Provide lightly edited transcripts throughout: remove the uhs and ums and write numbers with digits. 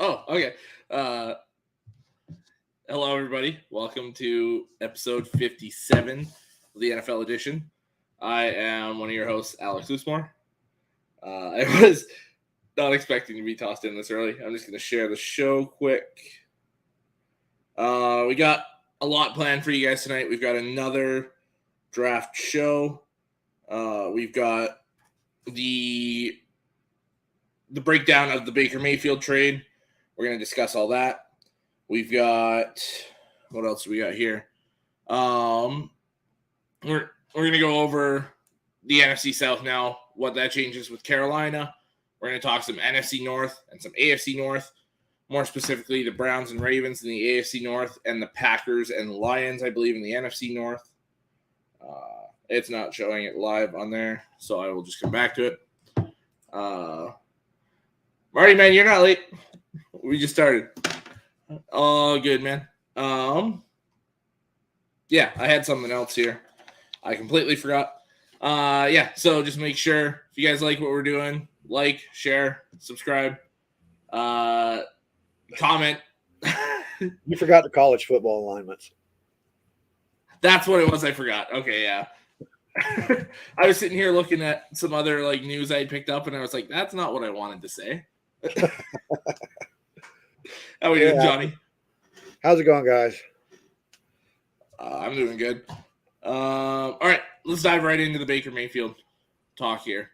Oh, okay. Hello, everybody. Welcome to episode 57 of the NFL edition. I am one of your hosts, Alex Loosmore. I was not expecting to be tossed in this early. I'm just going to share the show quick. We got a lot planned for you guys tonight. We've got another draft show. We've got the breakdown of the Baker Mayfield trade. We're going to discuss all that. We've got what else do we got here? We're gonna go over the NFC South now, what that changes with Carolina. We're gonna talk some NFC North and some AFC North, more specifically the Browns and Ravens in the AFC North and the Packers and Lions, I believe, in the NFC North. It's not showing it live on there, so I will just come back to it. Marty, man, you're not late. We just started. Oh, good, man. Yeah, I had something else here. I completely forgot. So just make sure if you guys like what we're doing, like, share, subscribe, comment. You forgot the college football alignments. That's what it was. I forgot. Okay, yeah. I was sitting here looking at some other news I picked up, and I was like, "That's not what I wanted to say." How we doing, Johnny? How's it going, guys? I'm doing good. All right, let's dive right into the Baker Mayfield talk here.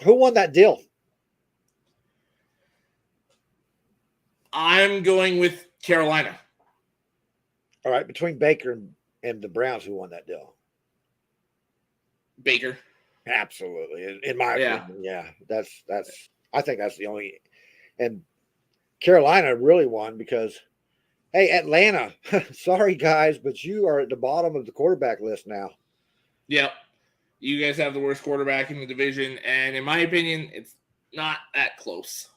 Who won that deal? I'm going with Carolina. All right, between Baker and the Browns, who won that deal? Baker. Absolutely, in my opinion, yeah. That's. I think that's the only. And Carolina really won because, hey, Atlanta, sorry guys, but you are at the bottom of the quarterback list now. Yep. You guys have the worst quarterback in the division, and in my opinion, it's not that close.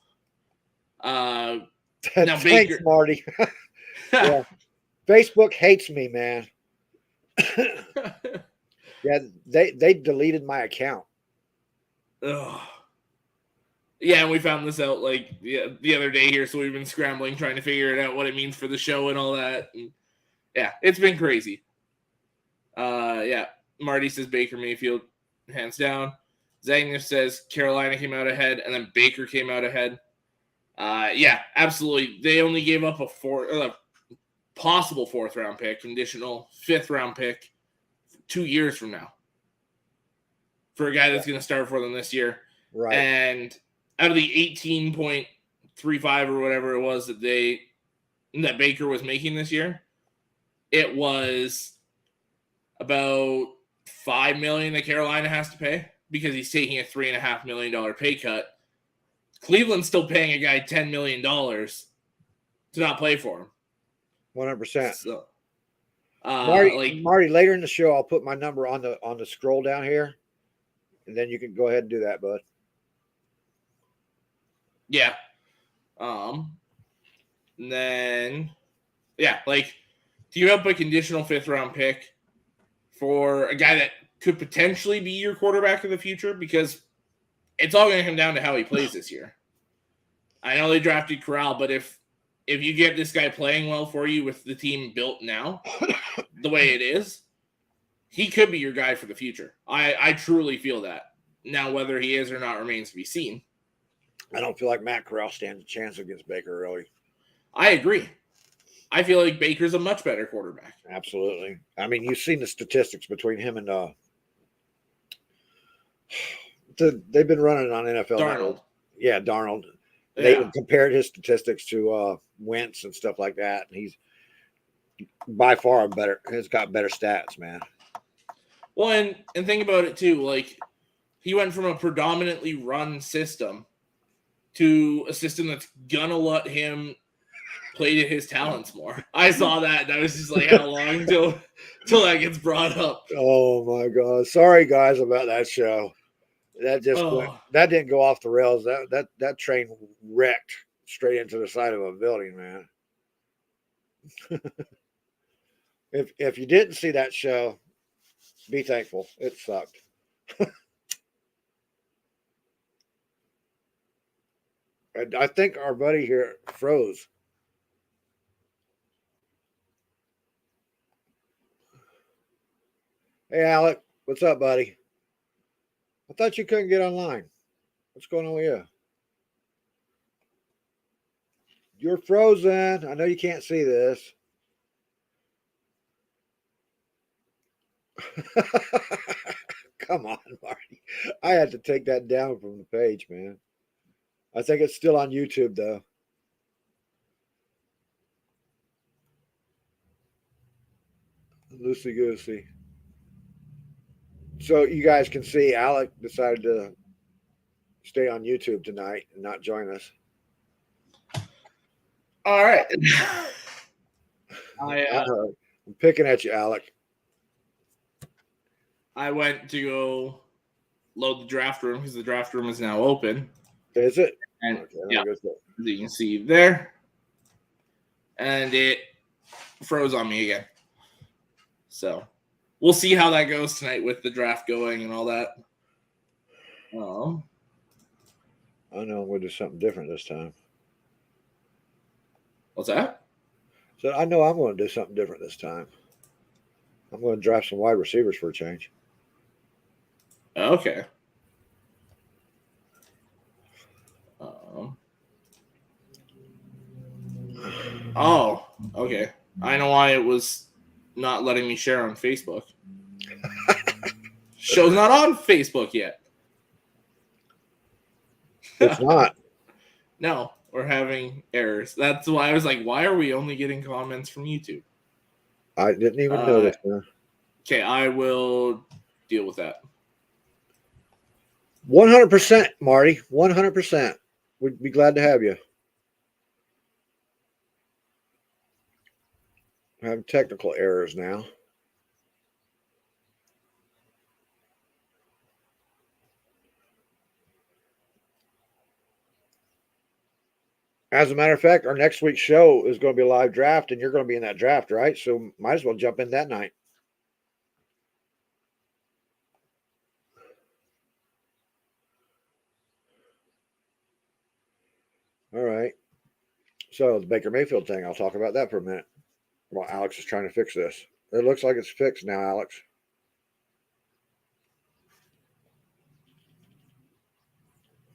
Now, thanks, Baker, Marty. Yeah. Facebook hates me, man. Yeah, they deleted my account. Ugh. Yeah, and we found this out the other day here, so we've been scrambling trying to figure it out, what it means for the show and all that. And yeah, it's been crazy. Marty says Baker Mayfield, hands down. Zagnif says Carolina came out ahead, and then Baker came out ahead. Absolutely. They only gave up a possible fourth-round pick, conditional fifth-round pick 2 years from now for a guy that's going to start for them this year. Right. And out of the 18.35 or whatever it was that Baker was making this year, it was about $5 million that Carolina has to pay because he's taking a $3.5 million pay cut. Cleveland's still paying a guy $10 million to not play for him. 100%. So, Marty, later in the show, I'll put my number on the scroll down here, and then you can go ahead and do that, bud. Yeah. And then, to give up a conditional fifth-round pick for a guy that could potentially be your quarterback of the future, because it's all going to come down to how he plays this year. I know they drafted Corral, but if you get this guy playing well for you with the team built now, the way it is, he could be your guy for the future. I truly feel that. Now, whether he is or not remains to be seen. I don't feel like Matt Corral stands a chance against Baker early. I agree. I feel like Baker's a much better quarterback. Absolutely. I mean, you've seen the statistics between him and they've been running on NFL. Darnold. Yeah, Darnold. They compared his statistics to Wentz and stuff like that. And he's by far has got better stats, man. Well, and think about it too. He went from a predominantly run system to a system that's gonna let him play to his talents more. I saw that, and I was just like, how long till that gets brought up? Oh my God! Sorry, guys, about that show. That that didn't go off the rails. That train wrecked straight into the side of a building, man. If you didn't see that show, be thankful. It sucked. I think our buddy here froze. Hey, Alec, what's up, buddy? I thought you couldn't get online. What's going on with you? You're frozen. I know you can't see this. Come on, Marty. I had to take that down from the page, man. I think it's still on YouTube, though. Loosey goosey. So you guys can see Alec decided to stay on YouTube tonight and not join us. All right. I'm picking at you, Alec. I went to go load the draft room because the draft room is now open. Is it? And yeah, as you can see there. And it froze on me again. So we'll see how that goes tonight with the draft going and all that. I know I'm going to do something different this time. What's that? So I know I'm going to do something different this time. I'm going to draft some wide receivers for a change. Okay. Oh, okay. I know why it was not letting me share on Facebook. Show's not on Facebook yet. It's not. No, we're having errors. That's why I was like, why are we only getting comments from YouTube? I didn't even notice. Okay, I will deal with that. 100%, Marty. 100%. We'd be glad to have you. We're having technical errors now. As a matter of fact, our next week's show is going to be a live draft, and you're going to be in that draft, right? So might as well jump in that night. All right. So the Baker Mayfield thing, I'll talk about that for a minute. While Alex is trying to fix this. It looks like it's fixed now, Alex.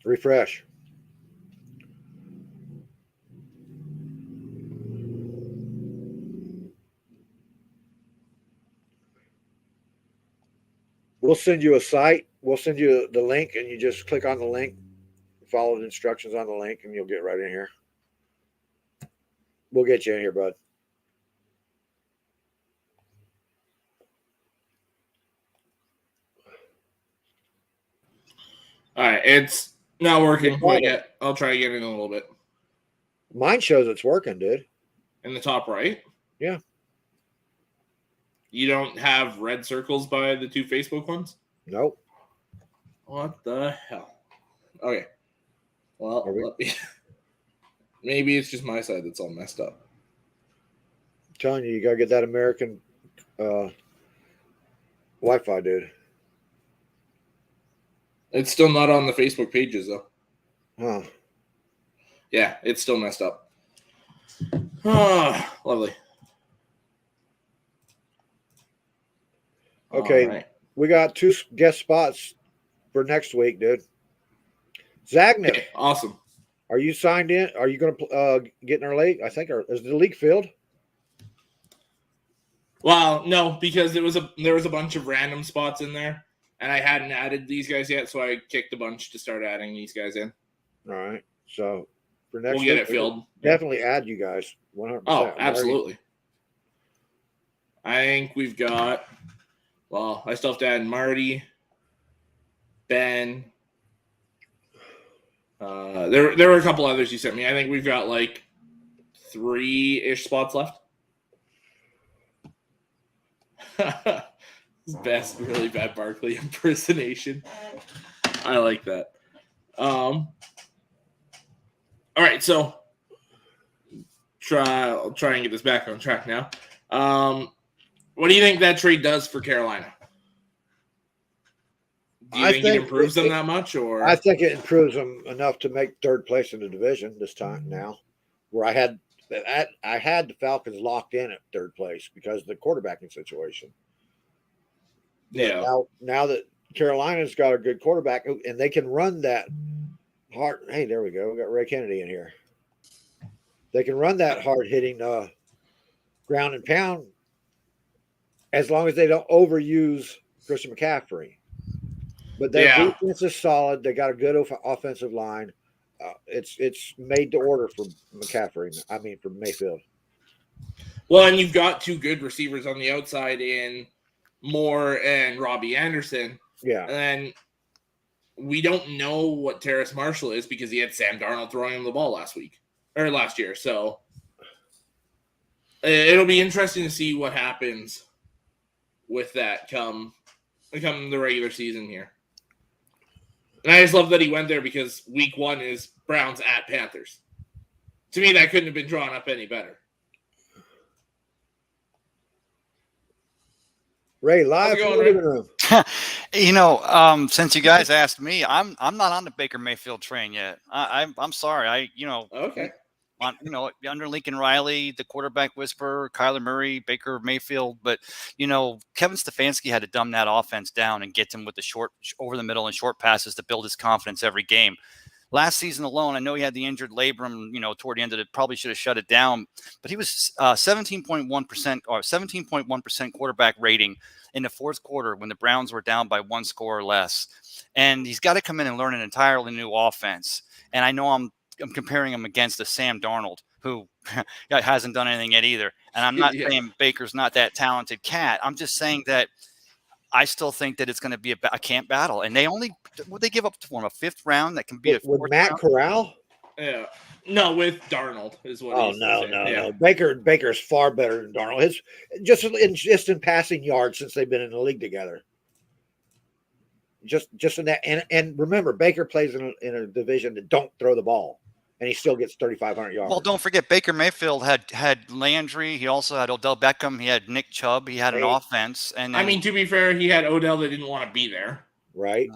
Refresh. We'll send you a site. We'll send you the link, and you just click on the link, follow the instructions on the link, and you'll get right in here. We'll get you in here, bud. All right, it's not working quite yet. I'll try again in a little bit. Mine shows it's working, dude. In the top right? Yeah. You don't have red circles by the two Facebook ones? Nope. What the hell? Okay. Well, maybe it's just my side that's all messed up. I'm telling you got to get that American Wi-Fi, dude. It's still not on the Facebook pages, though. Huh. Yeah, it's still messed up. Oh, lovely. Okay, right. We got 2 guest spots for next week, dude. Zagnip. Okay, awesome. Are you signed in? Are you going to get in our league? I think is the league filled? Well, no, because there was a bunch of random spots in there, and I hadn't added these guys yet, so I kicked a bunch to start adding these guys in. All right. So for next we'll get it filled. Definitely add you guys 100%. Oh, absolutely. I think we've got. Well, I still have to add Marty, Ben. There were a couple others you sent me. I think we've got like 3-ish spots left. Best really bad Barkley impersonation. I like that. All right, so I'll try and get this back on track now. What do you think that trade does for Carolina? Do you think it improves them that much, or? I think it improves them enough to make third place in the division this time now, where I had the Falcons locked in at third place because of the quarterbacking situation. Yeah. Now that Carolina's got a good quarterback and they can run that hard. Hey, there we go. We got Ray Kennedy in here. They can run that hard hitting ground and pound as long as they don't overuse Christian McCaffrey. But their defense is solid. They got a good offensive line. It's made to order for McCaffrey. I mean, for Mayfield. Well, and you've got two good receivers on the outside in Moore and Robbie Anderson. Yeah. And we don't know what Terrace Marshall is because he had Sam Darnold throwing him the ball last year. So it'll be interesting to see what happens with that come the regular season here. And I just love that he went there because week 1 is Browns at Panthers. To me, that couldn't have been drawn up any better. Ray, live from the living room. Since you guys asked me, I'm not on the Baker Mayfield train yet. I'm sorry. Okay. Under Lincoln Riley, the quarterback whisperer, Kyler Murray, Baker Mayfield. But, Kevin Stefanski had to dumb that offense down and get him with the short over the middle and short passes to build his confidence every game. Last season alone, I know he had the injured labrum, toward the end of it, probably should have shut it down. But he was 17.1% or 17.1% quarterback rating in the fourth quarter when the Browns were down by 1 score or less. And he's got to come in and learn an entirely new offense. And I know I'm comparing him against a Sam Darnold who hasn't done anything yet either. And I'm not saying Baker's not that talented cat. I'm just saying that I still think that it's going to be a camp battle. And they give up to him a 5th round that can be with Matt Corral? Yeah. No, with Darnold is what. Oh no. Baker's far better than Darnold. Just in passing yards since they've been in the league together. Just in that, and remember, Baker plays in a division that don't throw the ball, and he still gets 3,500 yards. Well, don't forget, Baker Mayfield had Landry. He also had Odell Beckham. He had Nick Chubb. He had an offense. And then, to be fair, he had Odell that didn't want to be there. Right.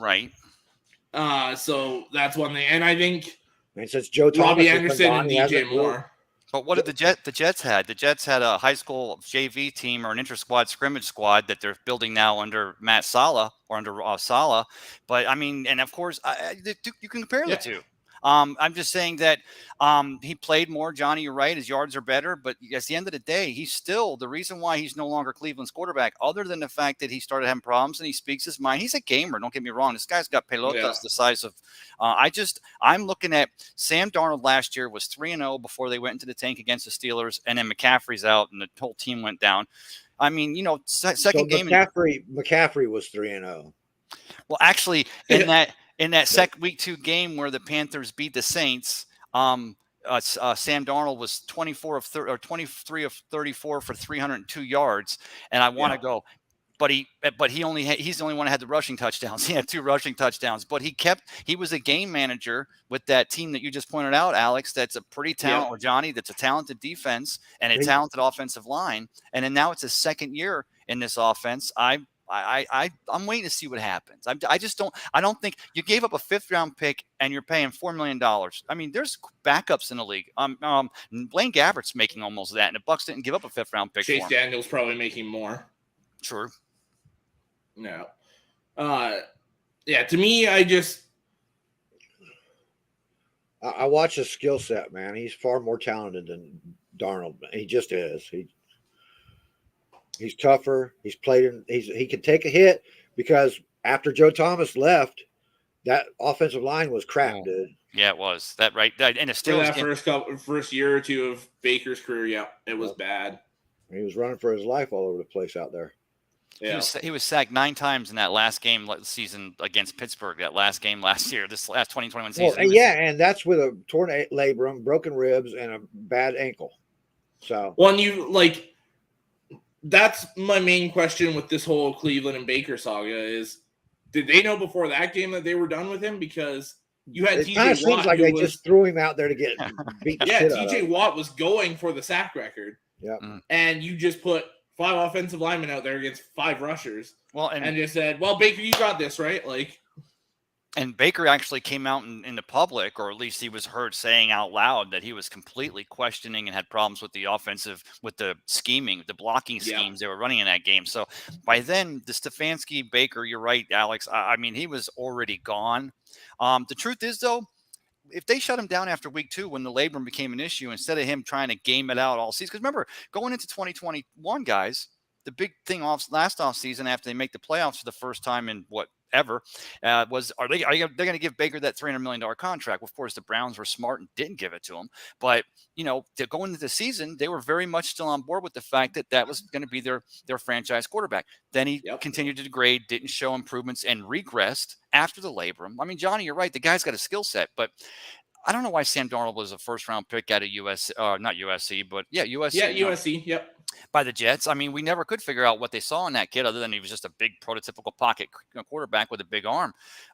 So that's one thing, and I think. And since Joe Thomas, Robbie Anderson and DJ Moore. But what did the Jets had? The Jets had a high school JV team or an inter-squad scrimmage squad that they're building now under Matt Saleh or under Saleh. But I mean, and of course, you can compare the two. I'm just saying that he played more. Johnny, you're right. His yards are better. But at the end of the day, he's still the reason why he's no longer Cleveland's quarterback, other than the fact that he started having problems and he speaks his mind. He's a gamer. Don't get me wrong. This guy's got pelotas the size of I'm looking at Sam Darnold last year was 3-0 before they went into the tank against the Steelers. And then McCaffrey's out and the whole team went down. I mean, second game. McCaffrey was 3-0. Well, actually, in that week 2 game where the Panthers beat the Saints, Sam Darnold was 23 of 34 for 302 yards, and I want to go, but he's the only one that had the rushing touchdowns. He had 2 rushing touchdowns, but he was a game manager with that team that you just pointed out, Alex. That's a pretty talented, or Johnny. That's a talented defense and a talented offensive line, and then now it's his second year in this offense. I'm waiting to see what happens. I don't think you gave up a 5th round pick and you're paying $4 million. I mean, there's backups in the league. Blaine Gabbert's making almost that, and the Bucs didn't give up a 5th round pick. Chase Daniel's probably making more. Sure. No. To me, I watch his skill set, man. He's far more talented than Darnold. He just is. He's tougher. He can take a hit because after Joe Thomas left, that offensive line was crap, dude. Yeah, it was. That right. And it's still first year or two of Baker's career, it was bad. He was running for his life all over the place out there. Yeah. He was sacked 9 times in that last game season against Pittsburgh. That last game last year, this last 2021 season. And that's with a torn labrum, broken ribs, and a bad ankle. So that's my main question with this whole Cleveland and Baker saga is, did they know before that game that they were done with him? Because you had TJ Watt. It seems like they just threw him out there to get beat. TJ Watt was going for the sack record. Yeah. And you just put 5 offensive linemen out there against 5 rushers. Well, and just said, well, Baker, you got this, right? And Baker actually came out in the public, or at least he was heard saying out loud that he was completely questioning and had problems with with the scheming, the blocking schemes they were running in that game. So by then, the Stefanski Baker, you're right, Alex. I mean, he was already gone. The truth is, though, if they shut him down after week 2 when the labrum became an issue, instead of him trying to game it out all season, because remember, going into 2021, guys, the big thing last off season after they make the playoffs for the first time in ever was they're going to give Baker that $300 million contract? Of course, the Browns were smart and didn't give it to him, but to go into the season, they were very much still on board with the fact that that was going to be their franchise quarterback. Then he continued to degrade, didn't show improvements, and regressed after the labrum. I mean, Johnny, you're right. The guy's got a skill set, but I don't know why Sam Darnold was a first-round pick out of not USC, but USC. Yeah, USC. Yep. By the Jets. I mean, we never could figure out what they saw in that kid, other than he was just a big prototypical pocket quarterback with a big arm.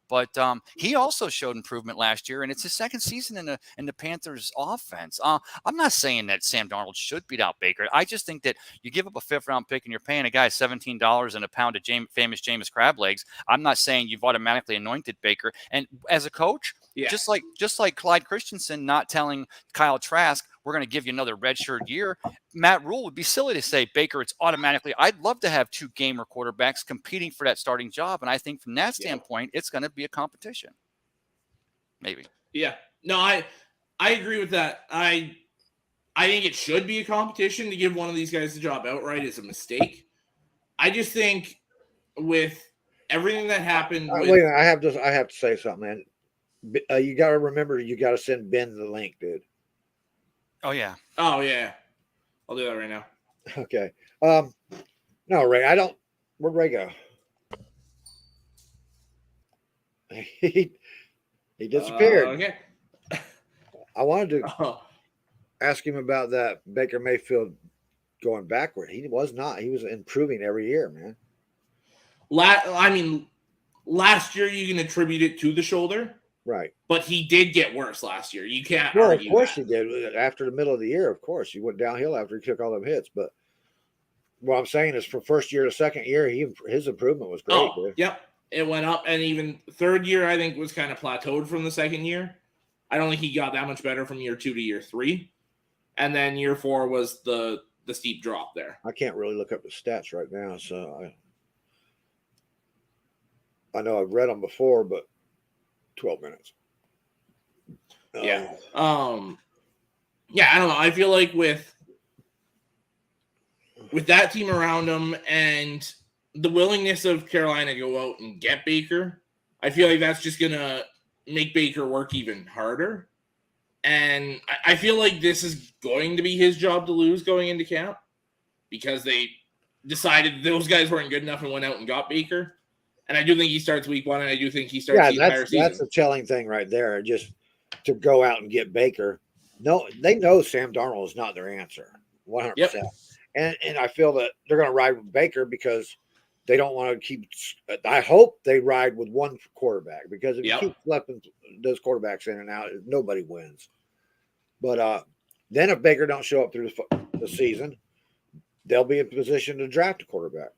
But he also showed improvement last year, and it's his second season in the Panthers' offense. I'm not saying that Sam Darnold should beat out Baker. I just think that you give up a 5th-round pick and you're paying a guy $17 and a pound of famous Jameis crab legs. I'm not saying you've automatically anointed Baker. And as a coach, just like Clyde Christensen not telling Kyle Trask, we're going to give you another redshirt year. Matt Rule would be silly to say, Baker, it's automatically. I'd love to have 2 gamer quarterbacks competing for that starting job. And I think from that standpoint, it's going to be a competition. Maybe. Yeah. No, I agree with that. I think it should be a competition. To give one of these guys the job outright is a mistake. I just think with everything that happened. Wait, I have to say something, man. You got to remember, you got to send Ben the link, dude. Oh yeah. I'll do that right now. Okay. No, Ray, I don't. Where'd Ray go? He disappeared. Okay. I wanted to ask him about that Baker Mayfield going backward. He was not. He was improving every year, man. Last year you can attribute it to the shoulder. Right. But he did get worse last year. You can't Well, argue of course that. he did. After the middle of the year, of course. He went downhill after he took all them hits. But what I'm saying is from first year to second year, his improvement was great. Oh, yep. It went up. And even third year, I think, was kind of plateaued from the second year. I don't think he got that much better from year 2 to year 3. And then year 4 was the steep drop there. I can't really look up the stats right now. So I know I've read them before, but 12 minutes. Yeah. Yeah, I don't know. I feel like with that team around him and the willingness of Carolina to go out and get Baker, I feel like that's just going to make Baker work even harder. And I feel like this is going to be his job to lose going into camp because they decided those guys weren't good enough and went out and got Baker. And I do think he starts week 1, and I do think he starts the entire season. That's a telling thing right there. Just to go out and get Baker. No, they know Sam Darnold is not their answer. 100%. Yep. And I feel that they're going to ride with Baker because they don't want to keep – I hope they ride with one quarterback because if you keep flipping those quarterbacks in and out, nobody wins. But then if Baker don't show up through the season, they'll be in position to draft a quarterback.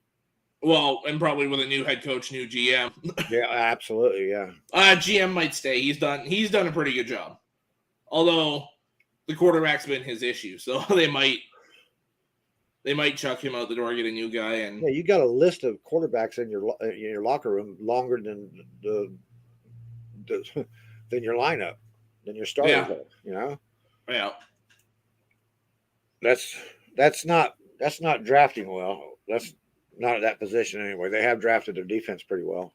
Well, and probably with a new head coach, new GM. Yeah, absolutely, yeah. GM might stay. He's done a pretty good job. Although the quarterback's been his issue, so they might chuck him out the door, get a new guy, and you got a list of quarterbacks in your locker room longer than than your lineup, than your starting. Yeah. That's not drafting well. That's not at that position anyway. They have drafted their defense pretty well.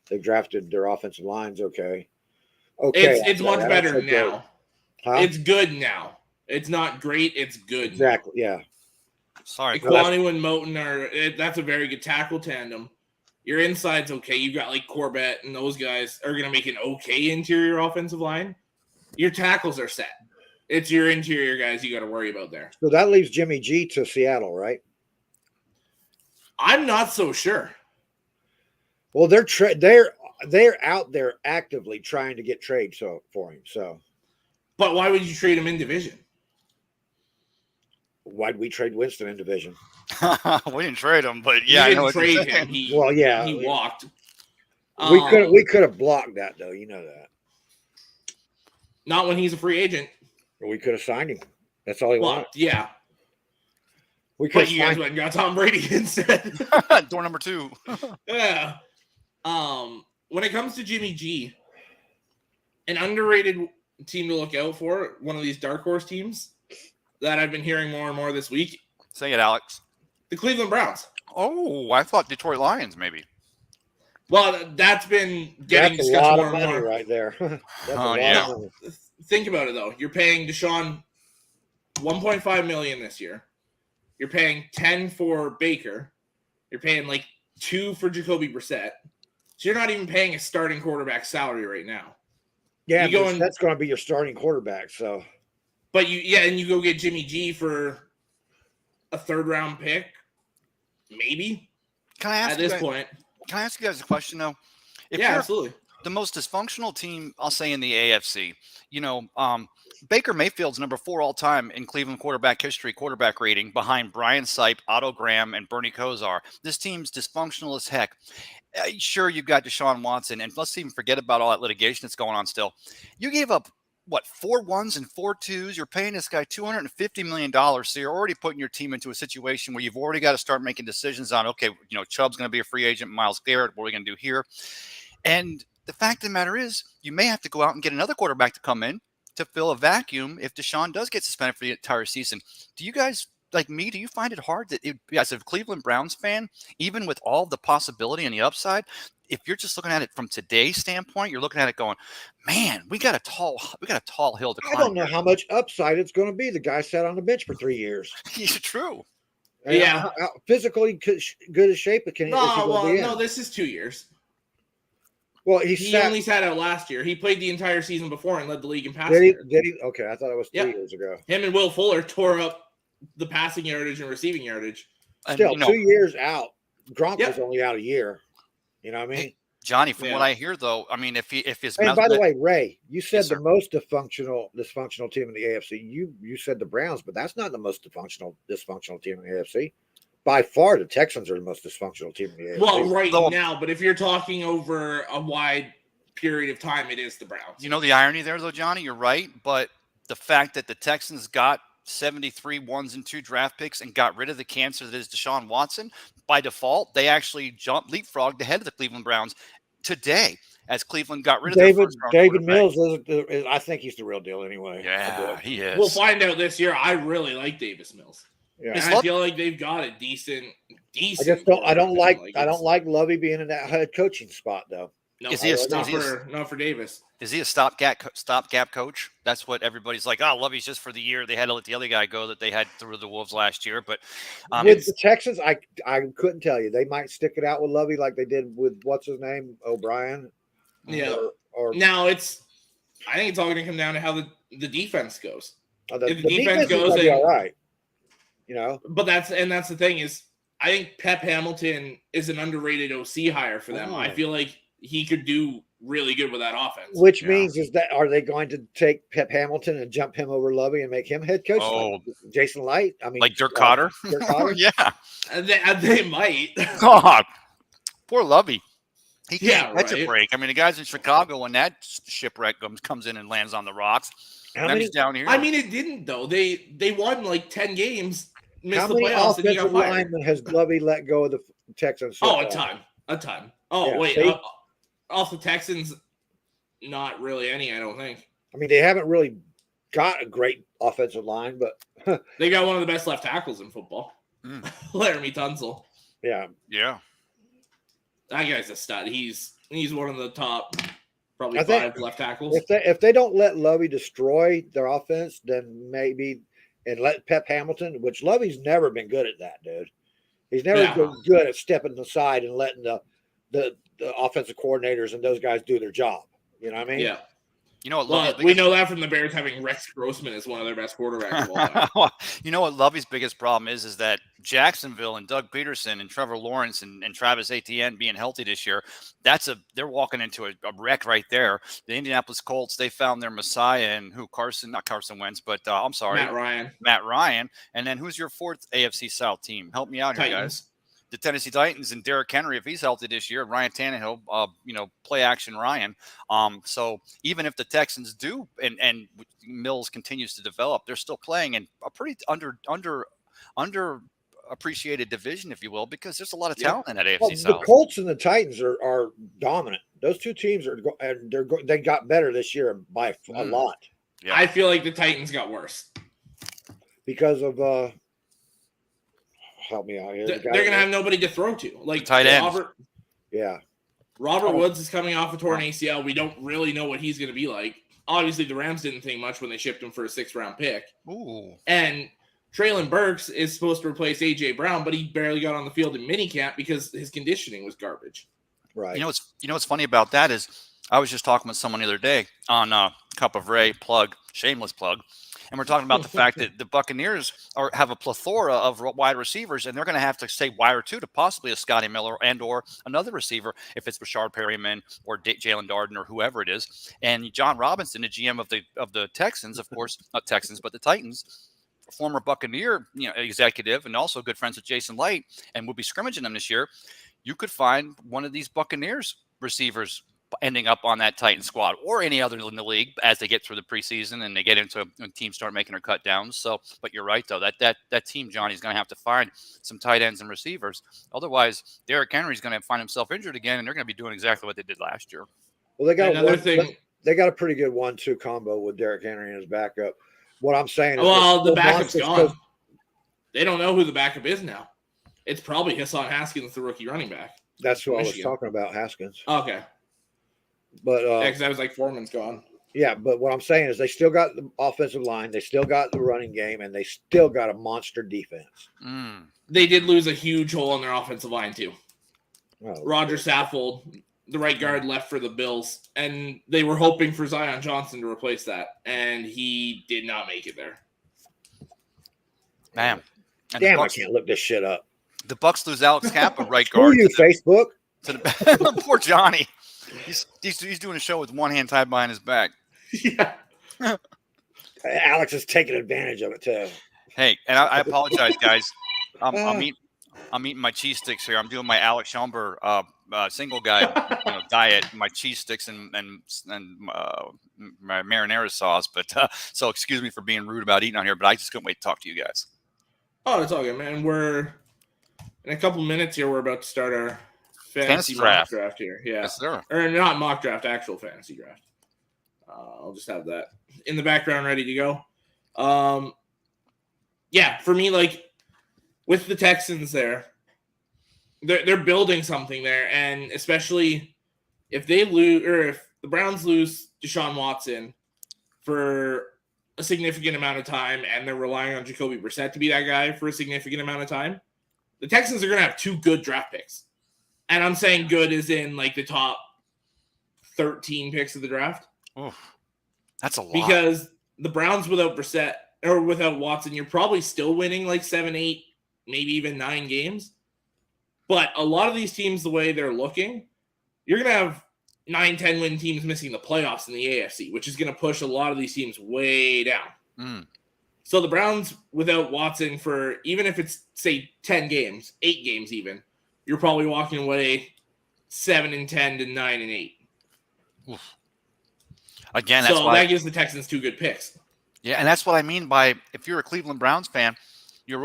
They've drafted their offensive lines okay. It's much better now. Huh? It's good now. It's not great. It's good. Exactly. Now. Yeah. Sorry. Kwanu and Moten that's a very good tackle tandem. Your inside's okay. You've got like Corbett and those guys are going to make an okay interior offensive line. Your tackles are set. It's your interior guys you got to worry about there. So that leaves Jimmy G to Seattle, right? I'm not so sure. Well, they're out there actively trying to get trades for him. So, but why would you trade him in division? Why'd we trade Winston in division? We didn't trade him, but yeah, we didn't trade him. He walked. We could have blocked that though. You know that. Not when he's a free agent. Or we could have signed him. That's all he wanted. Yeah. We could. But you guys went and got Tom Brady instead. Door number 2. Yeah. When it comes to Jimmy G, an underrated team to look out for, one of these dark horse teams that I've been hearing more and more this week. Say it, Alex. The Cleveland Browns. Oh, I thought Detroit Lions maybe. Well, that's been getting discussed more and more. Right there. Yeah. Think about it though. You're paying Deshaun $1.5 million this year. You're paying 10 for Baker. You're paying like 2 for Jacoby Brissett. So you're not even paying a starting quarterback salary right now. Yeah, that's going to be your starting quarterback. So, but and you go get Jimmy G for a 3rd round pick, maybe. Can I ask at this point? Can I ask you guys a question though? If yeah, absolutely. The most dysfunctional team, I'll say, in the AFC. Baker Mayfield's number 4 all time in Cleveland quarterback history, quarterback rating, behind Brian Sipe, Otto Graham, and Bernie Kosar. This team's dysfunctional as heck. Sure, you've got Deshaun Watson, and let's even forget about all that litigation that's going on still. You gave up, 4 1s and 4 2s? You're paying this guy $250 million, so you're already putting your team into a situation where you've already got to start making decisions on, okay, Chubb's going to be a free agent, Myles Garrett, what are we going to do here? And the fact of the matter is, you may have to go out and get another quarterback to come in to fill a vacuum if Deshaun does get suspended for the entire season. Do you guys, like me, do you find it hard that as a Cleveland Browns fan, even with all the possibility and the upside, if you're just looking at it from today's standpoint, you're looking at it going, man, we got a tall hill to climb. I don't know how much upside it's going to be. The guy sat on the bench for 3 years. It's true. Yeah. How physically good a shape it can. No, this is 2 years. Well, he only sat out last year. He played the entire season before and led the league in passing. Did he? Okay, I thought it was 3 years ago. Him and Will Fuller tore up the passing yardage and receiving yardage. Still, 2 years out. Gronk was only out a year. You know what I mean? Johnny, from what I hear, though, I mean, if his and by the way, Ray, you said the most dysfunctional team in the AFC. You said the Browns, but that's not the most dysfunctional team in the AFC. By far, the Texans are the most dysfunctional team in the AFC. Well, right now, but if you're talking over a wide period of time, it is the Browns. You know the irony there, though, Johnny? You're right, but the fact that the Texans got 73 1s and 2 draft picks and got rid of the cancer that is Deshaun Watson, by default, they actually leapfrogged ahead of the Cleveland Browns today as Cleveland got rid of David Mills. I think he's the real deal anyway. Yeah, he is. We'll find out this year. I really like Davis Mills. Yeah, I feel like they've got a decent. I don't like Lovey being in that head coaching spot though. No, not for Davis. Is he a stopgap coach? That's what everybody's like. Oh, Lovey's just for the year. They had to let the other guy go that they had through the Wolves last year. But with the Texans, I couldn't tell you. They might stick it out with Lovey like they did with what's his name, O'Brien. Yeah. Or now I think it's all going to come down to how the defense goes. If the defense goes, be all right. But that's the thing is, I think Pep Hamilton is an underrated OC hire for them. I feel like he could do really good with that offense. Which means are they going to take Pep Hamilton and jump him over Lovey and make him head coach? Oh, like Jason Light. I mean, like Dirk Cotter. Dirk Cotter? Yeah, they might. God, poor Lovey. He can't catch a break. I mean, the guys in Chicago when that shipwreck comes in and lands on the rocks. He's down here. I mean, it didn't though. They won like 10 games. How many offensive linemen has Lovey let go of the Texans? Oh, a ton. Oh, yeah, wait. Off the Texans, not really any, I don't think. I mean, they haven't really got a great offensive line, but they got one of the best left tackles in football. Laramie Tunsil. Yeah. That guy's a stud. He's one of the top probably 5 left tackles. If they don't let Lovey destroy their offense, then maybe and let Pep Hamilton, which Lovey's never been good at that, dude. He's never been good at stepping aside and letting the offensive coordinators and those guys do their job. You know what I mean? Yeah. You know what? We know that from the Bears having Rex Grossman as one of their best quarterbacks of all time. You know what Lovey's biggest problem is that Jacksonville and Doug Peterson and Trevor Lawrence and Travis Etienne being healthy this year, they're walking into a wreck right there. The Indianapolis Colts, they found their messiah and not Carson Wentz, but Matt Ryan. Matt Ryan. And then who's your 4th AFC South team? Help me out here, guys. the Tennessee Titans and Derrick Henry, if he's healthy this year, Ryan Tannehill, play action Ryan. So even if the Texans do and Mills continues to develop, they're still playing in a pretty under appreciated division, if you will, because there's a lot of talent in that AFC South. The Colts and the Titans are dominant. Those two teams they got better this year by a lot. Yeah. I feel like the Titans got worse because of help me out here. They're going to have nobody to throw to. Like tight ends. Robert Woods is coming off a torn ACL. We don't really know what he's going to be like. Obviously, the Rams didn't think much when they shipped him for a 6th-round pick. Ooh. And Treylon Burks is supposed to replace A.J. Brown, but he barely got on the field in minicamp because his conditioning was garbage. Right. You know what's funny about that is I was just talking with someone the other day on Cup of Ray shameless plug, and we're talking about the fact that the Buccaneers have a plethora of wide receivers, and they're going to have to say wire two to possibly a Scotty Miller and or another receiver if it's Rashard Perryman or Jalen Darden or whoever it is. And John Robinson, the GM of the Texans, of course, not Texans but the Titans, former Buccaneer executive and also good friends with Jason Light, and will be scrimmaging them this year. You could find one of these Buccaneers receivers ending up on that Titan squad or any other in the league as they get through the preseason and they get into when teams start making their cut downs. So, but you're right though, that team, Johnny's going to have to find some tight ends and receivers. Otherwise, Derrick Henry's going to find himself injured again, and they're going to be doing exactly what they did last year. Well, they got they got a pretty good 1-2 combo with Derrick Henry and his backup. What I'm saying is, the backup's gone. They don't know who the backup is now. It's probably Hassan Haskins, the rookie running back. That's who I was talking about, Haskins. Okay. But because I was like, Foreman's gone. Yeah, but what I'm saying is they still got the offensive line, they still got the running game, and they still got a monster defense. They did lose a huge hole in their offensive line too. Oh, Roger Saffold, the right guard, left for the Bills, and they were hoping for Zion Johnson to replace that, and he did not make it there. Damn, I can't look this shit up. The Bucs lose Alex Kappa, right guard. Screw you, Facebook. Poor Johnny. He's doing a show with one hand tied behind his back. Yeah. Alex is taking advantage of it too. Hey, and I apologize, guys. I'm eating my cheese sticks here. I'm doing my Alex Schomburg single guy diet. My cheese sticks and my marinara sauce. But so excuse me for being rude about eating on here. But I just couldn't wait to talk to you guys. Oh, it's all good, man. We're in a couple minutes here. We're about to start our fantasy draft here. Yeah. Yes, sir. Or not mock draft, actual fantasy draft. I'll just have that in the background ready to go. Yeah, for me, like with the Texans there, they're building something there, and especially if they lose or if the Browns lose Deshaun Watson for a significant amount of time and they're relying on Jacoby Brissett to be that guy for a significant amount of time, the Texans are going to have 2 good draft picks. And I'm saying good is in like the top 13 picks of the draft. Oh, that's a lot. Because the Browns without Brissett or without Watson, you're probably still winning like 7, 8, maybe even 9 games. But a lot of these teams, the way they're looking, you're going to have 9, 10 win teams missing the playoffs in the AFC, which is going to push a lot of these teams way down. So the Browns without Watson for, even if it's, say, 10 games, 8 games even, you're probably walking away 7-10 to 9-8. Oof. Again, that's why that gives the Texans 2 good picks. Yeah, and that's what I mean by if you're a Cleveland Browns fan, you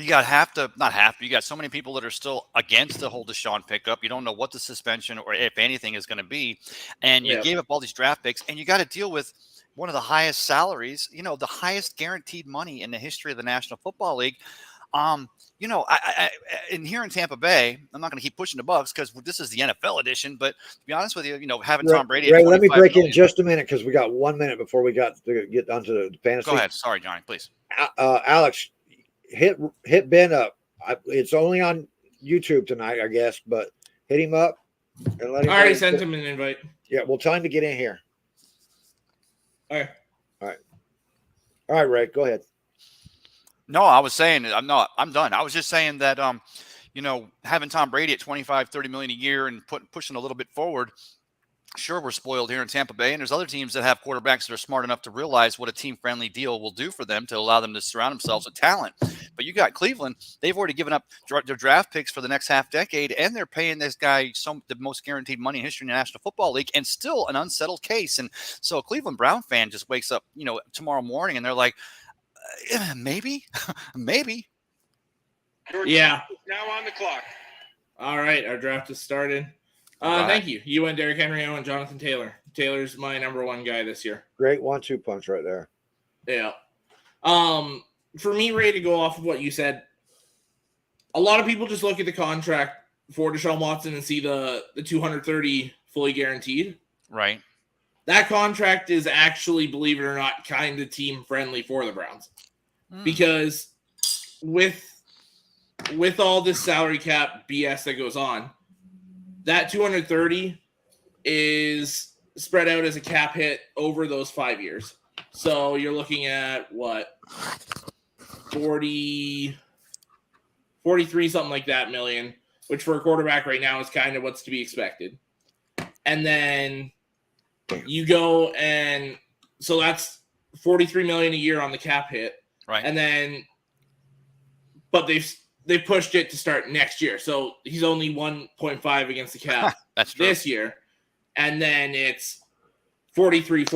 got you got so many people that are still against the whole Deshaun pickup. You don't know what the suspension or if anything is going to be, and you gave up all these draft picks, and you got to deal with one of the highest salaries, the highest guaranteed money in the history of the National Football League. In here in Tampa Bay, I'm not going to keep pushing the Bucs because this is the NFL edition. But to be honest with you, having Tom Brady. Ray, let me break in just a minute because we got 1 minute before we got to get onto the fantasy. Go ahead. Sorry, Johnny, please. Alex, hit Ben up. It's only on YouTube tonight, I guess, but hit him up and let him. I already sent him an invite. Yeah, well, tell him to get in here. Okay. All right, Ray, go ahead. No, I was saying I'm done. I was just saying that having Tom Brady at $25-30 million a year and pushing a little bit forward, Sure, we're spoiled here in Tampa Bay, and there's other teams that have quarterbacks that are smart enough to realize what a team-friendly deal will do for them to allow them to surround themselves with talent. But you got Cleveland; they've already given up their draft picks for the next half decade, and they're paying this guy the most guaranteed money in history in the National Football League, and still an unsettled case. And so, a Cleveland Brown fan just wakes up, tomorrow morning, and they're like, maybe, maybe. Yeah. Now on the clock. All right, our draft is started. Thank you. You went Derrick Henry, I went Jonathan Taylor. Taylor's my number one guy this year. Great 1-2 punch right there. Yeah. For me, Ray, to go off of what you said, a lot of people just look at the contract for Deshaun Watson and see the 230 fully guaranteed. Right. That contract is actually, believe it or not, kind of team friendly for the Browns. Because with all this salary cap BS that goes on, that 230 is spread out as a cap hit over those 5 years. So you're looking at what? 43, something like that million, which for a quarterback right now is kind of what's to be expected. And then you go and so that's 43 million a year on the cap hit. Right. And then, but they've pushed it to start next year. So he's only 1.5 against the cap That's true. this year. And then it's 43. It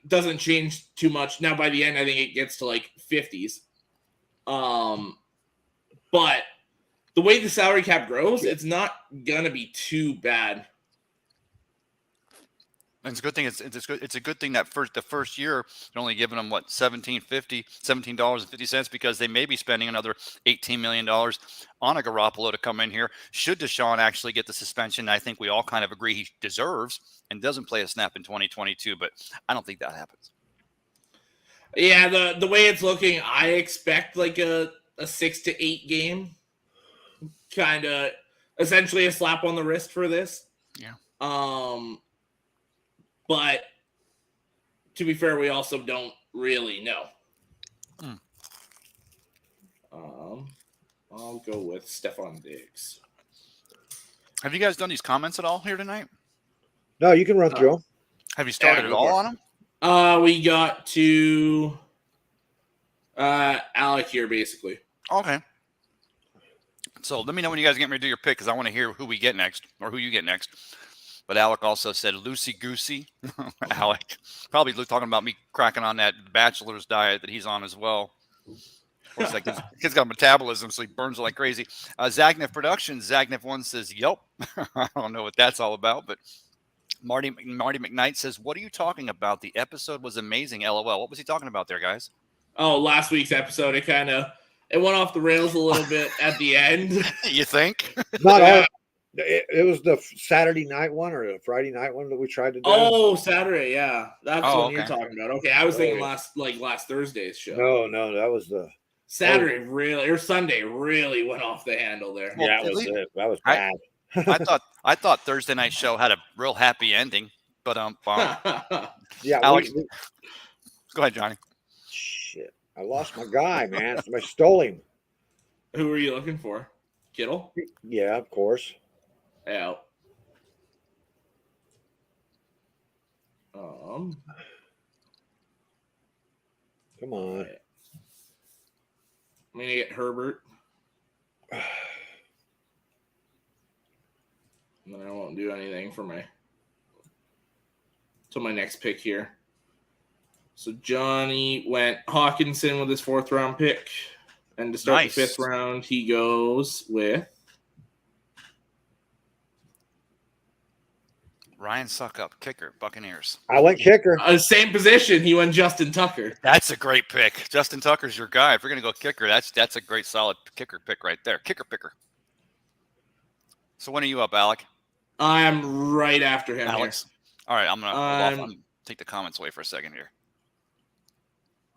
doesn't change too much. Now by the end, I think it gets to like 50s. But the way the salary cap grows, it's not gonna be too bad. And it's a good thing. It's a good thing that the first year they're only giving them what $17.50 because they may be spending another $18 million on a Garoppolo to come in here. Should Deshaun actually get the suspension, I think we all kind of agree he deserves and doesn't play a snap in 2022. But I don't think that happens. Yeah, the way it's looking, I expect like a 6 to 8 game, kind of essentially a slap on the wrist for this. Yeah. But to be fair, we also don't really know. I'll go with Stephon Diggs. Have you guys done these comments at all here tonight? No, you can run through them. Have you started at all on them? We got to Alec here, basically. Okay. So let me know when you guys get ready to do your pick because I want to hear who we get next or who you get next. But Alec also said loosey-goosey. Alec, probably talking about me cracking on that bachelor's diet that he's on as well. Of course, like he's got a metabolism, so he burns it like crazy. Zagnif Productions, Zagnif1 says, yup. I don't know what that's all about, but Marty McKnight says, what are you talking about? The episode was amazing, LOL. What was he talking about there, guys? Oh, last week's episode, it went off the rails a little bit at the end. You think? Not all. It was the Saturday night one or the Friday night one that we tried to do. Oh, Saturday, yeah. That's what you're okay. talking about. Okay, I was thinking last Thursday's show. No, that was the Saturday or Sunday really went off the handle there. Well, yeah, that was bad. I thought Thursday night show had a real happy ending, but Yeah, Alex, go ahead, Johnny. Shit, I lost my guy, man. Somebody stole him. Who were you looking for? Kittle? Yeah, of course. Yeah. Come on. I'm gonna get Herbert. And then I won't do anything for my next pick here. So Johnny went Hawkinson with his 4th round pick. And to start the 5th round, he goes with Ryan Suckup, kicker, Buccaneers. I went kicker. Same position. He went Justin Tucker. That's a great pick. Justin Tucker's your guy. If you're going to go kicker, that's a great solid kicker pick right there. Kicker picker. So when are you up, Alec? I'm right after him, Alex. Here. All right, I'm going to take the comments away for a second here.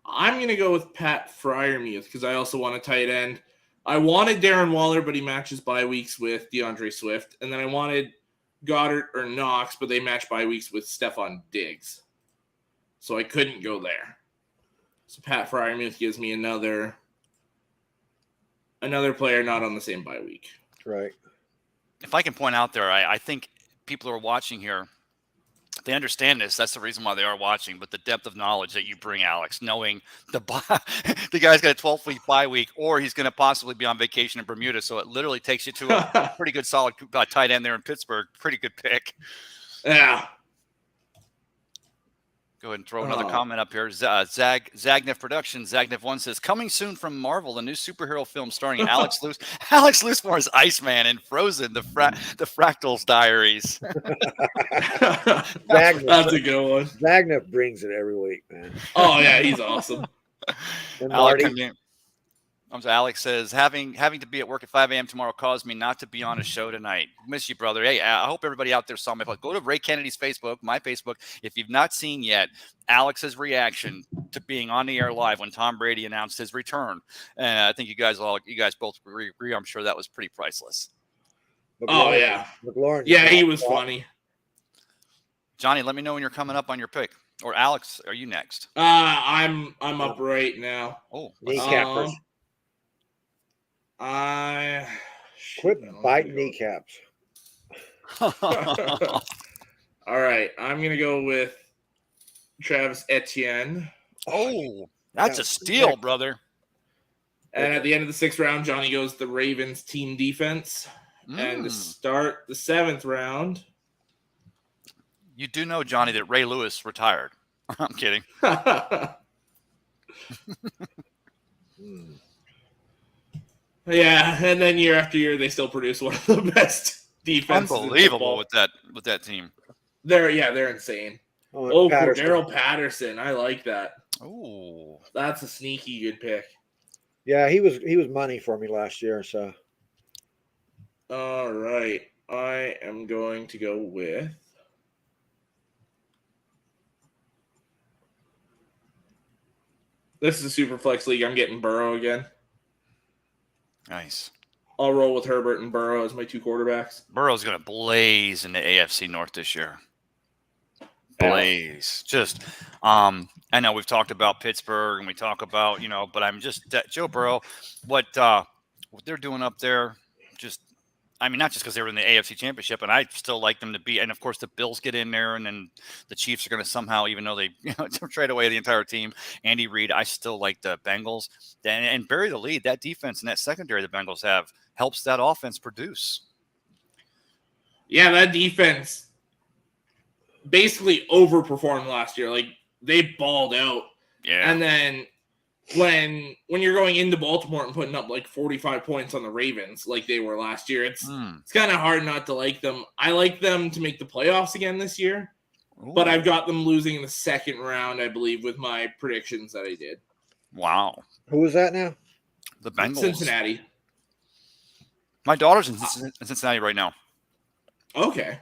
I'm going to go with Pat Freiermuth because I also want a tight end. I wanted Darren Waller, but he matches bye weeks with DeAndre Swift. And then I wanted Goddard or Knox, but they match bye weeks with Stephon Diggs. So I couldn't go there. So Pat Freiermuth gives me another player not on the same bye week. Right. If I can point out there, I think people who are watching here, they understand this. That's the reason why they are watching. But the depth of knowledge that you bring, Alex, knowing the guy's got a 12-week bye week, or he's going to possibly be on vacation in Bermuda. So it literally takes you to a pretty good, solid tight end there in Pittsburgh. Pretty good pick. Yeah. Go ahead and throw another comment up here. Zagnef Productions. Zagnef1 says, coming soon from Marvel, a new superhero film starring Alex Loosemore as Iceman and Frozen, the Fractals Diaries. That's a good one. Zagnef brings it every week, man. Oh, yeah, he's awesome. And Marty. Alex says, having to be at work at 5 a.m. tomorrow caused me not to be on a show tonight. Miss you, brother. Hey, I hope everybody out there saw my post. Go to Ray Kennedy's Facebook, my Facebook. If you've not seen yet, Alex's reaction to being on the air live when Tom Brady announced his return. And I think you guys both agree. I'm sure that was pretty priceless. Oh, yeah. McLaurin. Yeah, he was funny. Johnny, let me know when you're coming up on your pick. Or Alex, are you next? I'm up right now. Oh, kneecappers. Quit biting kneecaps. All right, I'm going to go with Travis Etienne. Oh, that's a steal, brother. And at the end of the 6th round, Johnny goes the Ravens team defense. And to start the 7th round. You do know, Johnny, that Ray Lewis retired. I'm kidding. Yeah, and then year after year, they still produce one of the best defenses. Unbelievable with that team. They're insane. Cordero Patterson, I like that. Oh, that's a sneaky good pick. Yeah, he was money for me last year. So, all right, I am going to go with. This is a super flex league. I'm getting Burrow again. Nice. I'll roll with Herbert and Burrow as my 2 quarterbacks. Burrow's going to blaze in the AFC North this year. Blaze. Just, I know we've talked about Pittsburgh and we talk about, but I'm just Joe Burrow, what they're doing up there, not just because they were in the AFC Championship, and I still like them to be. And of course, the Bills get in there, and then the Chiefs are going to somehow, even though they trade away the entire team. Andy Reid, I still like the Bengals, and bury the lead. That defense and that secondary the Bengals have helps that offense produce. Yeah, that defense basically overperformed last year. Like they balled out. Yeah, and then. When you're going into Baltimore and putting up like 45 points on the Ravens like they were last year, it's kind of hard not to like them. I like them to make the playoffs again this year, but I've got them losing in the 2nd round, I believe, with my predictions that I did. Wow. Who is that now? The Bengals. Cincinnati. My daughter's in Cincinnati right now. Okay.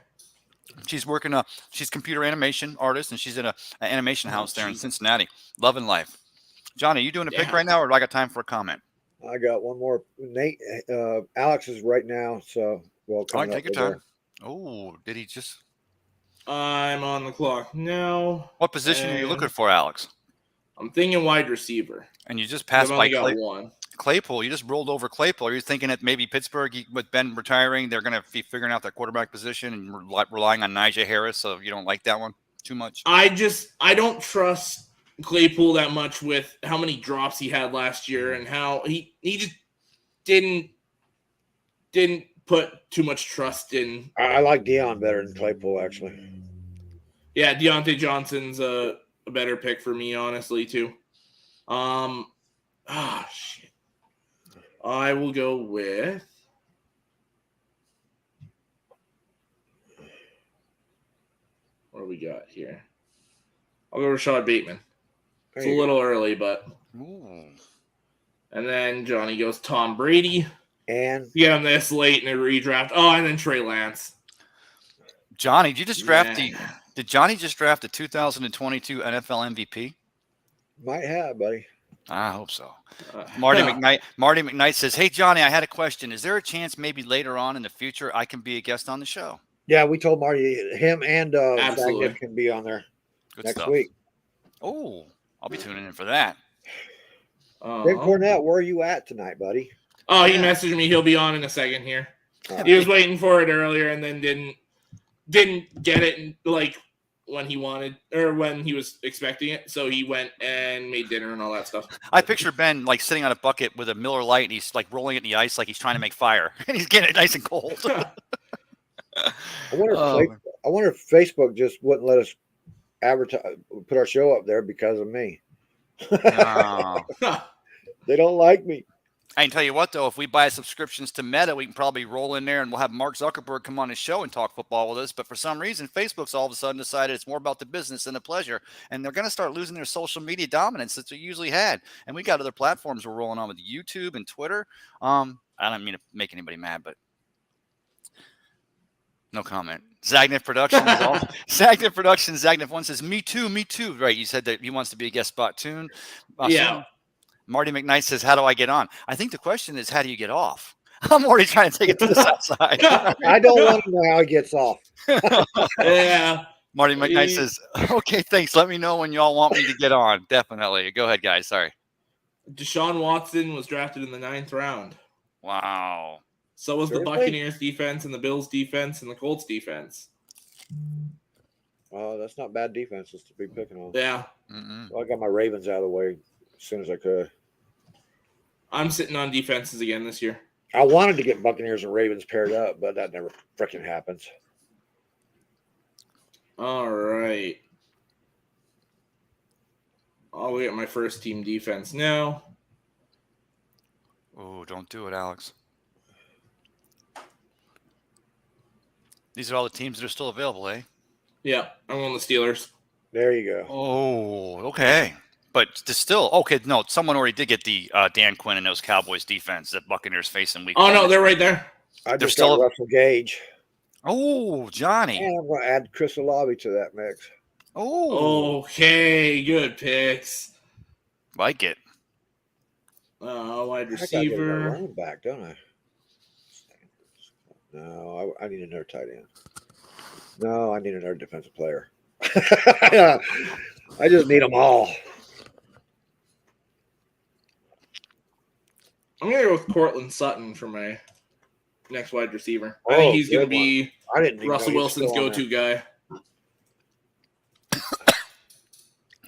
She's working she's a computer animation artist, and she's in an animation house there in Cincinnati. Loving life. Johnny, you doing a pick right now, or do I got time for a comment? I got one more. Nate, Alex is right now, so all right, take your time. Oh, did he just? I'm on the clock now. What position are you looking for, Alex? I'm thinking wide receiver. And you just passed by one. Claypool. You just rolled over Claypool. Are you thinking that maybe Pittsburgh, with Ben retiring, they're going to be figuring out their quarterback position and relying on Najee Harris? So you don't like that one too much? I don't trust Claypool that much with how many drops he had last year and how he just didn't put too much trust in. I like Deion better than Claypool, actually. Yeah, Deontay Johnson's a better pick for me, honestly, too. Shit. I will go with what do we got here? I'll go Rashad Bateman. It's a little early, but. Ooh. And then Johnny goes Tom Brady. And you get him this late in a redraft. Oh, and then Trey Lance. Johnny, did Johnny just draft the 2022 NFL MVP? Might have, buddy. I hope so. Marty McKnight says, "Hey Johnny, I had a question. Is there a chance maybe later on in the future I can be a guest on the show?" Yeah, we told Marty him and Zagnef can be on there next week. Oh, I'll be tuning in for that. Dave Cornett, where are you at tonight, buddy? Oh, he messaged me. He'll be on in a second here. He was waiting for it earlier and then didn't get it like when he wanted or when he was expecting it. So he went and made dinner and all that stuff. I picture Ben like sitting on a bucket with a Miller Lite and he's like rolling it in the ice like he's trying to make fire and he's getting it nice and cold. I wonder if Facebook just wouldn't let us advertise, put our show up there because of me. No. They don't like me. I can tell you what, though, if we buy subscriptions to Meta, we can probably roll in there and we'll have Mark Zuckerberg come on his show and talk football with us. But for some reason, Facebook's all of a sudden decided it's more about the business than the pleasure. And they're going to start losing their social media dominance that they usually had. And we got other platforms we're rolling on with YouTube and Twitter. I don't mean to make anybody mad, but no comment. Zagnif Productions. Zagnif Productions. Zagnif one says, me too. Right. You said that he wants to be a guest spot soon. Yeah. Marty McKnight says, how do I get on? I think the question is, how do you get off? I'm already trying to take it to the south side. I don't want to know how he gets off. Yeah. Marty McKnight says, okay, thanks. Let me know when y'all want me to get on. Definitely. Go ahead, guys. Sorry. Deshaun Watson was drafted in the 9th round. Wow. So was the Buccaneers defense and the Bills defense and the Colts defense. Oh, that's not bad defenses to be picking on. Yeah. Well, I got my Ravens out of the way as soon as I could. I'm sitting on defenses again this year. I wanted to get Buccaneers and Ravens paired up, but that never freaking happens. All right. I'll get my first team defense now. Oh, don't do it, Alex. These are all the teams that are still available, eh? Yeah, I'm on the Steelers. There you go. Oh, okay. But still, okay, no, someone already did get the Dan Quinn and those Cowboys defense that Buccaneers face in week 1. No, they're right there. They're still Russell Gage. Oh, Johnny. And I'm going to add Chris Olave to that mix. Oh. Okay, good picks. Like it. Wide I receiver. got running back, don't I? No, I need another tight end. No, I need another defensive player. I just need them all. I'm going to go with Cortland Sutton for my next wide receiver. I think he's going to be Russell Wilson's go-to guy.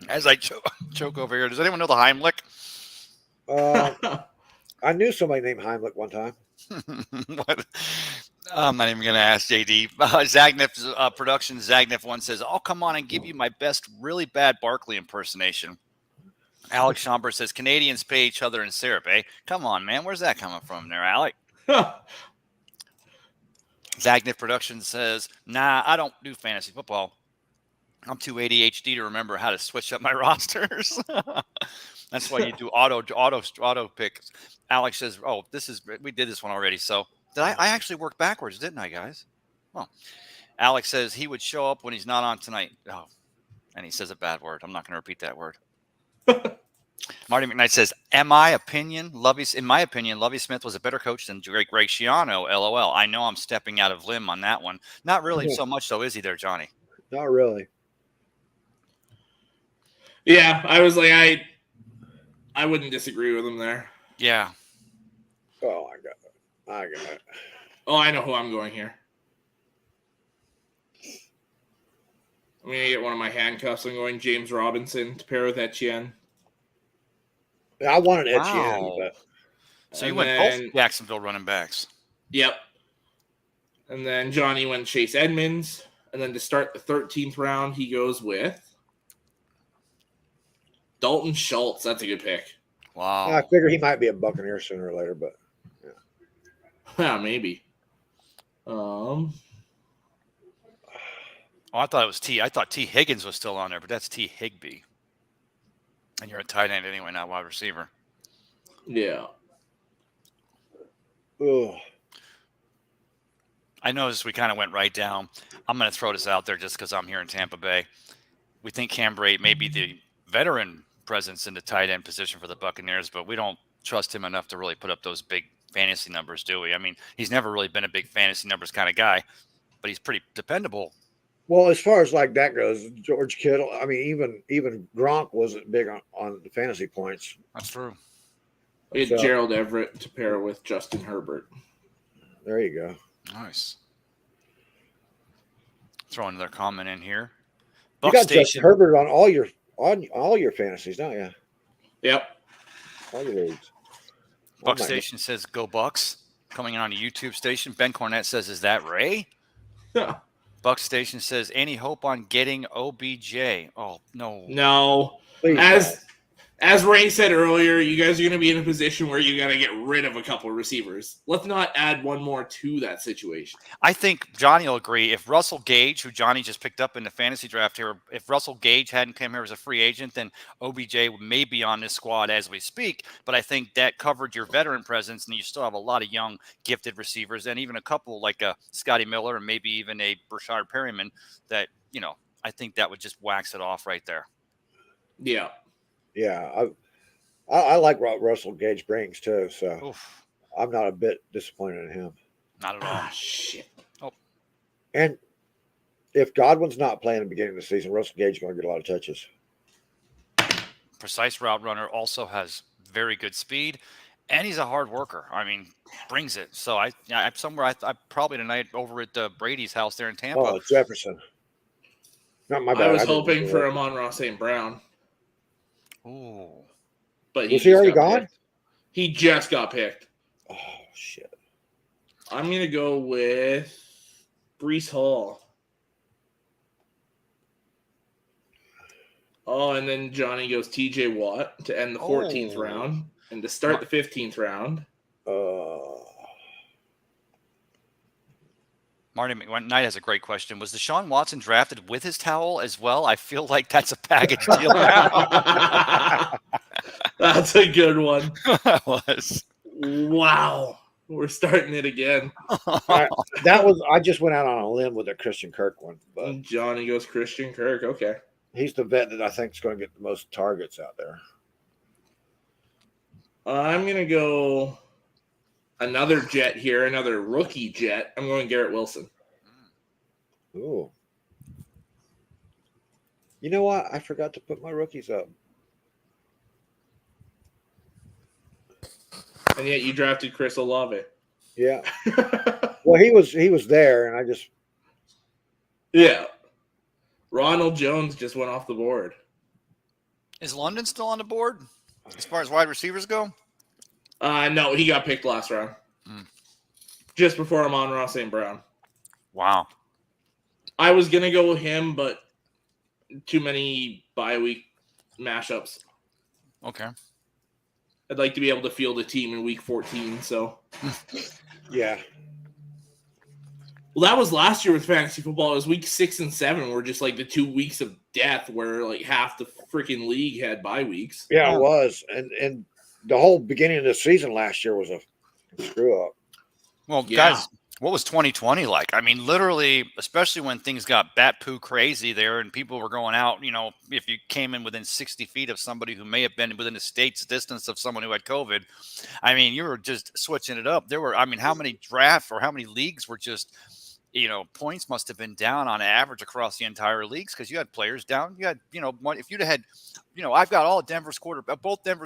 As I choke over here, does anyone know the Heimlich? I knew somebody named Heimlich one time. What? I'm not even going to ask JD. Zagnif's production, Zagnif one says, I'll come on and give you my best really bad Barkley impersonation. Alex Schomburg says, Canadians pay each other in syrup, eh? Come on, man. Where's that coming from there, Alec? Zagnif production says, nah, I don't do fantasy football. I'm too ADHD to remember how to switch up my rosters. That's why you do auto picks. Alex says, oh, we did this one already. So I actually worked backwards, didn't I, guys? Well, Alex says he would show up when he's not on tonight. Oh, and he says a bad word. I'm not going to repeat that word. Marty McKnight says, in my opinion, Lovie Smith was a better coach than Greg Schiano, LOL. I know I'm stepping out of limb on that one. Not really so much, though, is he there, Johnny? Not really. Yeah, I was like, I wouldn't disagree with him there. Yeah. Oh, I got it. Oh, I know who I'm going here. I'm going to get one of my handcuffs. I'm going James Robinson to pair with Etienne. I wanted Etienne, but... So you went both Jacksonville running backs. Yep. And then Johnny went Chase Edmonds. And then to start the 13th round, he goes with Dalton Schultz. That's a good pick. Wow. I figure he might be a Buccaneer sooner or later, but yeah. Yeah, maybe. I thought it was T. I thought T. Higgins was still on there, but that's T. Higbee. And you're a tight end anyway, not wide receiver. Yeah. Ugh. I noticed we kind of went right down. I'm going to throw this out there just because I'm here in Tampa Bay. We think Cam Brate may be the veteran presence in the tight end position for the Buccaneers, but we don't trust him enough to really put up those big fantasy numbers, do we? I mean, he's never really been a big fantasy numbers kind of guy, but he's pretty dependable. Well, as far as like that goes, George Kittle, I mean, even Gronk wasn't big on the fantasy points. That's true. We had Gerald Everett to pair with Justin Herbert. There you go. Nice. Throw another comment in here. You Buck got Justin Station. Herbert on all your fantasies, don't you? Yep. All your leagues. Buck Station says, "Go Bucks." Coming on a YouTube station. Ben Cornett says, "Is that Ray?" Buck Station says, "Any hope on getting OBJ?" Oh no, No. Please, As Ray said earlier, you guys are going to be in a position where you got to get rid of a couple of receivers. Let's not add one more to that situation. I think Johnny will agree. If Russell Gage, who Johnny just picked up in the fantasy draft here, if Russell Gage hadn't come here as a free agent, then OBJ may be on this squad as we speak. But I think that covered your veteran presence, and you still have a lot of young, gifted receivers, and even a couple like a Scotty Miller and maybe even a Brashard Perryman that, I think that would just wax it off right there. Yeah. Yeah. I like what Russell Gage brings too, so Oof. I'm not a bit disappointed in him. Not at all. Ah, shit. Oh. And if Godwin's not playing at the beginning of the season, Russell Gage is going to get a lot of touches. Precise route runner, also has very good speed, and he's a hard worker. I mean, brings it. So I'm somewhere. I probably tonight over at Brady's house there in Tampa. Oh, Jefferson. Not my bad. I was hoping for Amon-Ra St. Brown. Ooh. But was he already gone? Picked. He just got picked. Oh, shit. I'm going to go with Breece Hall. Oh, and then Johnny goes TJ Watt to end the 14th round and to start the 15th round. Marty McKnight has a great question. Was Deshaun Watson drafted with his towel as well? I feel like that's a package deal now. That's a good one. That was. Wow. We're starting it again. I just went out on a limb with a Christian Kirk one. But Johnny goes Christian Kirk. Okay. He's the vet that I think is going to get the most targets out there. I'm going to go another Jet here, another rookie Jet. I'm going Garrett Wilson. Ooh. You know what? I forgot to put my rookies up. And yet you drafted Chris Olave. Yeah. Well, he was there, and I just. Yeah. Ronald Jones just went off the board. Is London still on the board as far as wide receivers go? No, he got picked last round. Just before Amon-Ra St. Brown. Wow. I was going to go with him, but too many bye week mashups. Okay. I'd like to be able to field a team in week 14, so. Yeah. Well, that was last year with fantasy football. It was week 6 and 7 were just like the 2 weeks of death where like half the freaking league had bye weeks. Yeah, it was. And the whole beginning of the season last year was a screw up. Well, guys, what was 2020 like? I mean, literally, especially when things got bat poo crazy there and people were going out, if you came in within 60 feet of somebody who may have been within a state's distance of someone who had COVID, I mean, you were just switching it up. How many drafts or how many leagues were just, points must have been down on average across the entire leagues because you had players down. You had, if you'd had, I've got both Denver's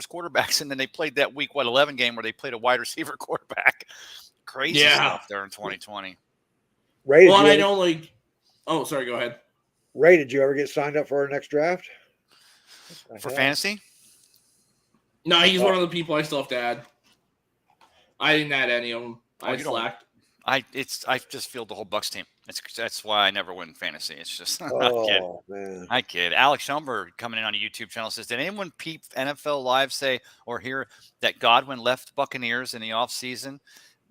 quarterbacks, and then they played that week 11 game where they played a wide receiver quarterback. Crazy stuff there in 2020. Ray, sorry, go ahead. Ray, did you ever get signed up for our next draft? For fantasy? No, he's one of the people I still have to add. I didn't add any of them. I slacked. I just feel the whole Bucs team. That's why I never win fantasy. It's just man. I kid. Alex Schumberg coming in on a YouTube channel says, did anyone peep NFL Live say or hear that Godwin left Buccaneers in the offseason?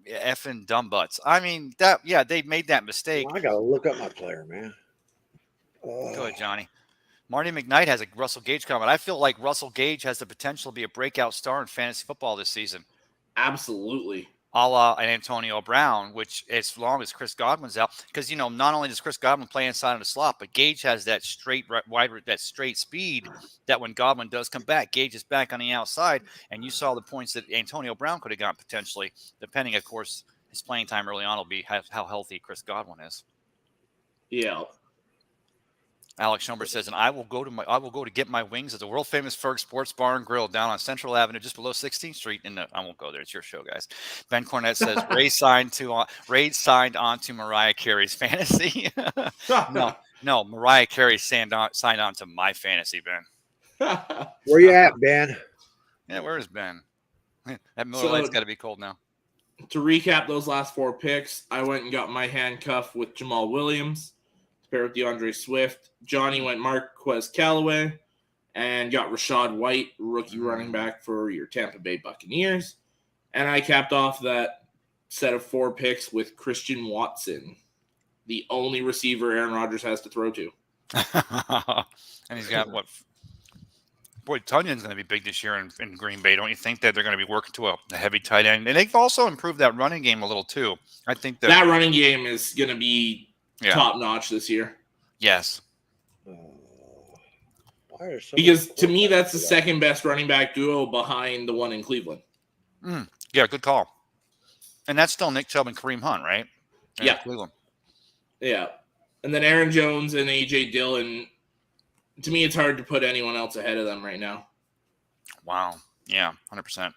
Effing dumb butts. I mean, they made that mistake. Well, I gotta look up my player, man. Go ahead, Johnny. Marty McKnight has a Russell Gage comment. I feel like Russell Gage has the potential to be a breakout star in fantasy football this season. Absolutely. A la an Antonio Brown, which as long as Chris Godwin's out, because not only does Chris Godwin play inside of the slot, but Gage has that straight speed that when Godwin does come back, Gage is back on the outside, and you saw the points that Antonio Brown could have gotten potentially, depending, of course, his playing time early on will be how healthy Chris Godwin is. Yeah. Alex Schomburg says, and I will go to get my wings at the world famous Ferg Sports Bar and Grill down on Central Avenue, just below 16th Street. And I won't go there. It's your show, guys. Ben Cornett says Ray signed on to Mariah Carey's fantasy. no, Mariah Carey signed on to my fantasy, Ben. Where you at, Ben? Yeah, where is Ben? That Miller Lite's got to be cold now. To recap those last 4 picks, I went and got my handcuff with Jamal Williams, paired with DeAndre Swift. Johnny went Marquez Callaway and got Rachaad White, rookie running back for your Tampa Bay Buccaneers. And I capped off that set of 4 picks with Christian Watson, the only receiver Aaron Rodgers has to throw to. And he's got what? Boy, Tunyon's going to be big this year in Green Bay. Don't you think that they're going to be working to a heavy tight end? And they've also improved that running game a little too. I think that running game is going to be top notch this year. Yes. Because to me, that's the second best running back duo behind the one in Cleveland. Yeah, good call. And that's still Nick Chubb and Kareem Hunt, right? Yeah. Cleveland. Yeah. And then Aaron Jones and A.J. Dillon. To me, it's hard to put anyone else ahead of them right now. Wow. Yeah, 100%.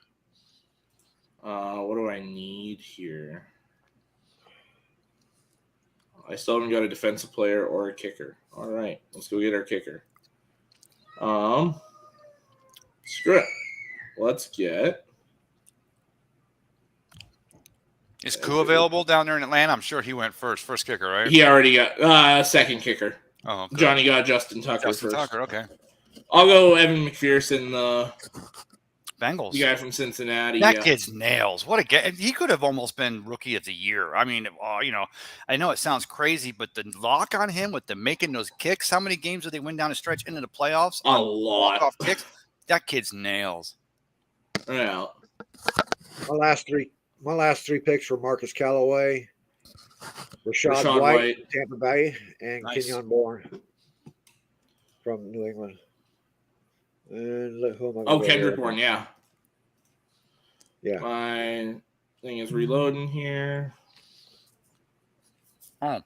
What do I need here? I still haven't got a defensive player or a kicker. All right, let's go get our kicker. Screw it. Let's get. Is Koo available down there in Atlanta? I'm sure he went first kicker, right? He already got second kicker. Oh, good. Johnny got Justin Tucker first. Tucker, okay. I'll go Evan McPherson, the Bengals. The guy from Cincinnati. That kid's nails. What a guy. He could have almost been rookie of the year. I mean, I know it sounds crazy, but the lock on him with the making those kicks, how many games did they win down the stretch into the playoffs? A lot. Walk-off kicks. That kid's nails. Yeah. My last three picks were Marcus Callaway, Rachaad White, Tampa Bay, and Kenyon Bourne from New England. And who am I? Kendrick Bourne, yeah. Yeah. My thing is reloading here. Marty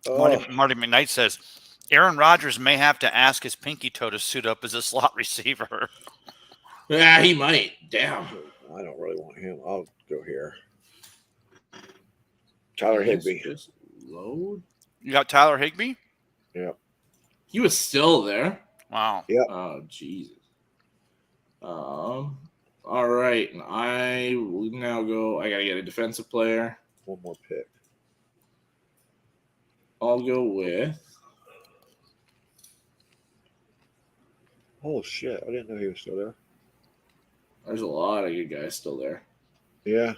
McKnight says Aaron Rodgers may have to ask his pinky toe to suit up as a slot receiver. Yeah, he might. Damn. I don't really want him. I'll go here. Tyler Higbee. Just load. You got Tyler Higbee? Yeah. He was still there. Wow. Yeah. Oh, Jesus. All right. And I will now go. I got to get a defensive player. One more pick. I'll go with. Oh, shit. I didn't know he was still there. There's a lot of good guys still there. Yeah.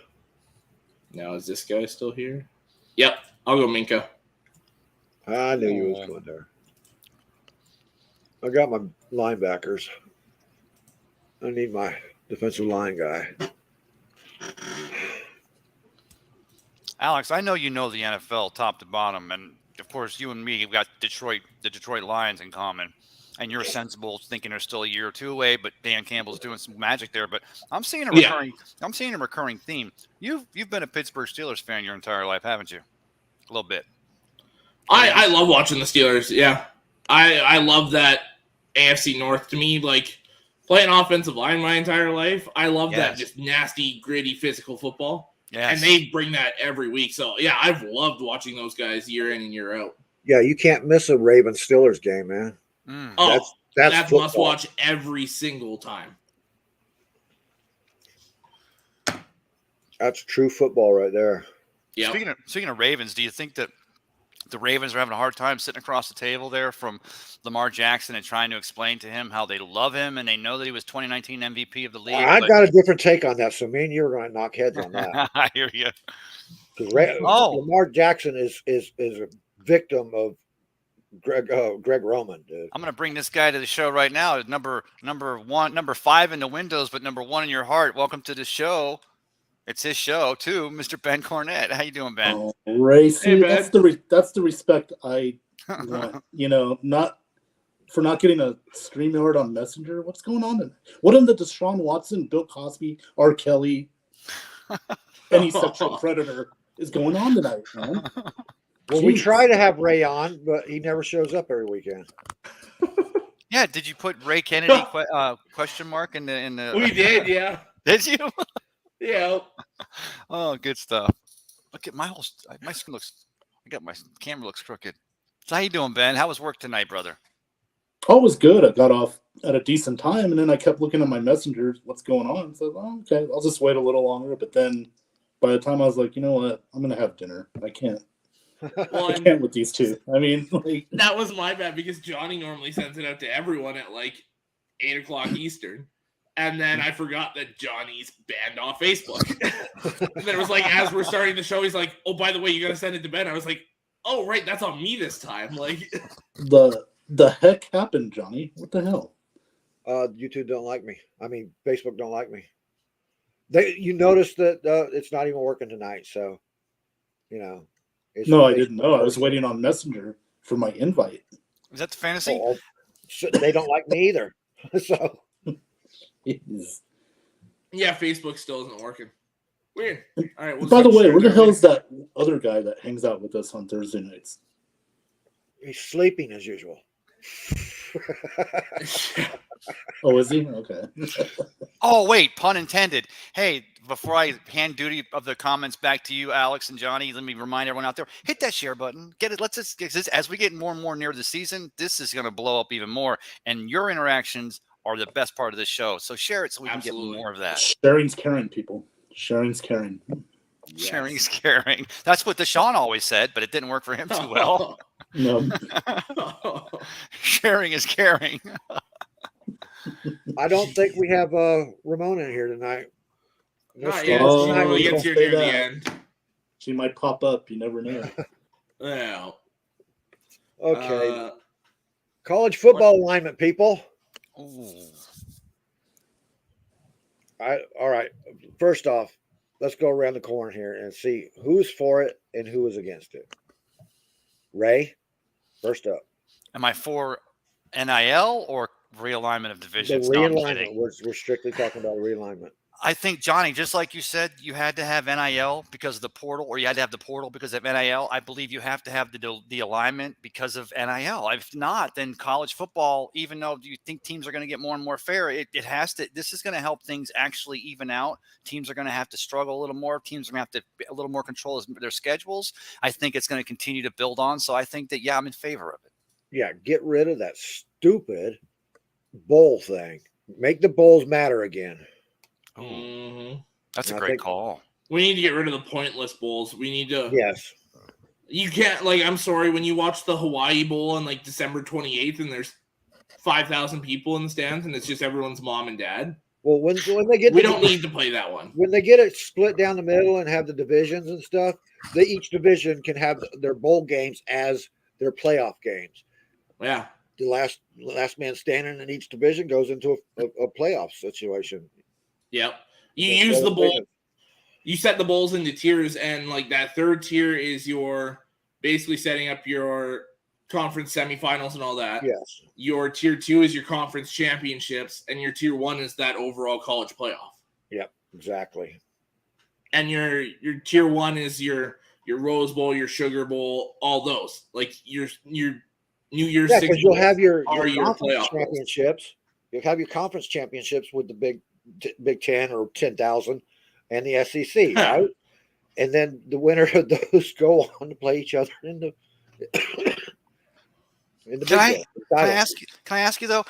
Now, is this guy still here? Yep. I'll go Minka. I knew you was going there. I got my linebackers. I need my defensive line guy. Alex, I know you know the NFL top to bottom, and of course, you and me have got the Detroit Lions in common. And you're sensible, thinking they're still a year or two away, but Dan Campbell's doing some magic there. But I'm seeing a recurring theme. You've been a Pittsburgh Steelers fan your entire life, haven't you? A little bit. I love watching the Steelers. Yeah, I love that AFC North. To me, like playing offensive line my entire life, I love that just nasty, gritty, physical football. Yes. And they bring that every week. So yeah, I've loved watching those guys year in and year out. Yeah, you can't miss a Ravens Steelers game, man. That's must watch every single time. That's true football right there. Yeah. Speaking of Ravens, do you think that the Ravens are having a hard time sitting across the table there from Lamar Jackson and trying to explain to him how they love him and they know that he was 2019 MVP of the league? I've got a different take on that, so me and you are going to knock heads on that. I hear you. Lamar Jackson is a victim of Greg Roman, dude. I'm gonna bring this guy to the show right now. Number 5 in the windows, but number 1 in your heart. Welcome to the show. It's his show too, Mr. Ben Cornett. How you doing, Ben? Oh, Racy, hey, that's the respect I want. Not for not getting a StreamYard on Messenger. What's going on tonight? What in the Deshaun Watson, Bill Cosby, R. Kelly, any sexual predator is going on tonight, man? Well, we try to have Ray on, but he never shows up every weekend. Yeah, did you put Ray Kennedy question mark in the? We did, yeah. Did you? Yeah. Oh, good stuff. Look at my screen looks. My camera looks crooked. So how you doing, Ben? How was work tonight, brother? Oh, it was good. I got off at a decent time, and then I kept looking at my messengers. What's going on? So, okay, I'll just wait a little longer. But then, by the time I was like, you know what, I'm gonna have dinner. I can't with these two. I mean, like, that was my bad because Johnny normally sends it out to everyone at like 8:00 Eastern. And then I forgot that Johnny's banned off Facebook. And then it was like, as we're starting the show, he's like, oh, by the way, you got to send it to Ben. I was like, oh, right, that's on me this time. Like, the heck happened, Johnny? What the hell? YouTube don't like me. I mean, Facebook don't like me. You noticed that it's not even working tonight. So, you know. No, I didn't know. I was waiting on Messenger for my invite. Is that the fantasy? Oh, they don't like me either. So. Yeah, Facebook still isn't working. Weird. All right. By the way, where the hell is that other guy that hangs out with us on Thursday nights? He's sleeping as usual. Oh, is he? Okay. Oh, wait, pun intended. Hey, before I hand duty of the comments back to you, Alex and Johnny, let me remind everyone out there, hit that share button. Get it. Let's just get this. As we get more and more near the season, this is going to blow up even more. And your interactions are the best part of the show. So share it so we can get more of that. Sharing's caring, people. Sharing's caring. Yes. Sharing's caring. That's what Deshaun always said, but it didn't work for him too well. No. Sharing is caring. I don't think we have Ramona in here tonight. Not yet. She normally gets here near the end. She might pop up. You never know. Yeah. Okay. College football alignment, people. Ooh. All right. First off, let's go around the corner here and see who's for it and who is against it. Ray, first up. Am I for NIL or realignment of divisions? The realignment. We're strictly talking about realignment. I think, Johnny, just like you said, you had to have NIL because of the portal, or you had to have the portal because of NIL. I believe you have to have the alignment because of NIL. If not, then college football, even though you think teams are going to get more and more fair, it has to. This is going to help things actually even out. Teams are going to have to struggle a little more. Teams are going to have to a little more control of their schedules. I think it's going to continue to build on. So I think that, yeah, I'm in favor of it. Yeah, get rid of that stupid bowl thing. Make the bowls matter again. Mm-hmm. That's a great call. We need to get rid of the pointless bowls. We need to. Yes. You can't, like, I'm sorry, when you watch the Hawaii Bowl on, like, December 28th and there's 5,000 people in the stands and it's just everyone's mom and dad. Well, when they get we don't need to play that one. When they get it split down the middle and have the divisions and stuff, each division can have their bowl games as their playoff games. Yeah. The last man standing in each division goes into a playoff situation. Yep. You use the bowl. You set the bowls into tiers, and like that third tier is your basically setting up your conference semifinals and all that. Yes. Your tier 2 is your conference championships, and your tier 1 is that overall college playoff. Yep, exactly. And your tier 1 is your Rose Bowl, your Sugar Bowl, all those. Like your New Year's. Yeah, because you'll have your conference championships. You'll have your conference championships with the Big 10 or 10,000 and the SEC, right? And then the winner of those go on to play each other in the Can I ask you though?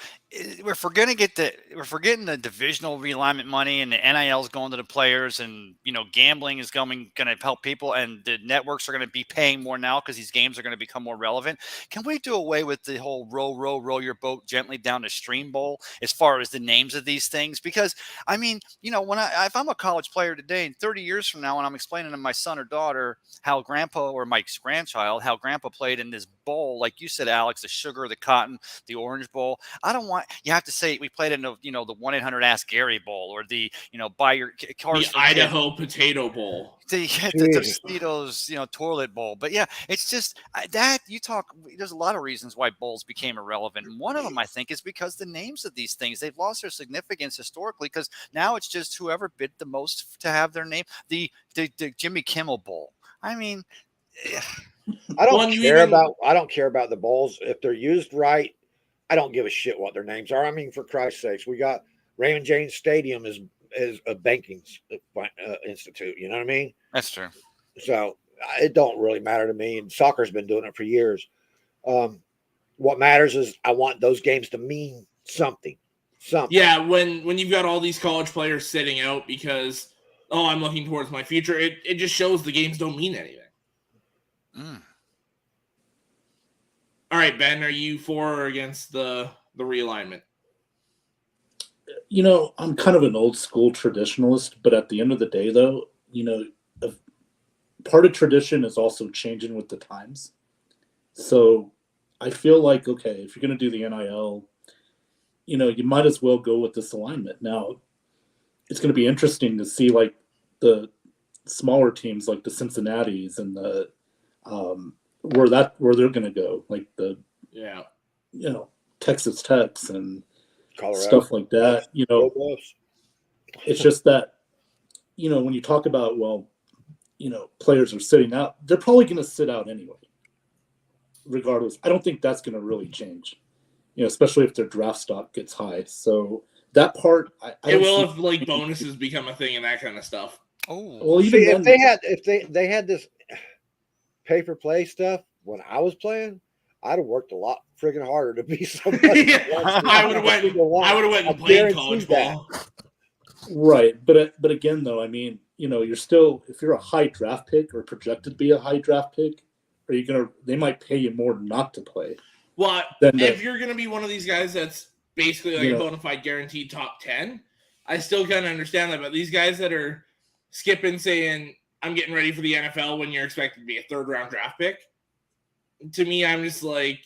We're forgetting the divisional realignment money, and the NIL is going to the players, and gambling is going to help people, and the networks are going to be paying more now because these games are going to become more relevant. Can we do away with the whole row your boat gently down the stream bowl as far as the names of these things? Because I mean, if I'm a college player today, and 30 years from now, when I'm explaining to my son or daughter how grandpa or Mike's grandchild, how grandpa played in this bowl, like you said, Alex, the sugar, the cotton, the orange bowl. I don't want you have to say we played in the 1-800 Ask Gary Bowl, or the buy your cars the Idaho Potato Bowl, the Tostitos toilet bowl. But yeah, it's just that there's a lot of reasons why bowls became irrelevant, and one of them I think is because the names of these things, they've lost their significance historically, because now it's just whoever bid the most to have their name. The Jimmy Kimmel Bowl. I mean, I don't Well, care about the bowls if they're used right. I don't give a shit what their names are. I mean, for Christ's sakes, we got Raymond James Stadium is a banking institute. You know what I mean? That's true. So it don't really matter to me. And soccer's been doing it for years. What matters is I want those games to mean something. Something. Yeah, when you've got all these college players sitting out because I'm looking towards my future, it just shows the games don't mean anything. All right, Ben, are you for or against the realignment? I'm kind of an old school traditionalist, but at the end of the day, though, part of tradition is also changing with the times. So I feel like, okay, if you're going to do the NIL, you might as well go with this alignment. Now, it's going to be interesting to see like the smaller teams like the Cincinnatis and the where they're going to go, like the Texas Techs and Colorado, stuff like that. It's just that when you talk about players are sitting out, they're probably going to sit out anyway, regardless. I don't think that's going to really change, especially if their draft stock gets high. So that part, it will if like bonuses become a thing and that kind of stuff. Oh, well, even if they had this pay for play stuff when I was playing, I'd have worked a lot friggin' harder to be somebody. I would have went and played college ball. Right, but again, though, I mean, you're still, if you're a high draft pick or projected to be a high draft pick, they might pay you more not to play. Well, if you're gonna be one of these guys that's basically like a bona fide guaranteed top 10, I still kind of understand that. But these guys that are skipping, saying I'm getting ready for the NFL when you're expected to be a 3rd round draft pick, to me, I'm just like,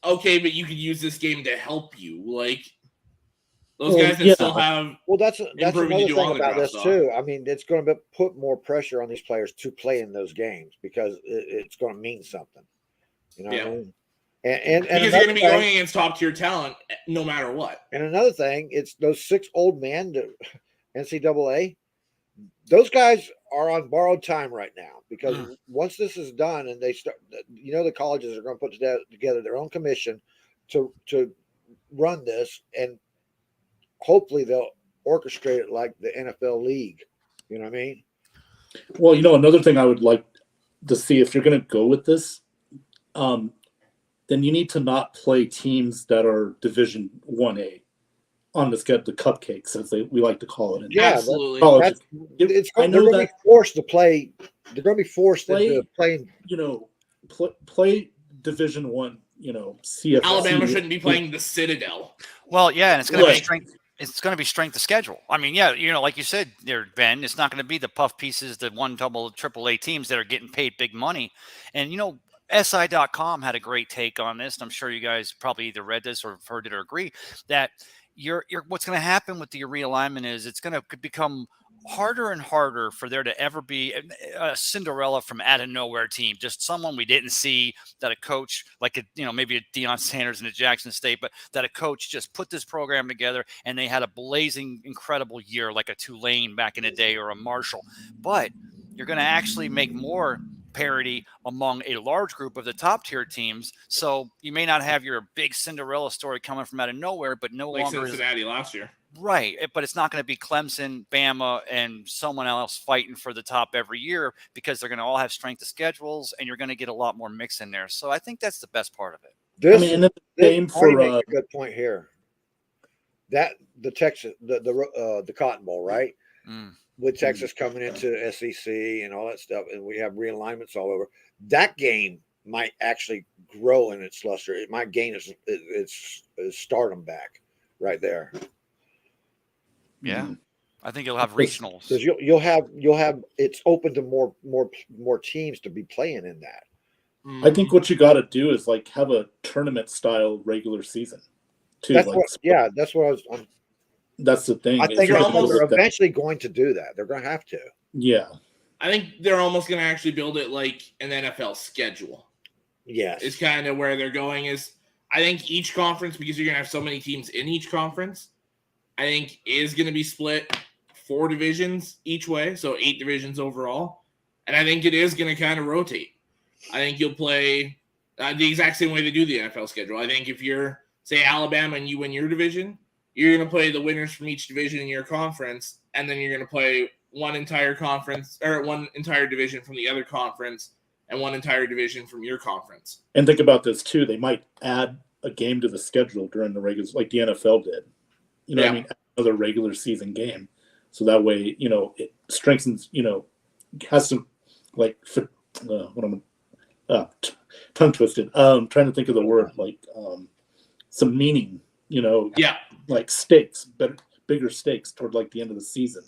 okay, but you could use this game to help you, like. Those guys that still have that's another thing about this too. I mean, it's going to put more pressure on these players to play in those games because it's going to mean something. What I mean? And because you're going to be going against top tier talent no matter what. And another thing, it's those 6 old men to NCAA. Those guys are on borrowed time right now because once this is done and they start, the colleges are going to put together their own commission to run this, and hopefully they'll orchestrate it like the NFL league. You know what I mean? Well, another thing I would like to see, if you're going to go with this, then you need to not play teams that are Division 1A on the schedule, the cupcakes, as we like to call it. Absolutely. They're going to be forced to play. They're going to be forced into playing. Play Division 1. CFC. Alabama shouldn't be playing the Citadel. Well, yeah, and it's going to be strength. It's going to be strength of schedule. I mean, like you said there, Ben, it's not going to be the puff pieces, the triple A teams that are getting paid big money. And, SI.com had a great take on this. And I'm sure you guys probably either read this or heard it or agree that what's going to happen with the realignment is it's going to become harder and harder for there to ever be a Cinderella from out of nowhere team, just someone we didn't see, that a coach like maybe a Deion Sanders in a Jackson State, but that a coach just put this program together and they had a blazing, incredible year like a Tulane back in the day or a Marshall. But you're going to actually make more parity among a large group of the top tier teams. So you may not have your big Cinderella story coming from out of nowhere, but no longer Cincinnati last year. Right, but it's not going to be Clemson, Bama, and someone else fighting for the top every year because they're going to all have strength of schedules, and you're going to get a lot more mix in there. So I think that's the best part of it. A good point here. That the Texas, the Cotton Bowl, right? With Texas coming into SEC and all that stuff, and we have realignments all over. That game might actually grow in its luster. It might gain its stardom back right there. Yeah, I think you'll have regionals because you'll have it's open to more teams to be playing in that. I think what you got to do is like have a tournament style regular season too. That's what I was. That's the thing. I think they're eventually going to do that. They're going to have to. Yeah, I think they're almost going to actually build it like an NFL schedule. Yes, is kind of where they're going. Is I think each conference, because you're going to have so many teams in each conference, I think is going to be split 4 divisions each way, so 8 divisions overall. And I think it is going to kind of rotate. I think you'll play the exact same way they do the NFL schedule. I think if you're, say, Alabama and you win your division, you're going to play the winners from each division in your conference, and then you're going to play one entire conference or one entire division from the other conference and one entire division from your conference. And think about this too. They might add a game to the schedule during the regular, like the NFL did. You know what I mean? Another regular season game. So that way, you know, it strengthens, you know, has some, like, tongue twisted. Trying to think of the word, like, some meaning, you know. Yeah. Like stakes, bigger stakes toward, like, the end of the season.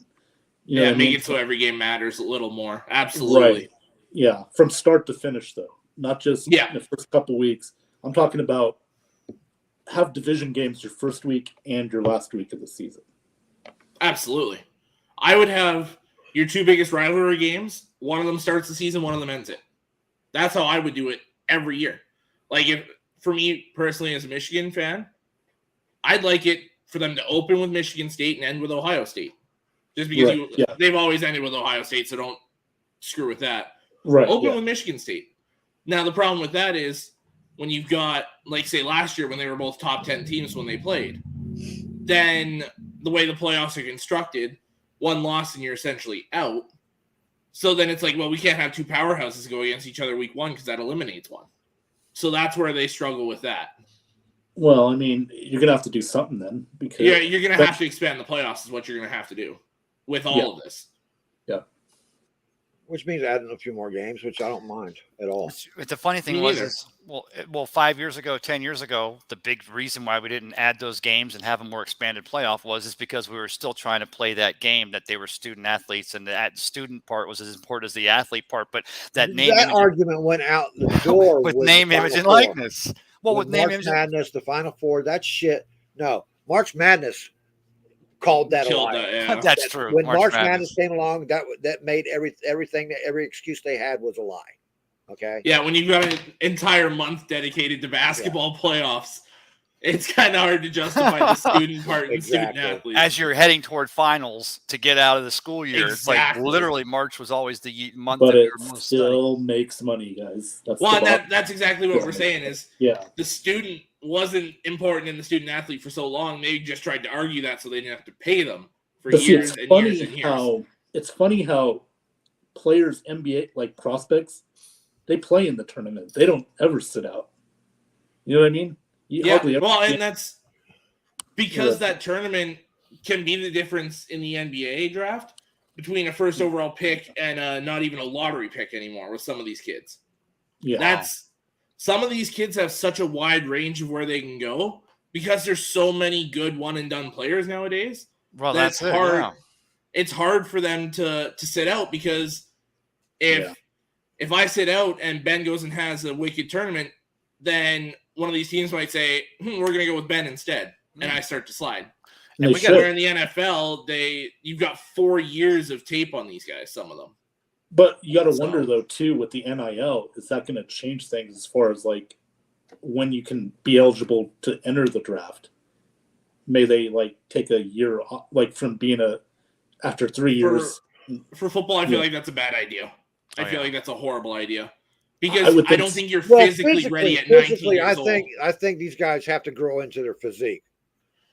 You know make it so every game matters a little more. Absolutely. Right. Yeah. From start to finish, though. Not just in the first couple weeks. I'm talking about have division games your first week and your last week of the season. Absolutely. I would have your two biggest rivalry games. One of them starts the season, one of them ends it. That's how I would do it every year. Like, if for me personally as a Michigan fan, I'd like it for them to open with Michigan State and end with Ohio State. Just because they've always ended with Ohio State, so don't screw with that. Right. Open with Michigan State. Now, the problem with that is when you've got, like, say, last year when they were both top 10 teams when they played, then the way the playoffs are constructed, one loss and you're essentially out. So then it's like, well, we can't have two powerhouses go against each other week one because that eliminates one. So that's where they struggle with that. Well, I mean, you're going to have to do something then. Because you're going to have to expand the playoffs is what you're going to have to do with all of this. Yeah. Which means adding a few more games, which I don't mind at all. The funny thing was, 5 years ago, 10 years ago, the big reason why we didn't add those games and have a more expanded playoff is because we were still trying to play that game that they were student athletes, and the student part was as important as the athlete part. But that argument went out the door with name, image, and likeness. Well, with name, image, Madness, the Final Four, that shit. No, March Madness called that a lie. That's true. When March Madness came along, that made everything, every excuse they had was a lie. Okay. Yeah, when you've got an entire month dedicated to basketball playoffs, it's kind of hard to justify the student part and student athletes. As you're heading toward finals to get out of the school year, it's like literally March was always the month. But it still makes money, guys. That's exactly what we're saying is the student wasn't important in the student athlete for so long. They just tried to argue that so they didn't have to pay them for years and years and years. It's funny how players, NBA, like prospects, they play in the tournament. They don't ever sit out. You know what I mean? And that's because that tournament can be the difference in the NBA draft between a first overall pick and not even a lottery pick anymore with some of these kids. Yeah. Some of these kids have such a wide range of where they can go because there's so many good one and done players nowadays. Well, that's hard. Yeah. It's hard for them to sit out because if I sit out and Ben goes and has a wicked tournament, then one of these teams might say, we're going to go with Ben instead. And I start to slide. And where in the NFL, you've got 4 years of tape on these guys, some of them. But you got to wonder, though, too, with the NIL, is that going to change things as far as, like, when you can be eligible to enter the draft? May they, like, take a year off, like, from being after 3 years? For football, I feel like that's a bad idea. I feel like that's a horrible idea. Because I don't think you're physically ready at 19 years old. I think these guys have to grow into their physique.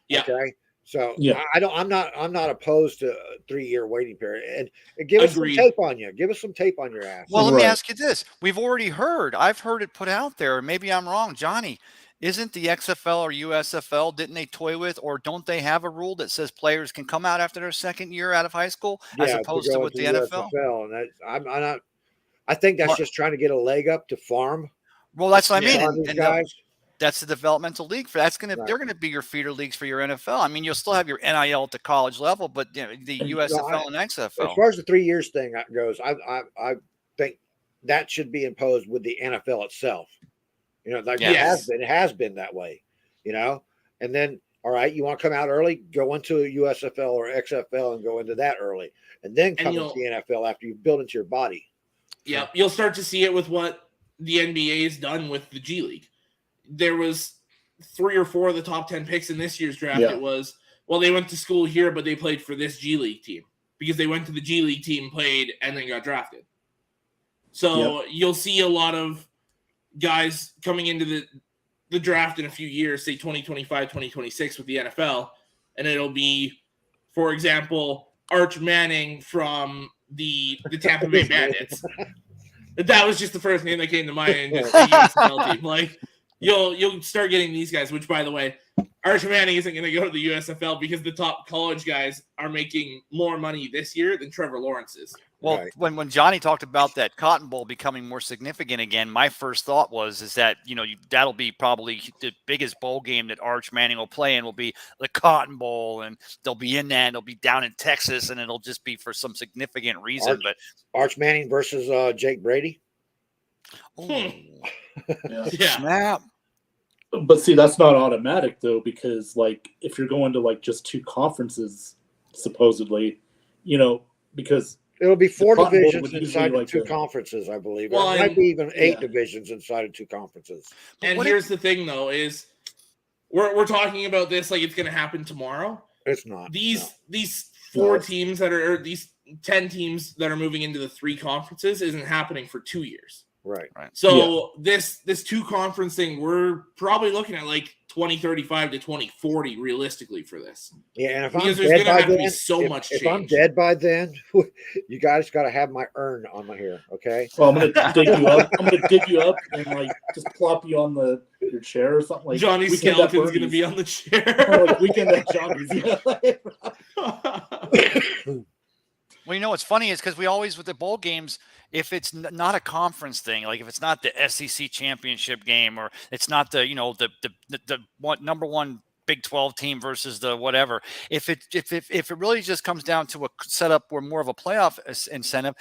Yeah. Okay. So I'm not opposed to a 3-year waiting period. And give us some tape on you. Give us some tape on your ass. Well, let me ask you this. I've heard it put out there. Maybe I'm wrong, Johnny. Isn't the XFL or USFL, didn't they toy with, or don't they have a rule that says players can come out after their second year out of high school as opposed to with the NFL? And I'm not. I think that's just trying to get a leg up to farm. Well, that's what I mean. And guys. That's the developmental league for they're gonna be your feeder leagues for your NFL. I mean, you'll still have your NIL at the college level, but the USFL and XFL. As far as the 3 years thing goes, I think that should be imposed with the NFL itself. You know, like it has been that way. You know, and then all right, you want to come out early, go into a USFL or XFL and go into that early, and then come into the NFL after you've built into your body. Yeah, you'll start to see it with what the NBA has done with the G League. There was 3 or 4 of the top 10 picks in this year's draft. It was, they went to school here, but they played for this G League team because they went to the G League team, played, and then got drafted. So you'll see a lot of guys coming into the draft in a few years, say 2025, 2026 with the NFL, and it'll be, for example, Arch Manning from the Tampa Bay Bandits. That was just the first name that came to mind in just the USFL team. Like, you'll start getting these guys, which, by the way, Arch Manning isn't going to go to the USFL because the top college guys are making more money this year than Trevor Lawrence is. Well, when Johnny talked about that Cotton Bowl becoming more significant again, my first thought is that, that'll be probably the biggest bowl game that Arch Manning will play in will be the Cotton Bowl, and they'll be in that, and they'll be down in Texas, and it'll just be for some significant reason. Arch Manning versus Jake Brady. Snap. But see, that's not automatic though, because like if you're going to like just two conferences, supposedly, because it'll be 4 divisions inside of 2 conferences, I believe. Well, it might be even 8 divisions inside of 2 conferences. And here's the thing, though, is we're talking about this like it's going to happen tomorrow. It's not. These 4 teams these 10 teams that are moving into the 3 conferences isn't happening for 2 years. Right. So this 2 conference thing, we're probably looking at like 2035 to 2040 realistically for this. Yeah, and if because I'm there's dead gonna by have then, to be so much change. If I'm dead by then, you guys got to have my urn on my here, okay? Well, I'm gonna dig you up. I'm gonna dig you up and like just plop you on your chair or something like. Johnny's skeleton's gonna be on the chair. Like weekend at Johnny's. Well, what's funny is because we always, with the bowl games, if it's not a conference thing, like if it's not the SEC championship game, or it's not the number 1 Big 12 team versus the whatever, if it really just comes down to a setup where more of a playoff incentive,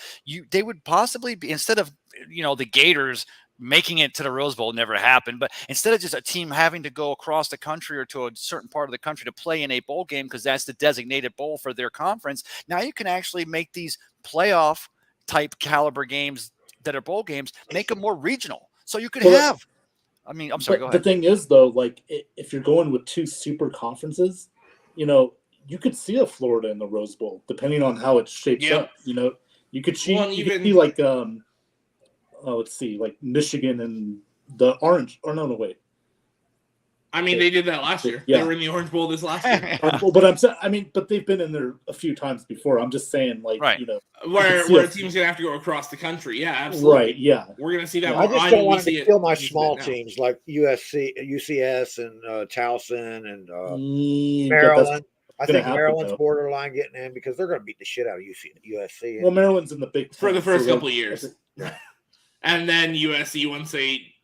they would possibly be, instead of the Gators making it to the Rose Bowl, never happened, but instead of just a team having to go across the country or to a certain part of the country to play in a bowl game because that's the designated bowl for their conference, now you can actually make these playoff type caliber games that are bowl games, make them more regional, so you could have. I mean, I'm sorry. Go ahead. The thing is, though, like if you're going with 2 super conferences, you could see a Florida in the Rose Bowl depending on how it shapes up. You could see like let's see, like Michigan and the Orange. Or no, wait. I mean, they did that last year. Yeah. They were in the Orange Bowl this last year. But they've been in there a few times before. I'm just saying, like, where a team's gonna have to go across the country. Yeah, absolutely. Right. Yeah, we're gonna see that. I just don't want to kill my small teams like UCS and Towson and Maryland. I think Maryland's borderline getting in because they're going to beat the shit out of USC. Well, Maryland's in the Big 10 for the first couple of years, and then USC, once they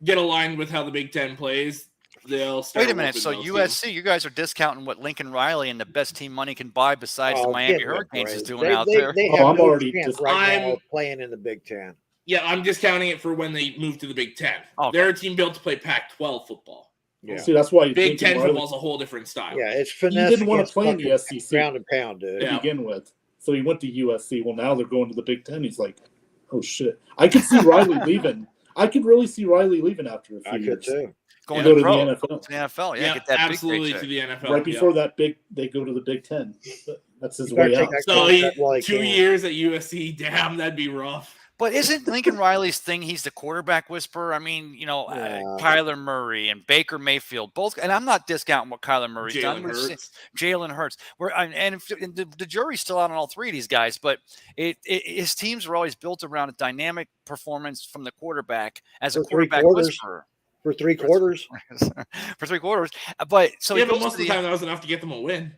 get aligned with how the Big 10 plays, they'll start. Wait a minute. So USC, you guys are discounting what Lincoln Riley and the best team money can buy besides the Miami Hurricanes is doing out there. I'm already now playing in the Big 10. Yeah, I'm discounting it for when they move to the Big 10. Okay. They're a team built to play Pac-12 football. Yeah. See, that's why Big 10 football is a whole different style. Yeah, it's finesse. He didn't want to play in the SEC ground and pound, dude. to begin with. So he went to USC. Well, now they're going to the Big 10. He's like, oh shit. I could see Riley leaving. I could really see Riley leaving after a few years. I could too. Going to the NFL. To the NFL, yeah, get that absolutely big to the NFL. Right before they go to the Big 10. That's his way out. So 2 years at USC, damn, that'd be rough. But isn't Lincoln Riley's thing? He's the quarterback whisperer. I mean, Kyler Murray and Baker Mayfield, both. And I'm not discounting what Kyler Murray's done. Jalen Hurts. And the jury's still out on all 3 of these guys. But his teams are always built around a dynamic performance from the quarterback as a quarterback whisperer. For 3 quarters. For 3 quarters. But so but most of the time that was enough to get them a win.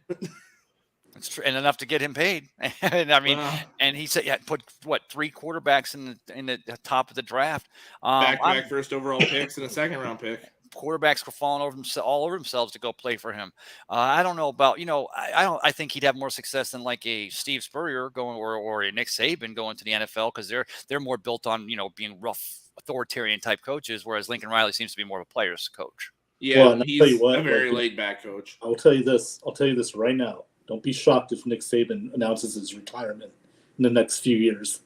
That's true, and enough to get him paid. And I mean, and he said, put 3 quarterbacks in the top of the draft, back-to-back first overall picks and a second-round pick. Quarterbacks were falling all over themselves to go play for him. I don't know about I think he'd have more success than like a Steve Spurrier going or a Nick Saban going to the NFL because they're more built on being rough, authoritarian type coaches, whereas Lincoln Riley seems to be more of a player's coach. Yeah, he's a very laid-back coach. I'll tell you this right now. Don't be shocked if Nick Saban announces his retirement in the next few years.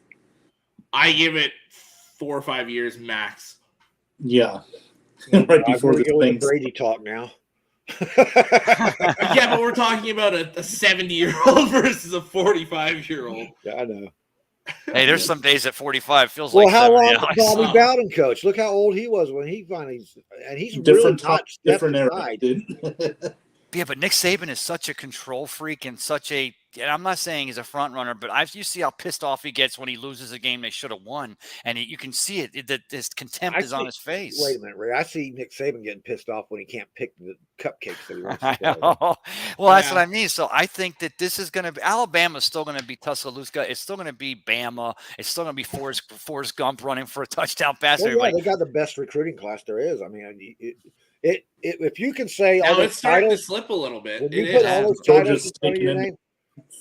I give it 4 or 5 years max. Yeah. Right before the Brady talk now. Yeah, but we're talking about a 70-year-old versus a 45-year-old. Yeah, I know. Hey, there's some days at 45 feels Well, like how 70, long Alex. did Bobby Bowden coach? Look how old he was when he finally, and he's really Different not time, stepped different era, aside. dude. Yeah, but Nick Saban is such a control freak and and I'm not saying he's a front runner, but you see how pissed off he gets when he loses a game they should have won, and you can see it. That this contempt is on his face. Wait a minute, Ray. I see Nick Saban getting pissed off when he can't pick the cupcakes that he wants I to play. know. Well, that's what I mean. So I think that this is going to be Alabama's still going to be Tuscaloosa. It's still going to be Bama. It's still going to be Forrest Gump running for a touchdown pass. Well, yeah, they got the best recruiting class there is. I mean, if you can say now all it's those starting titles, to slip a little bit. when you It put is. all those Georgia's titles in front of your name,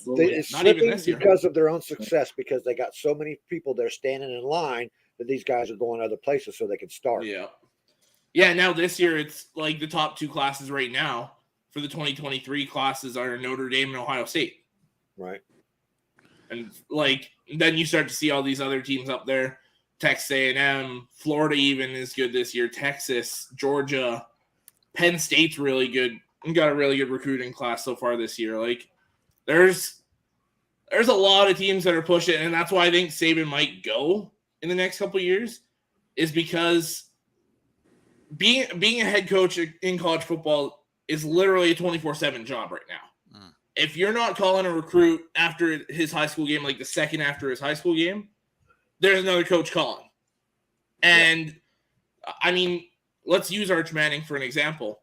it's Not even slipping this year. because of their own success. Because they got so many people there standing in line that these guys are going other places so they can start. Yeah. Now this year, it's like the top two classes right now for the 2023 classes are Notre Dame and Ohio State. Right. And like then you start to see all these other teams up there. Texas A&M, Florida even is good this year. Texas, Georgia, Penn State's really good. We got a really good recruiting class so far this year. Like there's a lot of teams that are pushing, and that's why I think Saban might go in the next couple of years, is because being a head coach in college football is literally a 24/7 job right now. If you're not calling a recruit after his high school game, like the second after his high school game, there's another coach calling. And I mean, let's use Arch Manning for an example.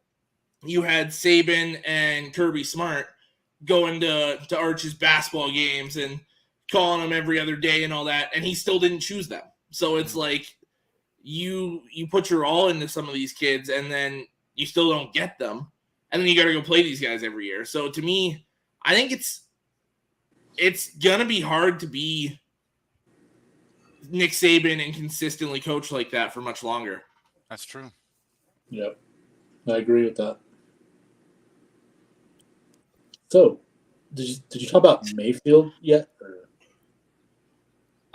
You had Saban and Kirby Smart going to Arch's basketball games and calling them every other day and all that, and he still didn't choose them. So it's like you put your all into some of these kids, and then you still don't get them, and then you got to go play these guys every year. So to me, I think it's gonna be hard to be Nick Saban and consistently coach like that for much longer. That's true. Yep, I agree with that. So, did you talk about Mayfield yet? Or?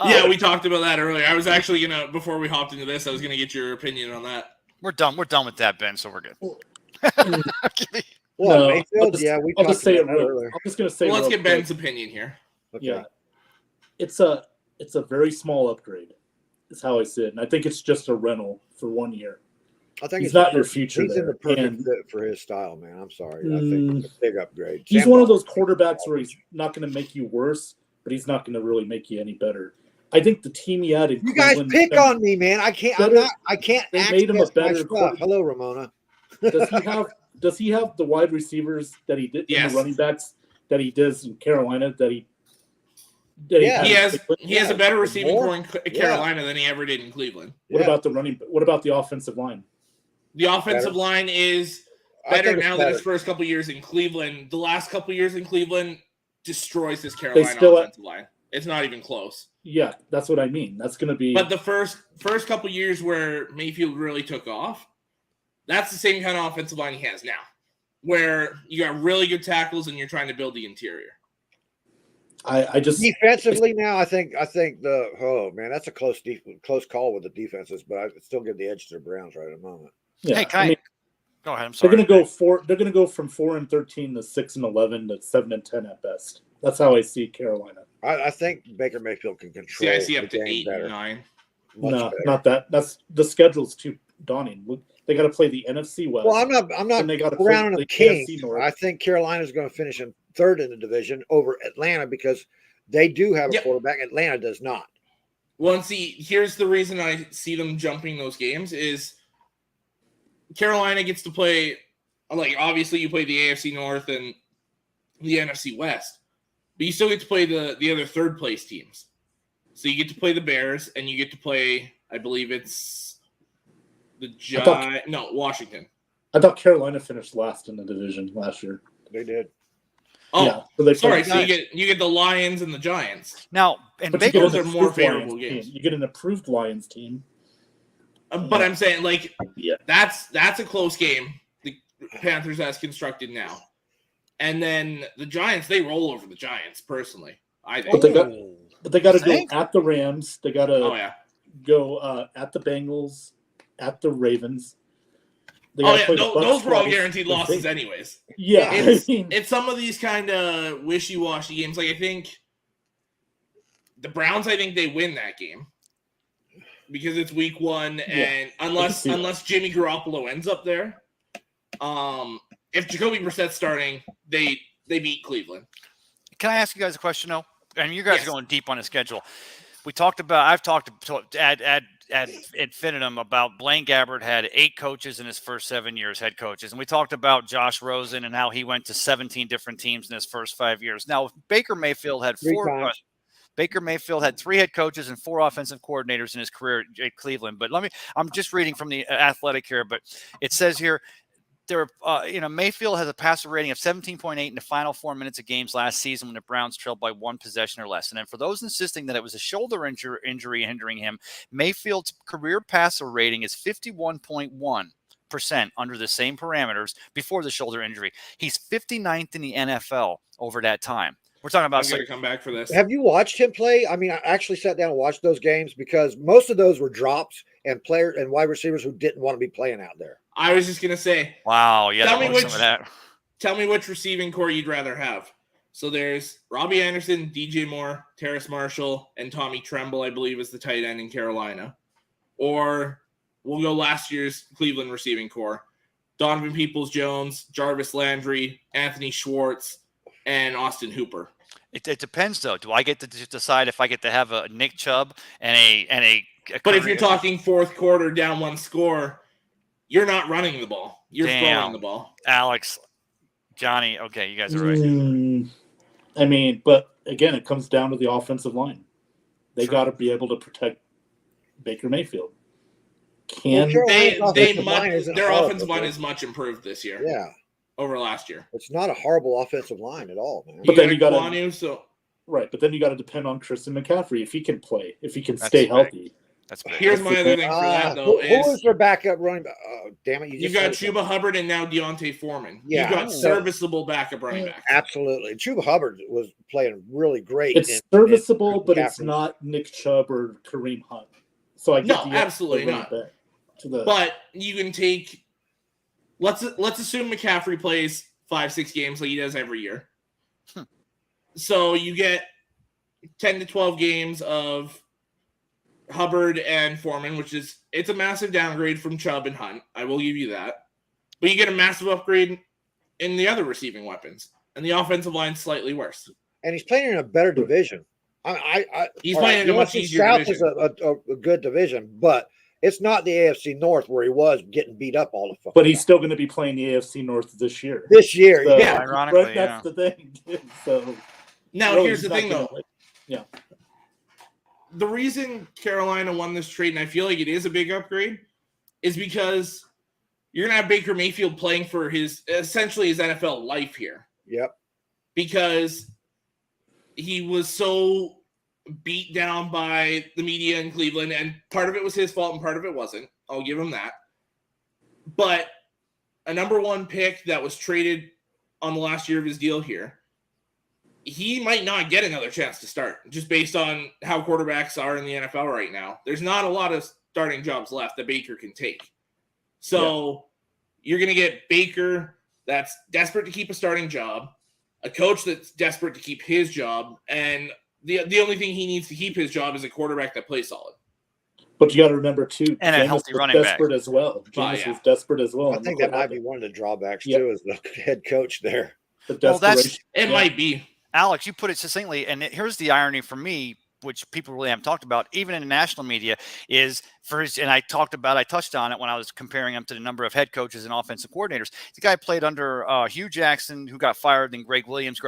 Yeah, we talked about that earlier. I was actually before we hopped into this, I was gonna get your opinion on that. We're done with that, Ben. So we're good. Well, No, Mayfield, I'll just say it earlier. I'm just gonna say. Well, let's get Ben's opinion here. Okay. Yeah, it's a very small upgrade. Is how I see it, and I think it's just a rental for 1 year. I think he's not your future. He's in the perfect fit for his style, man. I'm sorry. I think it's a big upgrade. He's one of those quarterbacks where he's not going to make you worse, but he's not going to really make you any better. I think the team he had in you guys pick on me, man. I can't. I can't. They made him a better stuff. Hello, Ramona. Does he have the wide receivers that he did? Yes. And the running backs that he does in Carolina? He has a better receiving core in Carolina than he ever did in Cleveland. What about the offensive line? The offensive line is better now than his first couple years in Cleveland. The last couple years in Cleveland destroys his Carolina offensive line. It's not even close. Yeah, that's what I mean. That's going to be. But the first couple years where Mayfield really took off, that's the same kind of offensive line he has now, where you got really good tackles and you're trying to build the interior. I just defensively now. I think that's a close call with the defenses, but I still give the edge to the Browns right at the moment. Yeah, hey, go ahead. I'm sorry. They're going to go from 4-13 to 6-11 to 7-10 at best. That's how I see Carolina. I think Baker Mayfield can control. I see up to game 8-9. No, not that. That's the schedule's too daunting. They got to play the NFC West. Well, I'm not rounding them king. I think Carolina's going to finish in third in the division over Atlanta because they do have a quarterback. Atlanta does not. Well, and see, here's the reason I see them jumping those games is Carolina gets to play, like, obviously you play the AFC North and the NFC West, but you still get to play the other third place teams. So you get to play the Bears and you get to play, I believe it's Washington. I thought Carolina finished last in the division last year. They did. Oh, yeah, so sorry. So you get the Lions and the Giants. Now, and those are more favorable games. You get an approved Lions team. But I'm saying, like, that's a close game. The Panthers as constructed now, and then the Giants, they roll over the Giants. Personally, I think. But they got to go at the Rams. They got to go at the Bengals, at the Ravens. Those were all guaranteed losses, anyways. Yeah, it's some of these kind of wishy-washy games. Like, I think The Browns, I think they win that game because it's week 1, and unless Jimmy Garoppolo ends up there, if Jacoby Brissett's starting, they beat Cleveland. Can I ask you guys a question, though? And you guys are going deep on the schedule. I've talked ad infinitum about Blaine Gabbert had 8 coaches in his first 7 years, head coaches. And we talked about Josh Rosen and how he went to 17 different teams in his first 5 years. Now, Baker Mayfield had 3 head coaches and 4 offensive coordinators in his career at Cleveland. But I'm just reading from the Athletic here, but it says here, Mayfield has a passer rating of 17.8 in the final 4 minutes of games last season when the Browns trailed by 1 possession or less. And then for those insisting that it was a shoulder injury hindering him, Mayfield's career passer rating is 51.1% under the same parameters before the shoulder injury. He's 59th in the NFL over that time. We're talking about. I'm going to come back for this. Have you watched him play? I mean, I actually sat down and watched those games because most of those were drops and players and wide receivers who didn't want to be playing out there. I was just going to say. Wow. Yeah. Tell me which receiving core you'd rather have. So there's Robbie Anderson, DJ Moore, Terrace Marshall, and Tommy Tremble, I believe, is the tight end in Carolina. Or we'll go last year's Cleveland receiving core. Donovan Peoples-Jones, Jarvis Landry, Anthony Schwartz, and Austin Hooper. It depends, though. Do I get to decide if I get to have a Nick Chubb and a but if you're talking fourth quarter down 1 score, you're not running the ball. You're throwing the ball. Alex, Johnny, okay, you guys are right. I mean, but again, it comes down to the offensive line. They got to be able to protect Baker Mayfield. Their offensive line is much improved this year. Yeah. Over last year. It's not a horrible offensive line at all, man. But then you got to depend on Christian McCaffrey if he can play, if he can stay healthy. That's big. Here's my other thing for that, though. Who is their backup running back? Oh, damn it. You got Chuba Hubbard and now Deontay Foreman. Yeah, You've got serviceable backup running backs. Absolutely. Chuba Hubbard was playing really great. It's serviceable, but it's not Nick Chubb or Kareem Hunt. So I get absolutely not. But you can take let's assume McCaffrey plays 5-6 games like he does every year. So you get 10 to 12 games of Hubbard and Foreman, it's a massive downgrade from Chubb and Hunt. I will give you that. But you get a massive upgrade in the other receiving weapons. And the offensive line's slightly worse. And he's playing in a better division. He's playing in a much easier South division. Is a good division, but it's not the AFC North where he was getting beat up all the fucking But he's still going to be playing the AFC North this year. So, yeah. Ironically, that's the thing. So now, really, here's the thing, though. Yeah. The reason Carolina won this trade, and I feel like it is a big upgrade, is because you're going to have Baker Mayfield playing for essentially his NFL life here. Yep. Because he was so beat down by the media in Cleveland, and part of it was his fault and part of it wasn't. I'll give him that. But a number 1 pick that was traded on the last year of his deal here, he might not get another chance to start just based on how quarterbacks are in the NFL right now. There's not a lot of starting jobs left that Baker can take. So you're going to get Baker that's desperate to keep a starting job, a coach that's desperate to keep his job, and the only thing he needs to keep his job is a quarterback that plays solid. But you got to remember, too, and a healthy running back. As well. Jameis was desperate as well. I think that might be one of the drawbacks, too, as the head coach there. It might be. Alex, you put it succinctly, and here's the irony for me, which people really haven't talked about, even in the national media, is and I touched on it when I was comparing him to the number of head coaches and offensive coordinators. The guy played under Hugh Jackson, who got fired, then Greg Williams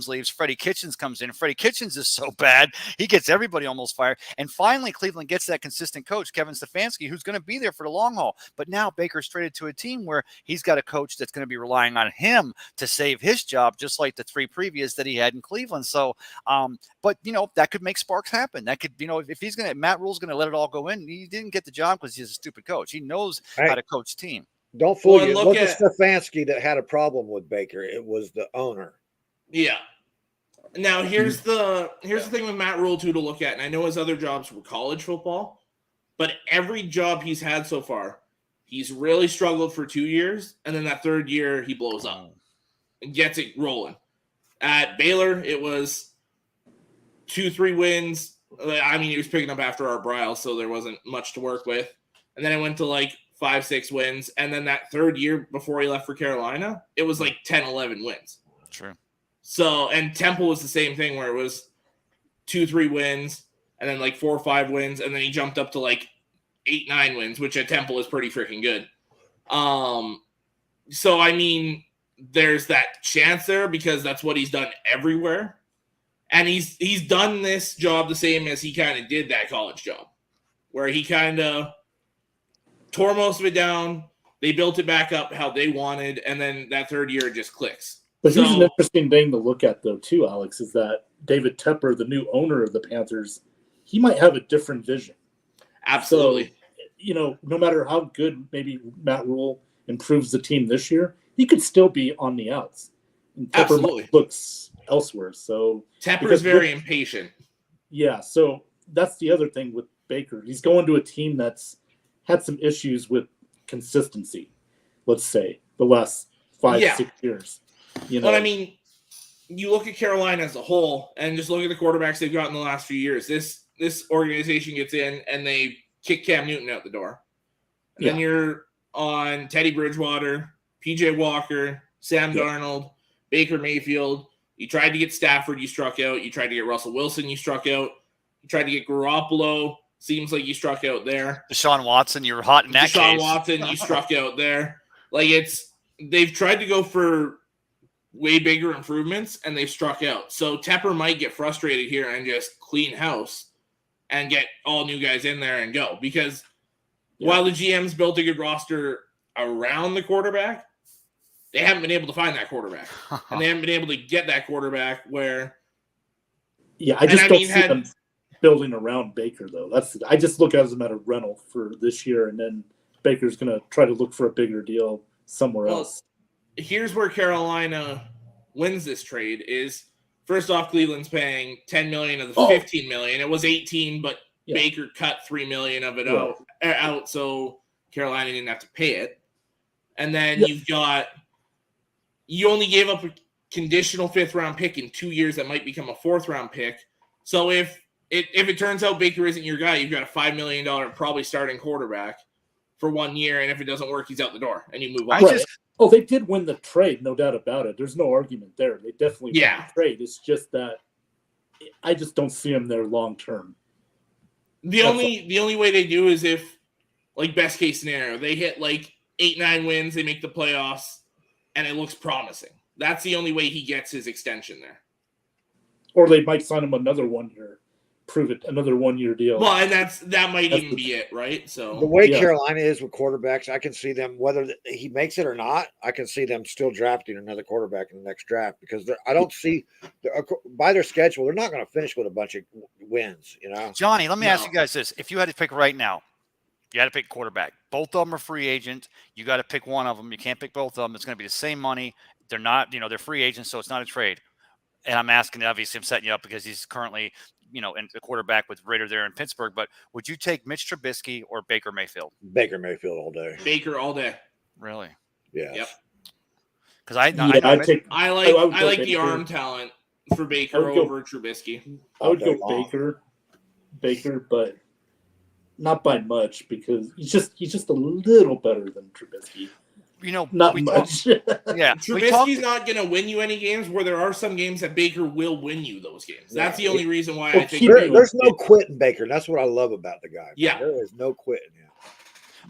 leaves. Freddie Kitchens comes in. Freddie Kitchens is so bad, he gets everybody almost fired. And finally, Cleveland gets that consistent coach, Kevin Stefanski, who's going to be there for the long haul. But now Baker's traded to a team where he's got a coach that's going to be relying on him to save his job, just like the 3 previous that he had in Cleveland. So, but, that could make sparks happen. That could, if Matt Rule's going to let it all go in, he didn't get the job because he's a stupid coach. He knows how to coach team. Don't fool you. Look at Stefanski that had a problem with Baker. It was the owner. Yeah. Now here's the thing with Matt Rule too to look at, and I know his other jobs were college football, but every job he's had so far, he's really struggled for 2 years, and then that 3rd year he blows up and gets it rolling. At Baylor, it was 2-3 wins. I mean, he was picking up after Arbryle, so there wasn't much to work with. And then it went to like 5-6 wins. And then that third year before he left for Carolina, it was like 10-11 wins. True. So, and Temple was the same thing where it was 2-3 wins and then like 4 or 5 wins. And then he jumped up to like 8-9 wins, which at Temple is pretty freaking good. So, I mean, there's that chance there because that's what he's done everywhere. And he's done this job the same as he kind of did that college job, where he kind of tore most of it down. They built it back up how they wanted, and then that third year it just clicks. But here's an interesting thing to look at, though, too, Alex, is that David Tepper, the new owner of the Panthers, he might have a different vision. Absolutely. So, you know, no matter how good maybe Matt Rule improves the team this year, he could still be on the outs. And Tepper looks elsewhere. So Tepper's very impatient. Yeah, so that's the other thing with Baker. He's going to a team that's had some issues with consistency, let's say, the last 5-6 years. You know, But I mean, you look at Carolina as a whole and just look at the quarterbacks they've got in the last few years. This organization gets in and they kick Cam Newton out the door. And then you're on Teddy Bridgewater, PJ Walker, Sam Darnold, Baker Mayfield. You tried to get Stafford, you struck out. You tried to get Russell Wilson, you struck out. You tried to get Garoppolo. Seems like you struck out there. Deshaun Watson, you were hot in that case. Deshaun Watson, you struck out there. Like they've tried to go for way bigger improvements and they've struck out. So Tepper might get frustrated here and just clean house and get all new guys in there and go. Because while the GM's built a good roster around the quarterback, they haven't been able to find that quarterback. And they haven't been able to get that quarterback where... Yeah, I don't see them building around Baker, though. I just look at it as a matter of rental for this year, and then Baker's going to try to look for a bigger deal somewhere else. Here's where Carolina wins this trade is, first off, Cleveland's paying $10 million of the $15 million. It was $18, but Baker cut $3 million of it out, so Carolina didn't have to pay it. And then you've got... You only gave up a conditional 5th-round pick in 2 years that might become a 4th-round pick. So if it turns out Baker isn't your guy, you've got a $5 million probably starting quarterback for 1 year, and if it doesn't work, he's out the door, and you move on. They did win the trade, no doubt about it. There's no argument there. They definitely won the trade. It's just that I just don't see him there long term. The only way they do is if, like, best case scenario, they hit like 8-9 wins, they make the playoffs, and it looks promising. That's the only way he gets his extension there. Or they might sign him another 1 year, prove it, another 1 year deal. Well, and that might even be it, right? So the way Carolina is with quarterbacks, I can see them, whether he makes it or not, I can see them still drafting another quarterback in the next draft because I don't see by their schedule, they're not going to finish with a bunch of wins, you know. Johnny, let me ask you guys this. If you had to pick right now, you had to pick quarterback. Both of them are free agent. You got to pick one of them. You can't pick both of them. It's going to be the same money. They're not, they're free agents, so it's not a trade. And I'm asking, obviously, I'm setting you up because he's currently, in the quarterback with Raider there in Pittsburgh. But would you take Mitch Trubisky or Baker Mayfield? Baker Mayfield all day. Baker all day. Really? Yeah. Yep. Because I like the arm talent for Baker over Trubisky. I would go Baker, but not by much because he's just a little better than Trubisky. Not much. Trubisky's not going to win you any games where there are some games that Baker will win you those games. That's the only reason why I think there's no quitting Baker. That's what I love about the guy. Yeah. There is no quitting him.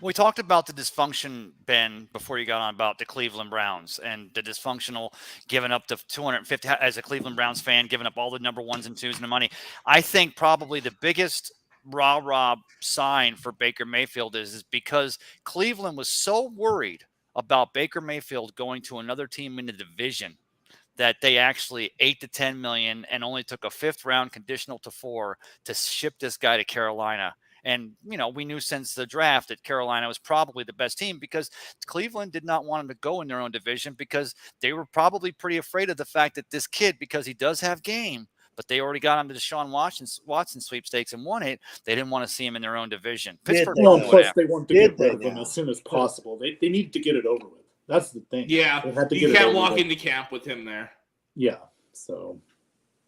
We talked about the dysfunction, Ben, before you got on about the Cleveland Browns and the dysfunctional giving up the 250 as a Cleveland Browns fan, giving up all the number 1s and 2s and the money. I think probably the biggest rah-rah sign for Baker Mayfield is because Cleveland was so worried about Baker Mayfield going to another team in the division that they actually $8 to $10 million and only took a 5th-round conditional to 4 to ship this guy to Carolina. And, we knew since the draft that Carolina was probably the best team because Cleveland did not want him to go in their own division because they were probably pretty afraid of the fact that this kid, because he does have game, but they already got him to Deshaun Watson sweepstakes and won it. They didn't want to see him in their own division. Pittsburgh. Plus, they wanted to get rid of him as soon as possible. They needed to get it over with. That's the thing. Yeah, you can't walk into camp with him there. Yeah, so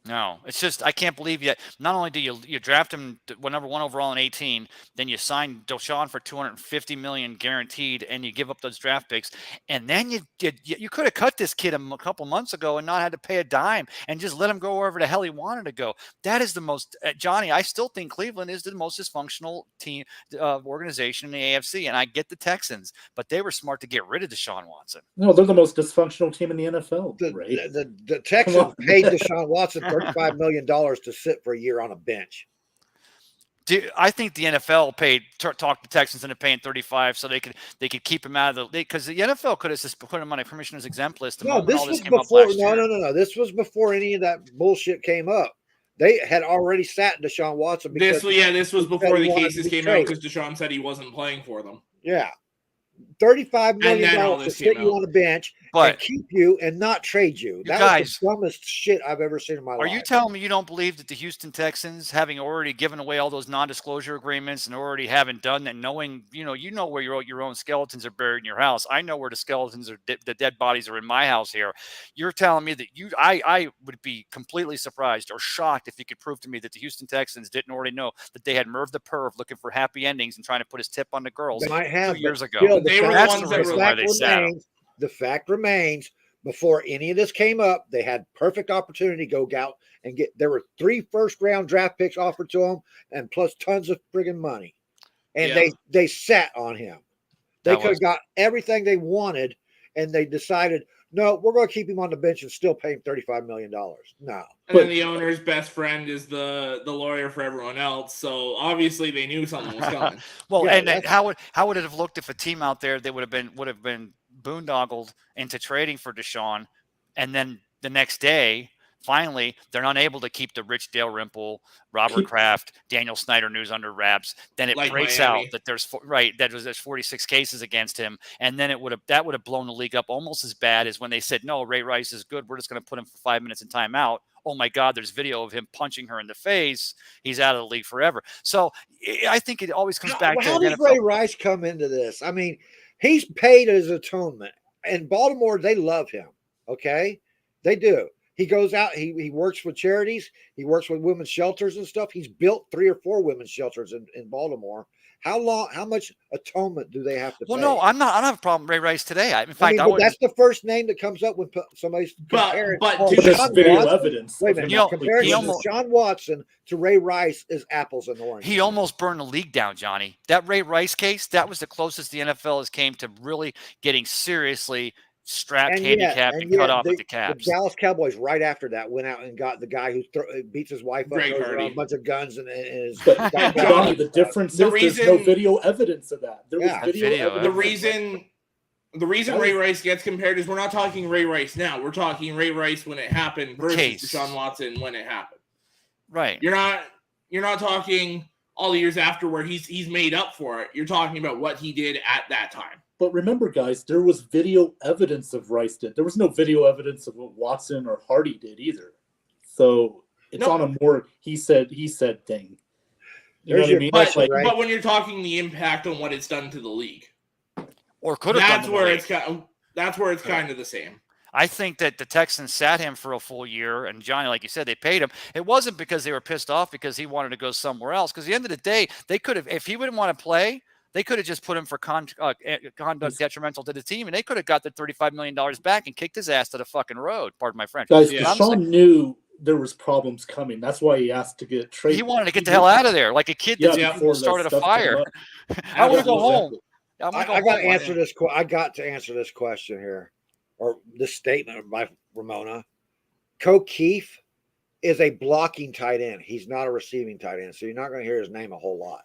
No, it's just I can't believe yet. Not only do you draft him number 1 overall in 18, then you sign Deshaun for $250 million guaranteed, and you give up those draft picks, and then you could have cut this kid a couple months ago and not had to pay a dime and just let him go wherever the hell he wanted to go. That is the most Johnny. I still think Cleveland is the most dysfunctional team organization in the AFC, and I get the Texans, but they were smart to get rid of Deshaun Watson. No, they're the most dysfunctional team in the NFL. The Texans paid Deshaun Watson $35 million to sit for a year on a bench. I think the NFL talked the Texans into paying 35 so they could keep him out of because the NFL could have just put him on a commissioner's exempt list. No, this was before. No. This was before any of that bullshit came up. They had already sat Deshaun Watson. This was before the cases came out because Deshaun said he wasn't playing for them. Yeah. $35 million to sit you on the bench and keep you and not trade you. That was the dumbest shit I've ever seen in my life. Are you telling me you don't believe that the Houston Texans, having already given away all those non-disclosure agreements and already having done that, knowing, you know where your own skeletons are buried in your house. I know where the skeletons are, the dead bodies are in my house here. You're telling me that I would be completely surprised or shocked if you could prove to me that the Houston Texans didn't already know that they had Merv the Perv looking for happy endings and trying to put his tip on the girls 2 years ago. They were the ones that were why they sat him. The fact remains, before any of this came up, they had perfect opportunity to go out and get. There were 3 first-round draft picks offered to them, and plus tons of friggin' money, and they sat on him. They could have got everything they wanted, and they decided, no, we're going to keep him on the bench and still pay him $35 million. No. And then the owner's best friend is the lawyer for everyone else. So obviously they knew something was coming. Well, yeah, and how would it have looked if a team out there they would have been boondoggled into trading for Deshaun, and then the next day, finally, they're unable to keep the Rich Dalrymple, Robert Kraft, Daniel Snyder news under wraps. Then it breaks out that there's 46 cases against him, and then that would have blown the league up almost as bad as when they said, no, Ray Rice is good. We're just going to put him for 5 minutes in timeout. Oh my God, there's video of him punching her in the face. He's out of the league forever. So I think it always comes back to how does Ray Rice come into this? I mean, he's paid his atonement. In Baltimore, they love him. Okay, they do. He goes out. He works with charities. He works with women's shelters and stuff. He's built 3 or 4 women's shelters in Baltimore. How much atonement do they have to pay? Well, no, I don't have a problem with Ray Rice today. In fact, that's the first name that comes up when somebody's comparing. But there's video evidence. Wait a minute. Comparing Deshaun Watson to Ray Rice is apples and oranges. He almost burned the league down, Johnny. That Ray Rice case, that was the closest the NFL has came to really getting seriously strapped, handicapped, and cut off at the caps. The Dallas Cowboys right after that went out and got the guy who beats his wife up, throws around a bunch of guns, and is. Johnny, the difference is there's no video evidence of that. There was video evidence. The reason Ray Rice gets compared is we're not talking Ray Rice now. We're talking Ray Rice when it happened versus Deshaun Watson when it happened. Right. You're not talking all the years after where he's made up for it. You're talking about what he did at that time. But remember, guys, there was video evidence of Rice did. There was no video evidence of what Watson or Hardy did either. So it's on a more he said thing. You know what I mean? But when you're talking the impact on what it's done to the league, or could have that's where it's kind of the same. I think that the Texans sat him for a full year, and Johnny, like you said, they paid him. It wasn't because they were pissed off because he wanted to go somewhere else. Because at the end of the day, they could have, if he wouldn't want to play, they could have just put him for conduct detrimental to the team, and they could have got the $35 million back and kicked his ass to the fucking road. Pardon my French. Guys, Deshaun knew there was problems coming. That's why he asked to get traded. He wanted to get the hell out of there, like a kid that started a fire. I want to go home. I got to answer this. I got to answer this question here, or this statement by Ramona. Keefe is a blocking tight end. He's not a receiving tight end, so you're not going to hear his name a whole lot.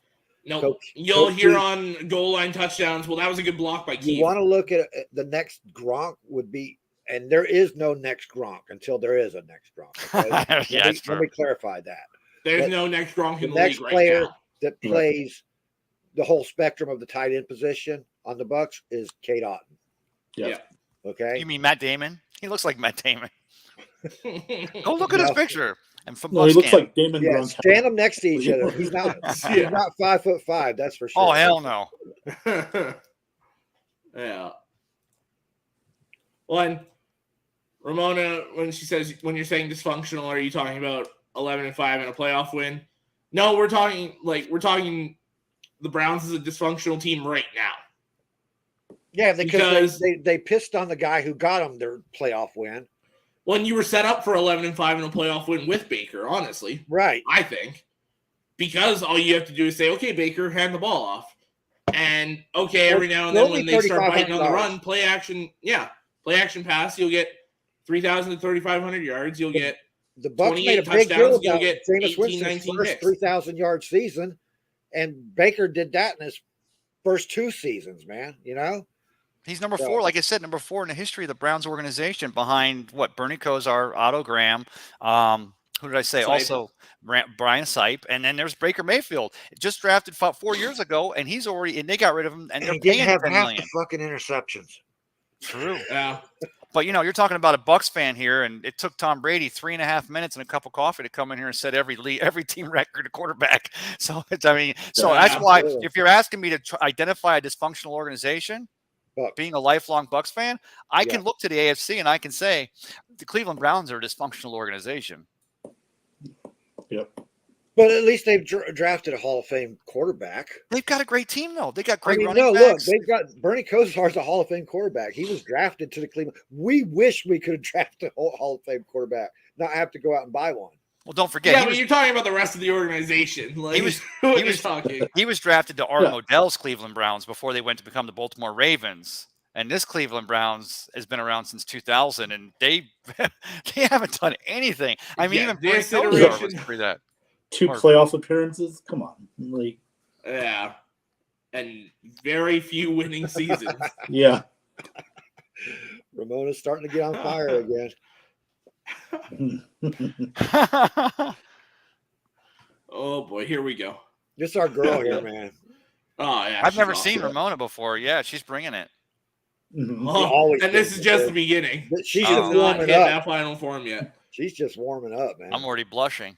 No, you'll hear on goal line touchdowns. Well, that was a good block by Keith. You want to look at the next Gronk would be, and there is no next Gronk until there is a next Gronk. Okay? Let me clarify that. There's no next Gronk in the next league player right now. That plays the whole spectrum of the tight end position on the Bucs is Cade Otton. Yeah. Okay. You mean Matt Damon? He looks like Matt Damon. Go look at his picture. And from he looks like Damon. Yeah, stand them next to each other. He's not 5'5", that's for sure. Oh hell no. Yeah. Well, Ramona, when you're saying dysfunctional, are you talking about 11-5 and a playoff win? No, we're talking the Browns is a dysfunctional team right now. Yeah, because they pissed on the guy who got them their playoff win. When you were set up for 11-5 and a playoff win with Baker, honestly. Right. I think. Because all you have to do is say, okay, Baker, hand the ball off. And, okay, every now and then when they start biting on the run, play action pass, you'll get 3,000 to 3,500 yards. You'll get the Bucs made a big deal about Jameis Winston's first 3,000-yard season, and Baker did that in his first 2 seasons, man, you know? He's number 4, like I said, number 4 in the history of the Browns organization behind Bernie Kosar, Otto Graham, who did I say? Sipe. Also, Brian Sipe, and then there's Baker Mayfield, just drafted 4 years ago, and he's already and they got rid of him, and they're paying have $10 half million. the fucking interceptions. True. Yeah. But you're talking about a Bucs fan here, and it took Tom Brady 3.5 minutes and a cup of coffee to come in here and set every team record a quarterback. So that's why if you're asking me to identify a dysfunctional organization, being a lifelong Bucs fan, I can look to the AFC and I can say the Cleveland Browns are a dysfunctional organization. Yep. But at least they've drafted a Hall of Fame quarterback. They've got a great team, though. They got great running backs. Look, they've got Bernie Kosar's a Hall of Fame quarterback. He was drafted to the Cleveland. We wish we could have drafted a Hall of Fame quarterback, not have to go out and buy one. Well, don't forget. You're talking about the rest of the organization. Like, he was drafted to Art Modell's Cleveland Browns before they went to become the Baltimore Ravens. And this Cleveland Browns has been around since 2000, and they haven't done anything. I mean, even this iteration for that. 2 playoff appearances. Come on, and very few winning seasons. Yeah, Ramona's starting to get on fire again. Oh boy, here we go. This is our girl here, man. Oh yeah, I've never seen Ramona before. Yeah, she's bringing it. Oh, and this is just the beginning. She's just warming up. That final form yet. She's just warming up, man. I'm already blushing.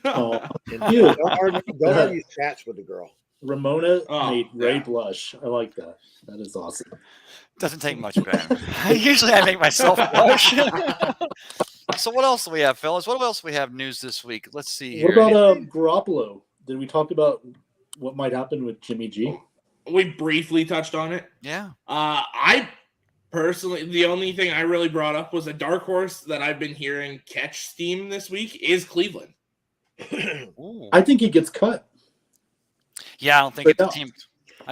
Don't argue stats with the girl. Ramona made Ray blush. I like that. That is awesome. Doesn't take much, Ben. Usually I make myself blush. So what else do we have, fellas? What else do we have news this week? Let's see here. What about Garoppolo? Did we talk about what might happen with Jimmy G? We briefly touched on it. Yeah. I personally, the only thing I really brought up was a dark horse that I've been hearing catch steam this week is Cleveland. I think he gets cut. Yeah, I don't think the team.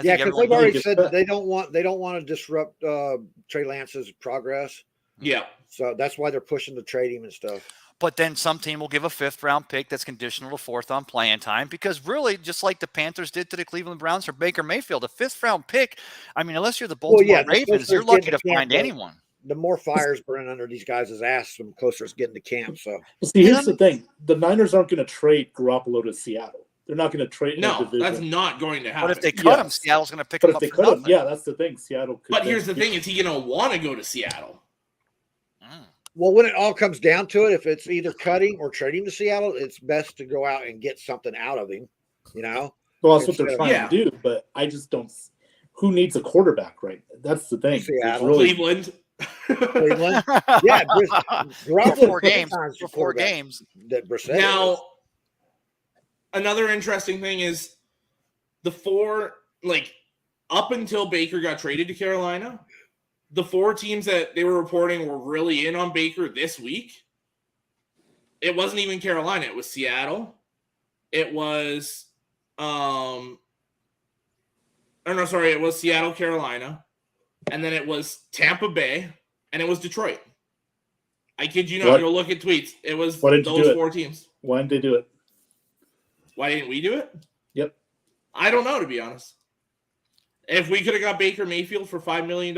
Yeah, because they've already said that they don't want to disrupt Trey Lance's progress. Yeah, so that's why they're pushing to trade him and stuff. But then some team will give a 5th-round pick that's conditional to 4th on playing time, because really, just like the Panthers did to the Cleveland Browns for Baker Mayfield, a 5th-round pick. I mean, unless you're the Baltimore Ravens, you're lucky to find anyone. The more fires burning under these guys' ass, the closer it's getting to camp. So, see, here's the thing: the Niners aren't going to trade Garoppolo to Seattle. They're not going to trade. No, that's not going to happen. But if they cut him, Seattle's going to pick him up. But if they cut him, that's the thing. Seattle could. But here's the thing: is he going to want to go to Seattle? Well, when it all comes down to it, if it's either cutting or trading to Seattle, it's best to go out and get something out of him. You know. Well, that's what they're trying to do. But I just don't. Who needs a quarterback, right? That's the thing. Seattle, Cleveland. Cleveland. Yeah, for 4 games. For 4 games. Now, another interesting thing is the 4, up until Baker got traded to Carolina, the 4 teams that they were reporting were really in on Baker this week. It wasn't even Carolina. It was Seattle. It was, it was Seattle, Carolina. And then it was Tampa Bay, and it was Detroit. I kid you not. You'll look at tweets. It was those 4 teams. Why didn't they do it? Why didn't we do it? Yep. I don't know, to be honest. If we could have got Baker Mayfield for $5 million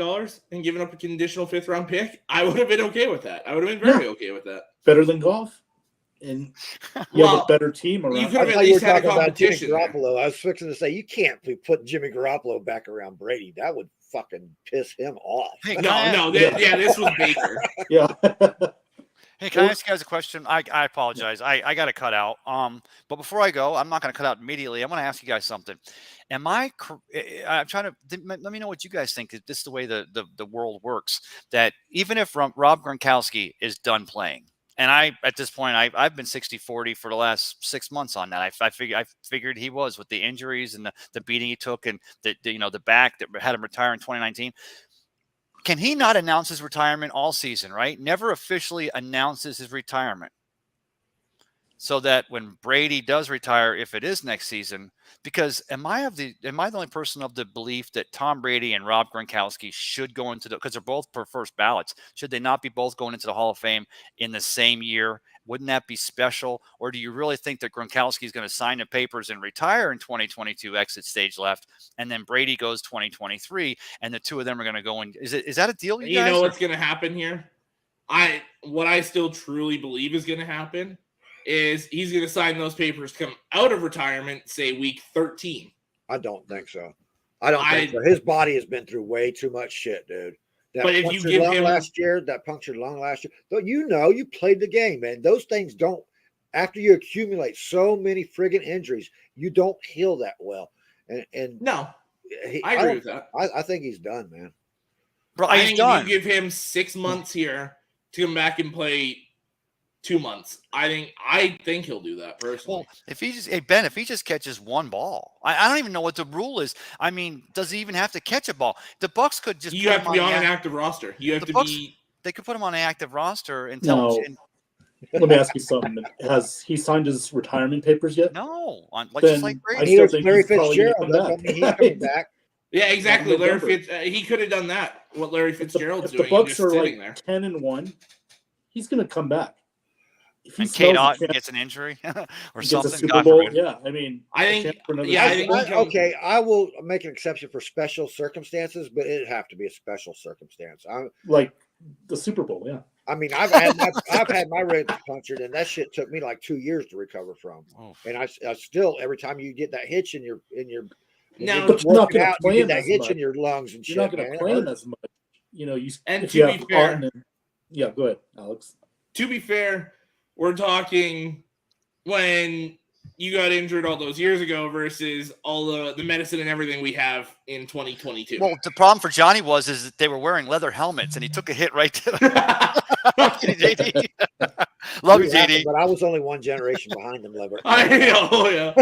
and given up a conditional 5th-round pick, I would have been okay with that. I would have been very okay with that. Better than golf. And you have a better team around. You could have at least had a competition. Garoppolo. I was fixing to say, you can't put Jimmy Garoppolo back around Brady. That would fucking piss him off. Hey, this was Baker. Yeah. Hey, can I ask you guys a question? I apologize. I got to cut out. But before I go, I'm not going to cut out immediately. I'm going to ask you guys something. I'm trying to let me know what you guys think. This is the way the world works. That even if Rob Gronkowski is done playing, and at this point I've been 60-40 for the last 6 months on that. I figured he was with the injuries and the beating he took and the back that had him retire in 2019. Can he not announce his retirement all season, right? Never officially announces his retirement. So that when Brady does retire, if it is next season, because am I the only person of the belief that Tom Brady and Rob Gronkowski should go into because they're both for first ballots. Should they not be both going into the Hall of Fame in the same year? Wouldn't that be special? Or do you really think that Gronkowski is going to sign the papers and retire in 2022, exit stage left, and then Brady goes 2023, and the two of them are going to go in? Is that a deal, you guys? You know what's going to happen here? What I still truly believe is going to happen is he's going to sign those papers, come out of retirement, say week 13. I don't think so. I don't think so. His body has been through way too much shit, dude. But if you give him that punctured lung last year, though, you played the game, man. Those things don't. After you accumulate so many friggin' injuries, you don't heal that well. And no, I agree with that. I think he's done, man. Bro, I think if you give him 6 months here to come back and play 2 months, I think he'll do that personally. Well, if he just catches one ball, I don't even know what the rule is. I mean, does he even have to catch a ball? The Bucs could just. You have to be on an active roster. You have to be. They could put him on an active roster and tell him. Let me ask you something. Has he signed his retirement papers yet? No, just like Brady. He was Larry Fitzgerald. He's coming back. Yeah, exactly. He could have done that. What Larry Fitzgerald's doing. If the Bucs are like 10-1, he's going to come back. And Kate Otten gets an injury or something. Gets a Super Bowl, yeah. I mean, I will make an exception for special circumstances, but it'd have to be a special circumstance. Like the Super Bowl, yeah. I mean, I've had my ribs punctured, and that shit took me like 2 years to recover from. Oh. And I still, every time you get that hitch in your no, but you're not going to play that hitch in your lungs and shit. You're not going to play him as much. You know, and to be fair, yeah, go ahead, Alex. To be fair, we're talking when you got injured all those years ago versus all the medicine and everything we have in 2022. Well, the problem for Johnny is that they were wearing leather helmets, and he took a hit right to JD. Love you, JD. But I was only one generation behind them, leather. I know, yeah.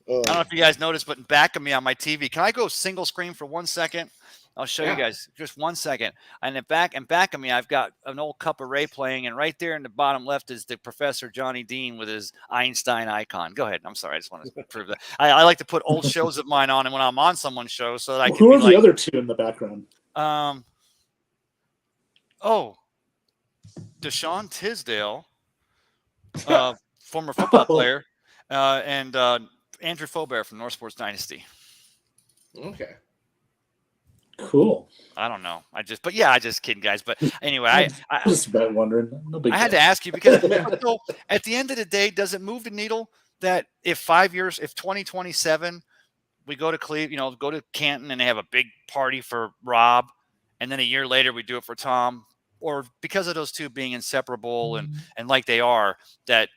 I don't know if you guys noticed, but back of me on my TV, can I go single screen for 1 second? I'll show you guys just 1 second. And back of me, I've got an old Cup of Ray playing, and right there in the bottom left is the Professor Johnny Dean with his Einstein icon. Go ahead. I'm sorry. I just want to prove that. I like to put old shows of mine on, and when I'm on someone's show, so that I can. Who are the other two in the background? Deshaun Tisdale, former football player, and Andrew Faubert from North Sports Dynasty. Okay. Cool. I don't know. I just kidding, guys. But anyway, I just about wondering. No big I had to ask you because at the end of the day, does it move the needle that if 5 years, if 2027, we go to Cleveland, go to Canton and they have a big party for Rob, and then a year later we do it for Tom, or because of those two being inseparable and like they are, that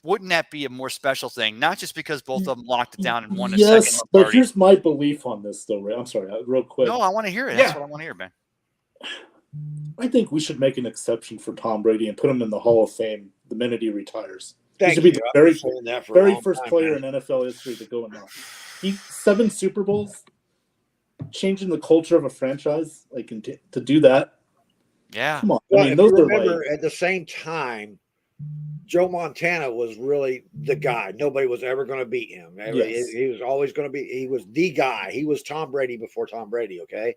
wouldn't that be a more special thing? Not just because both of them locked it down and won a second party. Yes, but here's my belief on this, though, Ray. I'm sorry, real quick. No, I want to hear it. That's what I want to hear, man. I think we should make an exception for Tom Brady and put him in the Hall of Fame the minute he retires. He should be the very first player in NFL history to go in there. 7 Super Bowls, changing the culture of a franchise, to do that. Yeah. Come on. Well, remember, at the same time, Joe Montana was really the guy. Nobody was ever going to beat him. Yes. He was always going to be. He was the guy. He was Tom Brady before Tom Brady. Okay,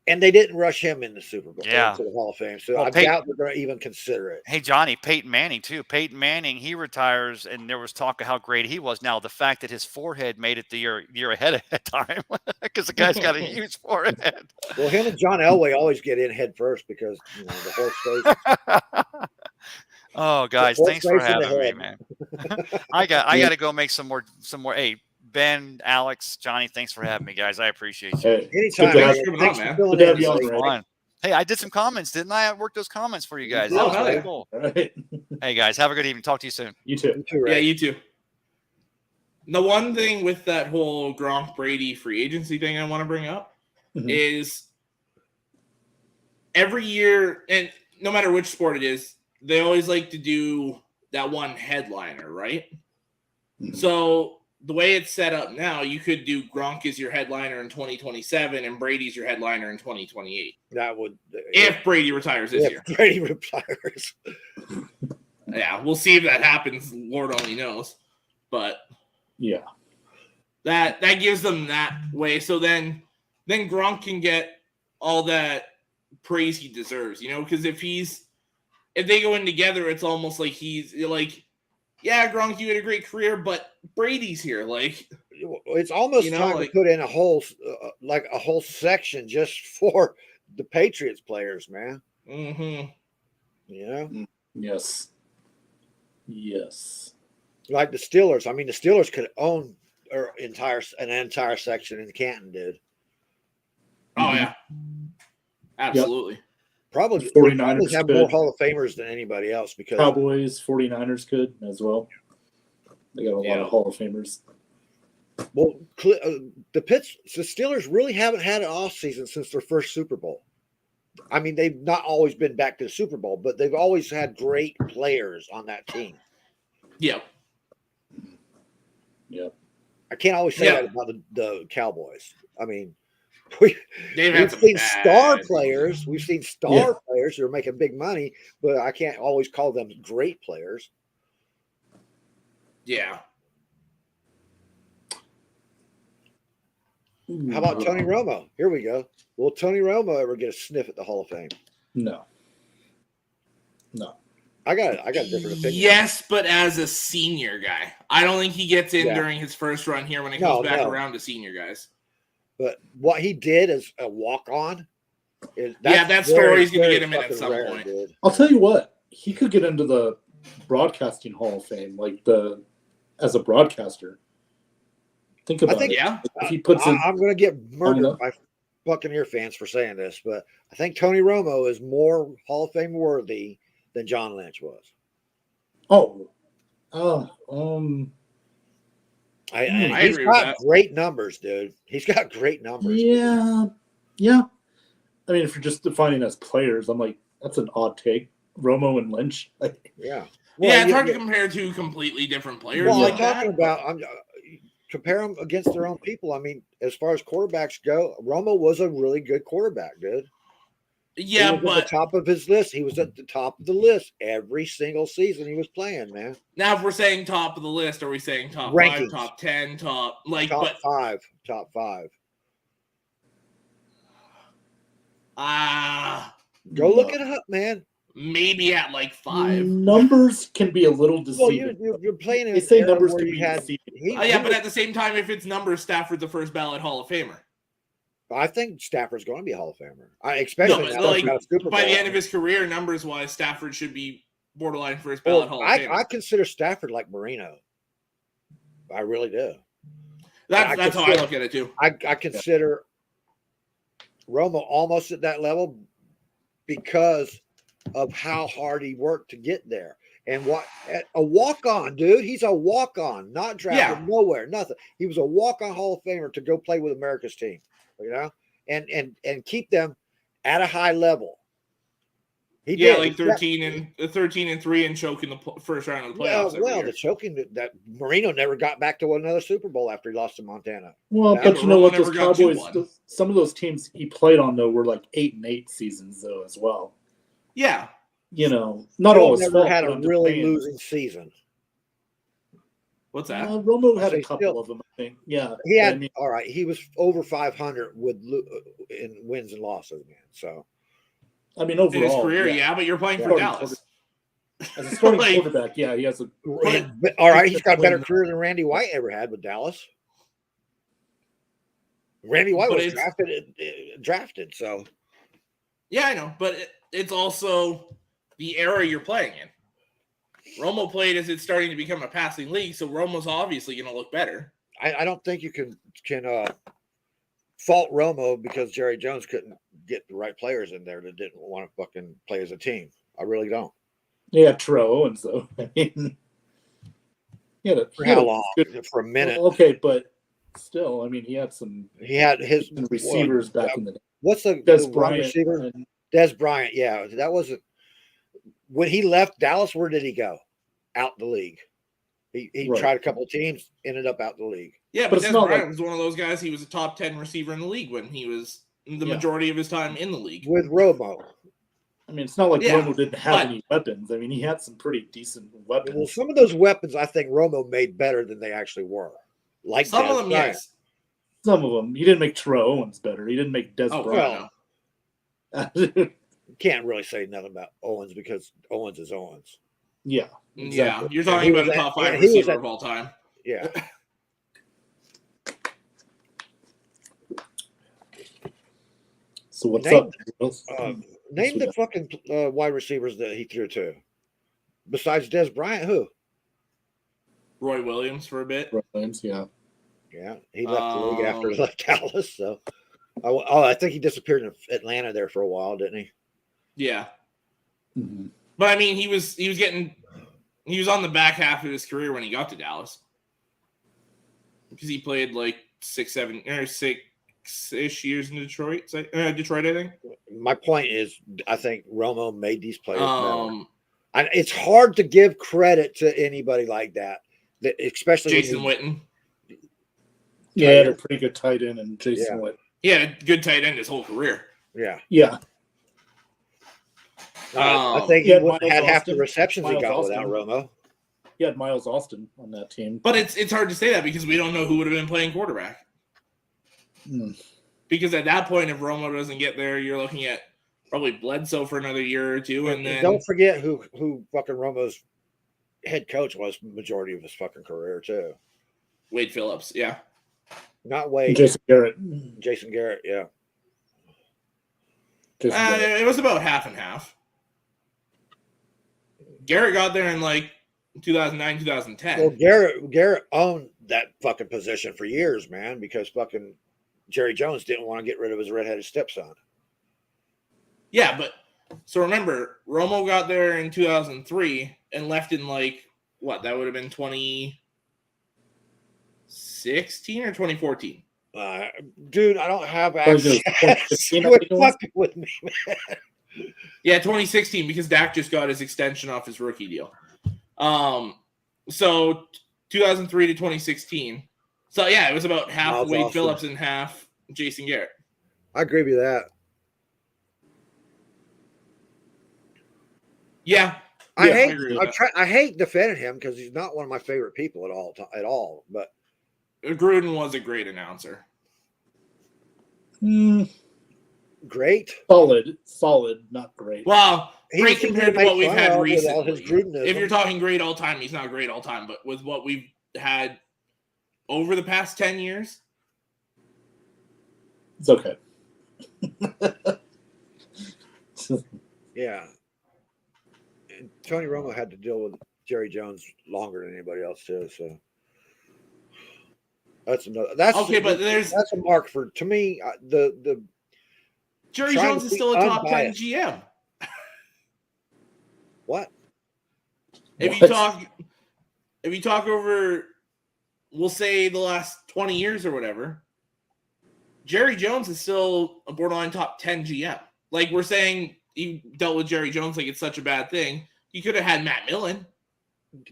and they didn't rush him in the Super Bowl to the Hall of Fame. So I doubt they're going to even consider it. Hey, Johnny, Peyton Manning too. Peyton Manning, he retires, and there was talk of how great he was. Now the fact that his forehead made it the year ahead of time because the guy's got a huge forehead. Well, him and John Elway always get in head first because the horse face. Oh, guys, thanks for having me, man. I got to go make some more. Hey, Ben, Alex, Johnny, thanks for having me, guys. I appreciate you. Anytime. Good to have you on, Hey, I did some comments, didn't I? I worked those comments for you guys. Oh, That was hell really yeah. cool. All right. Hey, guys, have a good evening. Talk to you soon. You too. You too, Yeah, Ray. you too. The one thing with that whole Gronk Brady free agency thing I want to bring up is every year, and no matter which sport it is, they always like to do that one headliner, right? So the way it's set up now, you could do Gronk as your headliner in 2027 and Brady's your headliner in 2028. That would If Brady retires this year. Brady retires. Yeah, we'll see if that happens. Lord only knows. But yeah, that gives them that way. So then Gronk can get all that praise he deserves, because if they go in together, it's almost like he's like, yeah, Gronk, you had a great career, but Brady's here. Like, it's almost time to put in a whole section just for the Patriots players, man. Yes. Like the Steelers. I mean, the Steelers could own an entire section in Canton, dude. Oh yeah, absolutely. Yep. Probably 49ers have more Hall of Famers than anybody else because Cowboys, 49ers could as well. They got a lot of Hall of Famers. Well, the Steelers really haven't had an off season since their first Super Bowl. I mean, they've not always been back to the Super Bowl, but they've always had great players on that team. Yep. I can't always say that about the Cowboys. I mean, we've seen star players. We've seen star players who are making big money, but I can't always call them great players. Yeah. How about Tony Romo? Here we go. Will Tony Romo ever get a sniff at the Hall of Fame? No. I got a different opinion. Yes, but as a senior guy, I don't think he gets in during his first run here when it comes back around to senior guys. But what he did as a walk-on, that story's going to get him in at some point. Dude. I'll tell you what, he could get into the Broadcasting Hall of Fame, as a broadcaster. Think about it. Yeah. If he puts I'm going to get murdered by Buccaneer fans for saying this, but I think Tony Romo is more Hall of Fame worthy than John Lynch was. He's got great numbers, dude. He's got great numbers. Yeah. I mean, if you're just defining as players, I'm like, that's an odd take. Romo and Lynch. Yeah. Well, it's hard to compare two completely different players. Well, I'm compare them against their own people. I mean, as far as quarterbacks go, Romo was a really good quarterback, dude. Yeah, but at the top of his list, he was at the top of the list every single season he was playing, man. Now, if we're saying top of the list, are we saying top rankings? 5, top 10, top five? Top 5. Go look it up, man. Maybe at 5. Numbers can be a little deceiving. Well, you're playing in they say numbers can be deceiving. But at the same time, if it's numbers, Stafford's the first ballot Hall of Famer. I think Stafford's going to be a Hall of Famer. Especially by the end of his career, numbers-wise, Stafford should be borderline first ballot Hall of Famer. I consider Stafford like Marino. I really do. That's how I look at it, too. I consider Romo almost at that level because of how hard he worked to get there. And a walk-on, dude. He's a walk-on, not drafted nowhere, nothing. He was a walk-on Hall of Famer to go play with America's team. And keep them at a high level. He did 13-3 and choke in the first round of the playoffs. The choking that Marino never got back to another Super Bowl after he lost to Montana. Well, but you know what? Those Cowboys, some of those teams he played on though were 8-8 seasons though as well. Yeah, not all his fault. Had a really losing season. What's that? Romo had a couple of them, I think. Yeah, he had. All right, he was over 500 in wins and losses, man. So, I mean, overall, in his career, but you're playing for Dallas as a starting quarterback. Yeah, he has a. All right, he's got a better career than Randy White ever had with Dallas. Randy White was drafted. So, yeah, I know, but it's also the era you're playing in. Romo played as it's starting to become a passing league, so Romo's obviously going to look better. I don't think you can fault Romo because Jerry Jones couldn't get the right players in there that didn't want to fucking play as a team. I really don't. Yeah, Tro, and so I mean, For how long? For a minute. Well, okay, but still, I mean, he had his receivers back in the day. What's the Des Bryant receiver? Des Bryant. Yeah, that wasn't when he left Dallas. Where did he go? Out the league. He tried a couple of teams, ended up out the league. Yeah, but Des Bryant was one of those guys. He was a top 10 receiver in the league when he was the majority of his time in the league with Romo. I mean, it's not like Romo didn't have any weapons. I mean, he had some pretty decent weapons. Well, some of those weapons I think Romo made better than they actually were. Like some of them, yes. Some of them. He didn't make Terrell Owens better. He didn't make Des Bryant. Well, can't really say nothing about Owens because Owens is Owens. Yeah. Exactly. Yeah. You're talking about a top 5 receiver of all time. Yeah. So what's up? Name the fucking wide receivers that he threw to. Besides Des Bryant, who? Roy Williams for a bit. Roy Williams, yeah. Yeah, he left the league after he left Dallas. So, I think he disappeared in Atlanta there for a while, didn't he? Yeah. Mm-hmm. But I mean, he was on the back half of his career when he got to Dallas because he played like 6-ish years in Detroit. Detroit, I think. My point is, I think Romo made these players better. It's hard to give credit to anybody like that especially Jason Witten. Yeah, he had a pretty good tight end in Jason Witten. He had a good tight end his whole career. Yeah. Yeah. I think he wouldn't have had half the receptions he got without Romo. He had Miles Austin on that team. But it's hard to say that because we don't know who would have been playing quarterback. Because at that point, if Romo doesn't get there, you're looking at probably Bledsoe for another year or two. And then don't forget who fucking Romo's head coach was majority of his fucking career, too. Wade Phillips, yeah. Not Wade. Jason Garrett, yeah. It was about half and half. Garrett got there in like 2009, 2010. Well, Garrett owned that fucking position for years, man, because fucking Jerry Jones didn't want to get rid of his redheaded stepson. Yeah, but so remember, Romo got there in 2003 and left in like what? That would have been 2016 or 2014. Dude, I don't have access. Quit fucking with me, man. Yeah, 2016 because Dak just got his extension off his rookie deal. So 2003 to 2016. So yeah, it was about half Wade Phillips and half Jason Garrett. I agree with that. Yeah, I hate defending him because he's not one of my favorite people at all. But Gruden was a great announcer. Great, solid, not great. Well, great compared to what we've had recently. If you're talking great all time, he's not great all time. But with what we've had over the past 10 years, it's okay. Yeah. And Tony Romo had to deal with Jerry Jones longer than anybody else too. So that's another. That's okay, but that's a mark for to me. The Jerry Jones is still a top 10 GM. What? If you talk over, we'll say the last 20 years or whatever, Jerry Jones is still a borderline top 10 GM. Like we're saying, you dealt with Jerry Jones like it's such a bad thing. You could have had Matt Millen.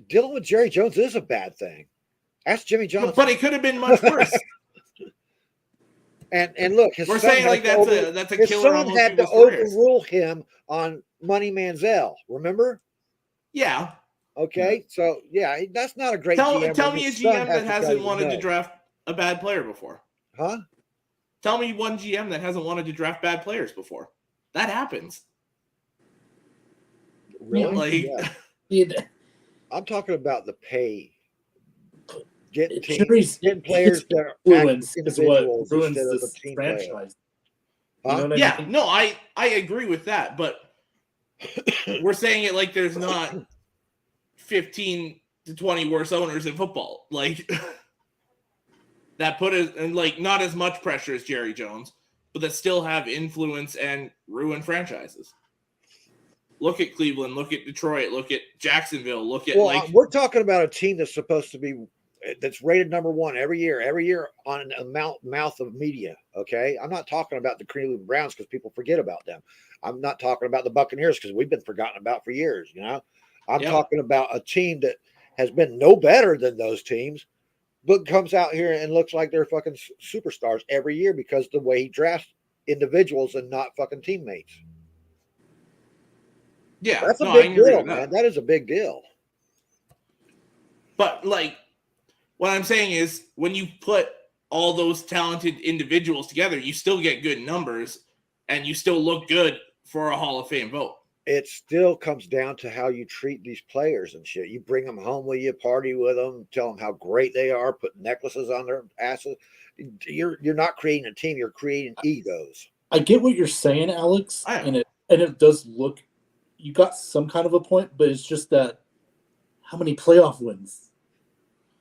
Dealing with Jerry Jones is a bad thing. Ask Jimmy Johnson. But it could have been much worse. And look, we're saying like that's a killer. His son had to overrule him on Money Manziel. Remember? Yeah. Okay. So yeah, that's not a great GM. Tell me a GM that hasn't wanted to draft a bad player before. Huh? Tell me one GM that hasn't wanted to draft bad players before. That happens. Really? Yeah. I'm talking about the pay. Getting players that are influence is what individuals ruins instead of this a team franchise. Huh? You know what Yeah, I mean? no, I agree with that, but we're saying it like there's not 15 to 20 worse owners in football. Like that put it and like not as much pressure as Jerry Jones. but that still have influence and ruin franchises. Look at Cleveland, look at Detroit, look at Jacksonville, look at we're talking about a team that's supposed to be that's rated number one every year on a mouth of media. Okay, I'm not talking about the Cleveland Browns because people forget about them. I'm not talking about the Buccaneers because we've been forgotten about for years. You know, I'm talking about a team that has been no better than those teams, but comes out here and looks like they're fucking superstars every year because the way he drafts individuals and not fucking teammates. Yeah, that's a big deal, man. That is a big deal. But like, what I'm saying is, when you put all those talented individuals together, you still get good numbers, and you still look good for a Hall of Fame vote. It still comes down to how you treat these players and shit. You bring them home with you, party with them, tell them how great they are, put necklaces on their asses. You're not creating a team. You're creating egos. I get what you're saying, Alex, and it does look. You got some kind of a point, but it's just that how many playoff wins?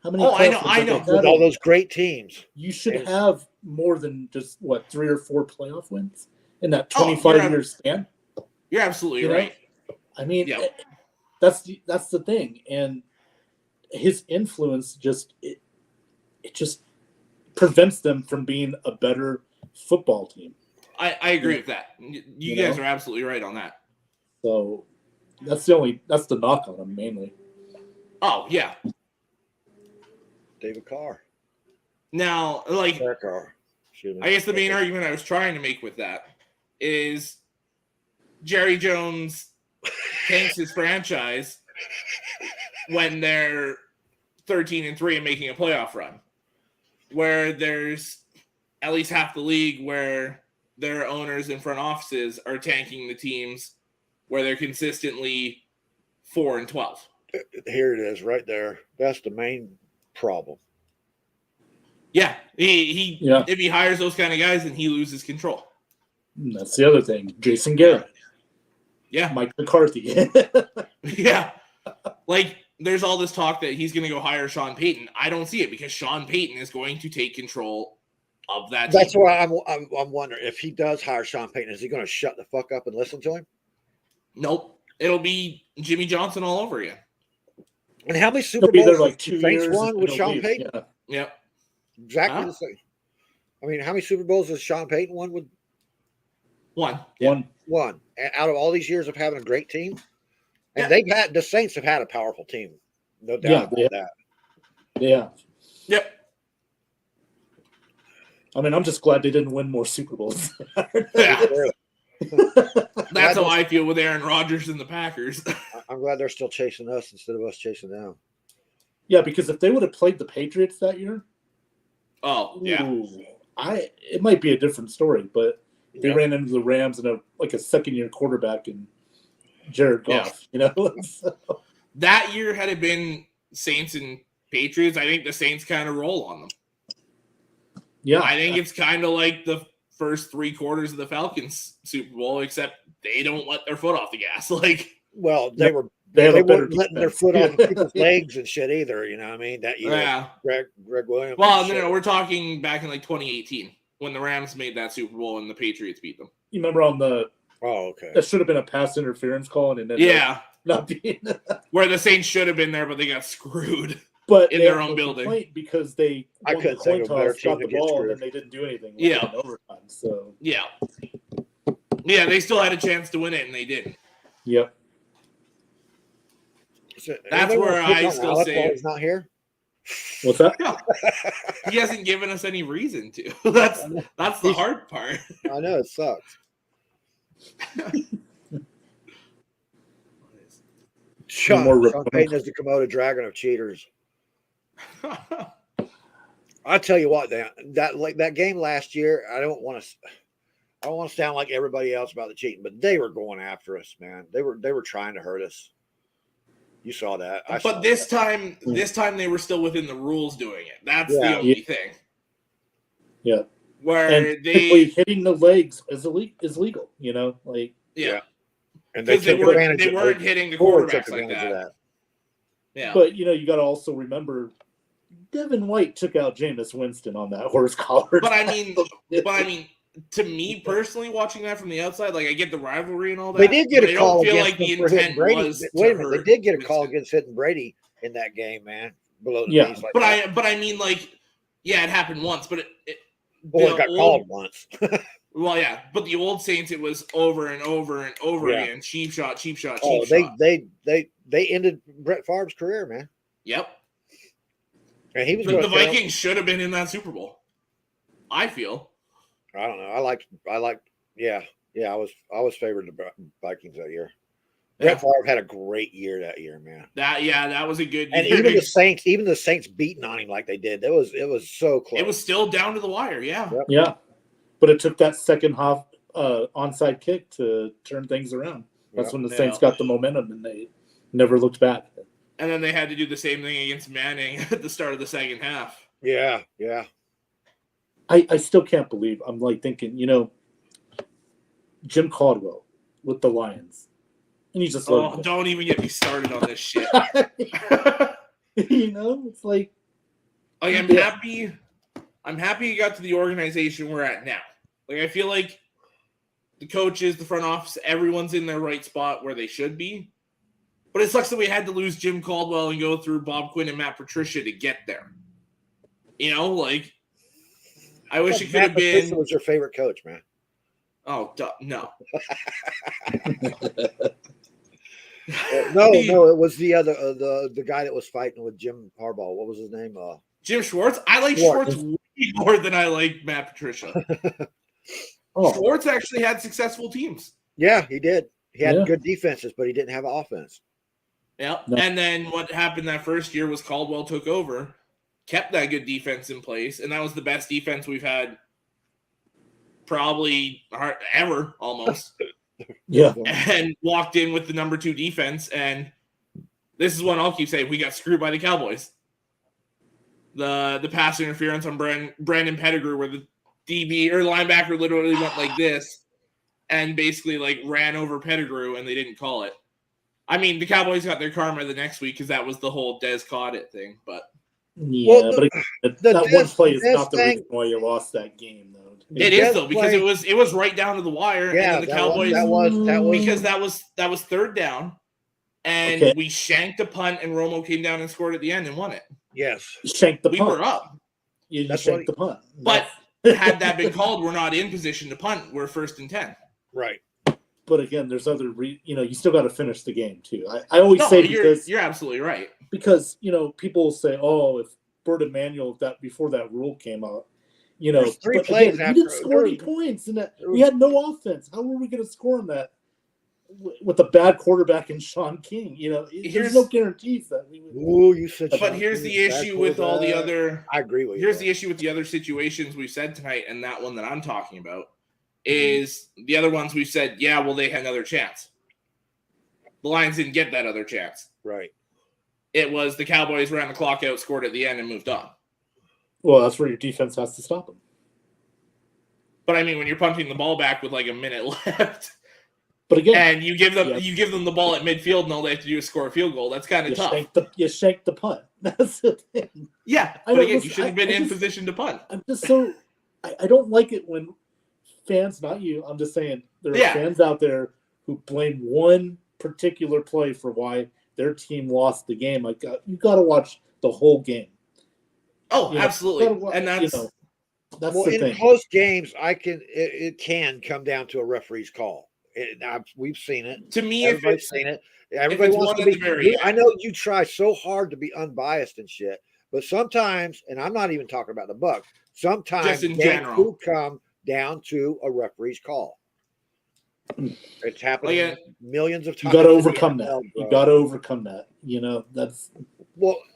How many? I know. With all those great teams, you should have more than just 3 or 4 playoff wins in that 25-year span. You're absolutely right. I mean, that's the thing, and his influence just prevents them from being a better football team. I agree with that. You guys are absolutely right on that. So that's the knock on him mainly. Oh yeah, David Carr. Now, like, Carr. I guess the main argument I was trying to make with that is Jerry Jones tanks his franchise when they're 13-3 and making a playoff run, where there's at least half the league where their owners and front offices are tanking the teams where they're consistently 4-12. Here it is, right there. That's the main problem. Yeah, if he hires those kind of guys, then he loses control. That's the other thing. Jason Garrett. Yeah. Mike McCarthy. Yeah. Like, there's all this talk that he's going to go hire Sean Payton. I don't see it because Sean Payton is going to take control of that team. That's why I'm wondering if he does hire Sean Payton, is he going to shut the fuck up and listen to him? Nope. It'll be Jimmy Johnson all over again. And how many Super Bowls has the Saints won with Sean Payton? Yeah. Yep. Exactly the same. I mean, how many Super Bowls has Sean Payton won with? One. Out of all these years of having a great team, and the Saints have had a powerful team, no doubt about that. Yeah. Yep. I mean, I'm just glad they didn't win more Super Bowls. Yeah. That's how I feel with Aaron Rodgers and the Packers. I'm glad they're still chasing us instead of us chasing them. Yeah, because if they would have played the Patriots that year, it might be a different story. But they ran into the Rams and a second-year quarterback and Jared Goff. So. That year, had it been Saints and Patriots, I think the Saints kind of roll on them. Yeah, I think it's kind of like the first 3 quarters of the Falcons Super Bowl, except they don't let their foot off the gas. They weren't letting their foot on people's legs and shit either. You know what I mean? That year, yeah. Greg Williams. Well, no, we're talking back in 2018 when the Rams made that Super Bowl and the Patriots beat them. You remember on the? Oh, okay. That should have been a pass interference call, and then not being where the Saints should have been there, but they got screwed. But in their own building because they won the coin toss, got the ball, and then they didn't do anything. In overtime. So they still had a chance to win it, and they didn't. Yep. That's where I still say he's not here. What's that? He hasn't given us any reason to. That's the hard part. I know it sucks. Sean Payton is the Komodo dragon of cheaters. I tell you what, that game last year, I don't want to sound like everybody else about the cheating, but they were going after us, man. They were trying to hurt us. You saw that. But this time they were still within the rules doing it. That's the only thing. Yeah. Where hitting the legs is legal, And they weren't hitting the quarterbacks like that. Yeah. But you got to also remember, Devin White took out Jameis Winston on that horse collar. But I mean, to me personally, watching that from the outside, like I get the rivalry and all that. They did get a call feel against like the him for hitting intent Brady. was Wait a minute, they did get a Winston. call against hitting Brady in that game, man. Below the Yeah, knees like But that. I mean, like, yeah, it happened once, but it got called once. Well, yeah, but the old Saints, it was over and over and over Yeah. again. Cheap shot, cheap shot, Oh, cheap shot. they ended Brett Favre's career, man. Yep. And he was The Vikings should have been in that Super Bowl. I feel. I don't know. I like. Yeah. I was favored the Vikings that year. Yeah. Brett Favre had a great year that year, man. That was a good And year. even the Saints beating on him like they did. It was so close. It was still down to the wire. Yeah. Yep. Yeah, but it took that second half onside kick to turn things around. That's when the Saints got the momentum, and they never looked back. And then they had to do the same thing against Manning at the start of the second half. Yeah. I still can't believe I'm like thinking, Jim Caldwell with the Lions, and he just don't even get me started on this shit. It's like I'm happy he got to the organization we're at now. Like I feel like the coaches, the front office, everyone's in their right spot where they should be. But it sucks that we had to lose Jim Caldwell and go through Bob Quinn and Matt Patricia to get there. Like I wish it could have been. Patricia was your favorite coach, man. Oh no. No, it was the other the guy that was fighting with Jim Harbaugh. What was his name? Jim Schwartz. I like Schwartz way more than I like Matt Patricia. Schwartz actually had successful teams. Yeah, he did. He had good defenses, but he didn't have an offense. Yeah, and then what happened that first year was Caldwell took over, kept that good defense in place, and that was the best defense we've had probably ever, almost. Yeah. And walked in with the number 2 defense, and this is one I'll keep saying: we got screwed by the Cowboys. The pass interference on Brandon Pettigrew, where the DB or linebacker literally went like this, and basically ran over Pettigrew, and they didn't call it. I mean, the Cowboys got their karma the next week because that was the whole Dez caught it thing. But but that one play is not the reason why you lost that game, though. It is though, because it was right down to the wire. Yeah, and then the Cowboys that was because that was third down, and we shanked a punt, and Romo came down and scored at the end and won it. Yes, shanked the punt. We were up. You shanked the punt, but had that been called, we're not in position to punt. We're 1st and 10. Right. But again, there's other you still got to finish the game too. I always say because you're absolutely right. Because people will say, "Oh, if Bert Emanuel before that rule came out, There's 3 plays again, we didn't score any points, and we had no offense. How were we going to score on that with a bad quarterback in Sean King? There's no guarantees that we would." Ooh, you said. But here's the issue with all the other. I agree with you. Here's the issue with the other situations we've said tonight, and that one that I'm talking about is the other ones we've said. Yeah, well, they had another chance. The Lions didn't get that other chance. Right. It was the Cowboys ran the clock out, scored at the end, and moved on. Well, that's where your defense has to stop them. But I mean, when you're punting the ball back with a minute left, but again, and you give them the ball at midfield, and all they have to do is score a field goal. That's kind of tough. You shank the punt. That's the thing. Yeah, but again, you should have been in position to punt. I'm just so I don't like it when fans, not you, I'm just saying there are fans out there who blame one particular play for why their team lost the game. You got to watch the whole game. Oh, absolutely, and that's that's well, the in thing. close games. It can come down to a referee's call. We've seen it. To me, everybody's seen it. Everybody wants to be. I know you try so hard to be unbiased and shit, but sometimes, and I'm not even talking about the Bucs. Sometimes just in general, come down to a referee's call. It's happened millions of times. You got to overcome that. You got to overcome that. That's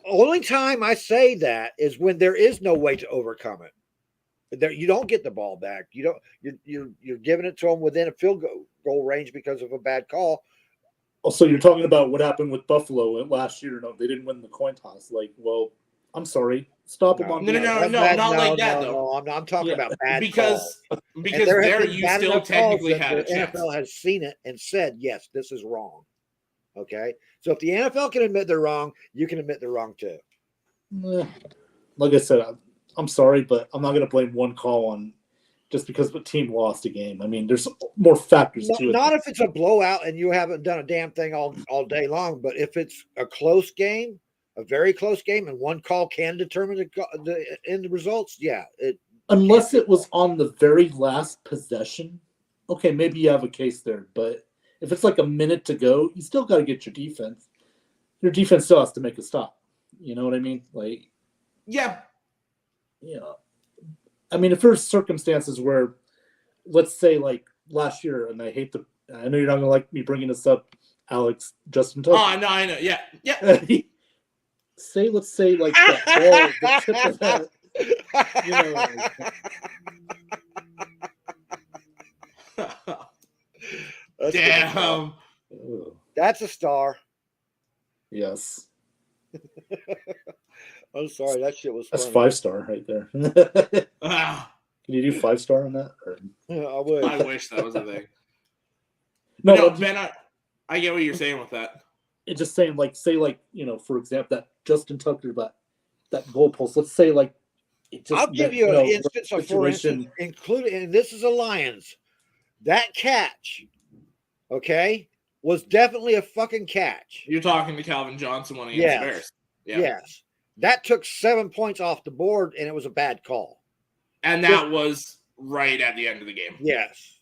only time I say that is when there is no way to overcome it. There, you don't get the ball back. You don't. You're giving it to them within a field goal range because of a bad call. Also, you're talking about what happened with Buffalo last year. No, they didn't win the coin toss. I'm sorry. Stop them on no, not like that though. No, I'm talking about bad because there you still technically had a chance. The NFL has seen it and said, yes, this is wrong. Okay, so if the NFL can admit they're wrong, you can admit they're wrong too. Like I said, I'm sorry, but I'm not going to blame one call on just because the team lost a game. I mean, there's more factors to it. Not if it's a blowout and you haven't done a damn thing all day long, but if it's a close game, a very close game, and one call can determine the end results, unless it was on the very last possession, okay, maybe you have a case there. But if it's like a minute to go, you still got to get your defense. Your defense still has to make a stop. You know what I mean? Like, yeah. I mean, if there's circumstances where, let's say, like last year, and I know you're not gonna like me bringing this up, Alex, Justin Tucker. Oh, no, I know. Yeah. Let's say, like that ball, the tip of that. Damn. That's a star. Yes. I'm sorry, that shit was. That's funny. 5-star right there. Can you do 5-star on that? Or? I would. I wish that was a thing. No, Ben, I get what you're saying with that. It's just saying, like, say, like, for example, that Justin Tucker, that goalpost. Let's say, like, I'll give you an instance of, for instance, including, and this is a Lions, that catch, okay, was definitely a fucking catch. You're talking to Calvin Johnson when against the Bears. Yeah. Yes. That took 7 points off the board, and it was a bad call. And that was right at the end of the game. Yes.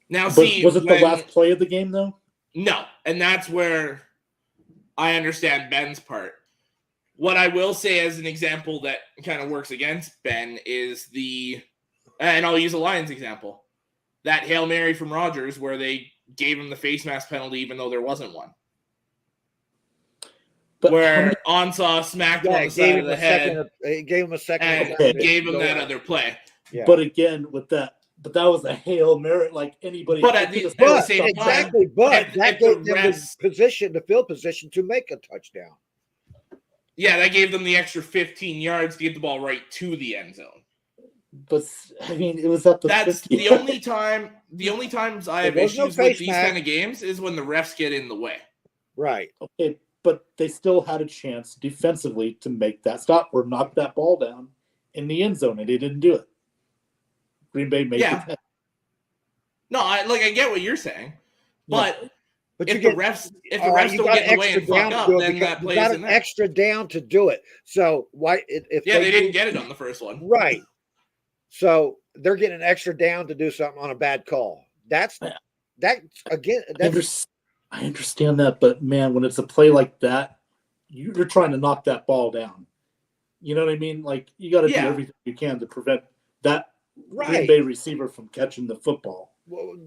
Now, was it the last play of the game, though? No. And that's where I understand Ben's part. What I will say as an example that kind of works against Ben is and I'll use a Lions example, that Hail Mary from Rodgers where they gave him the face mask penalty even though there wasn't one. But where Ansah smacked him on the side of the head. Gave him a second. And gave him that other play. Yeah. But again, but that was a Hail Mary like anybody. But at the same time, but that gave them the field position to make a touchdown. Yeah, that gave them the extra 15 yards to get the ball right to the end zone. But I mean, it was up to. That's 50. The only times I have issues with these kind of games is when the refs get in the way. Right. Okay, but they still had a chance defensively to make that stop or knock that ball down in the end zone, and they didn't do it. Green Bay made it. No, I get what you're saying, but. Yeah. But if the refs don't get in the way and fuck up, then that plays in there. You got an extra down to do it. So why? If they didn't get it on the first one, right? So they're getting an extra down to do something on a bad call. That's again. I understand that, but man, when it's a play like that, you're trying to knock that ball down. You know what I mean? Like you got to do everything you can to prevent that Green Bay receiver from catching the football,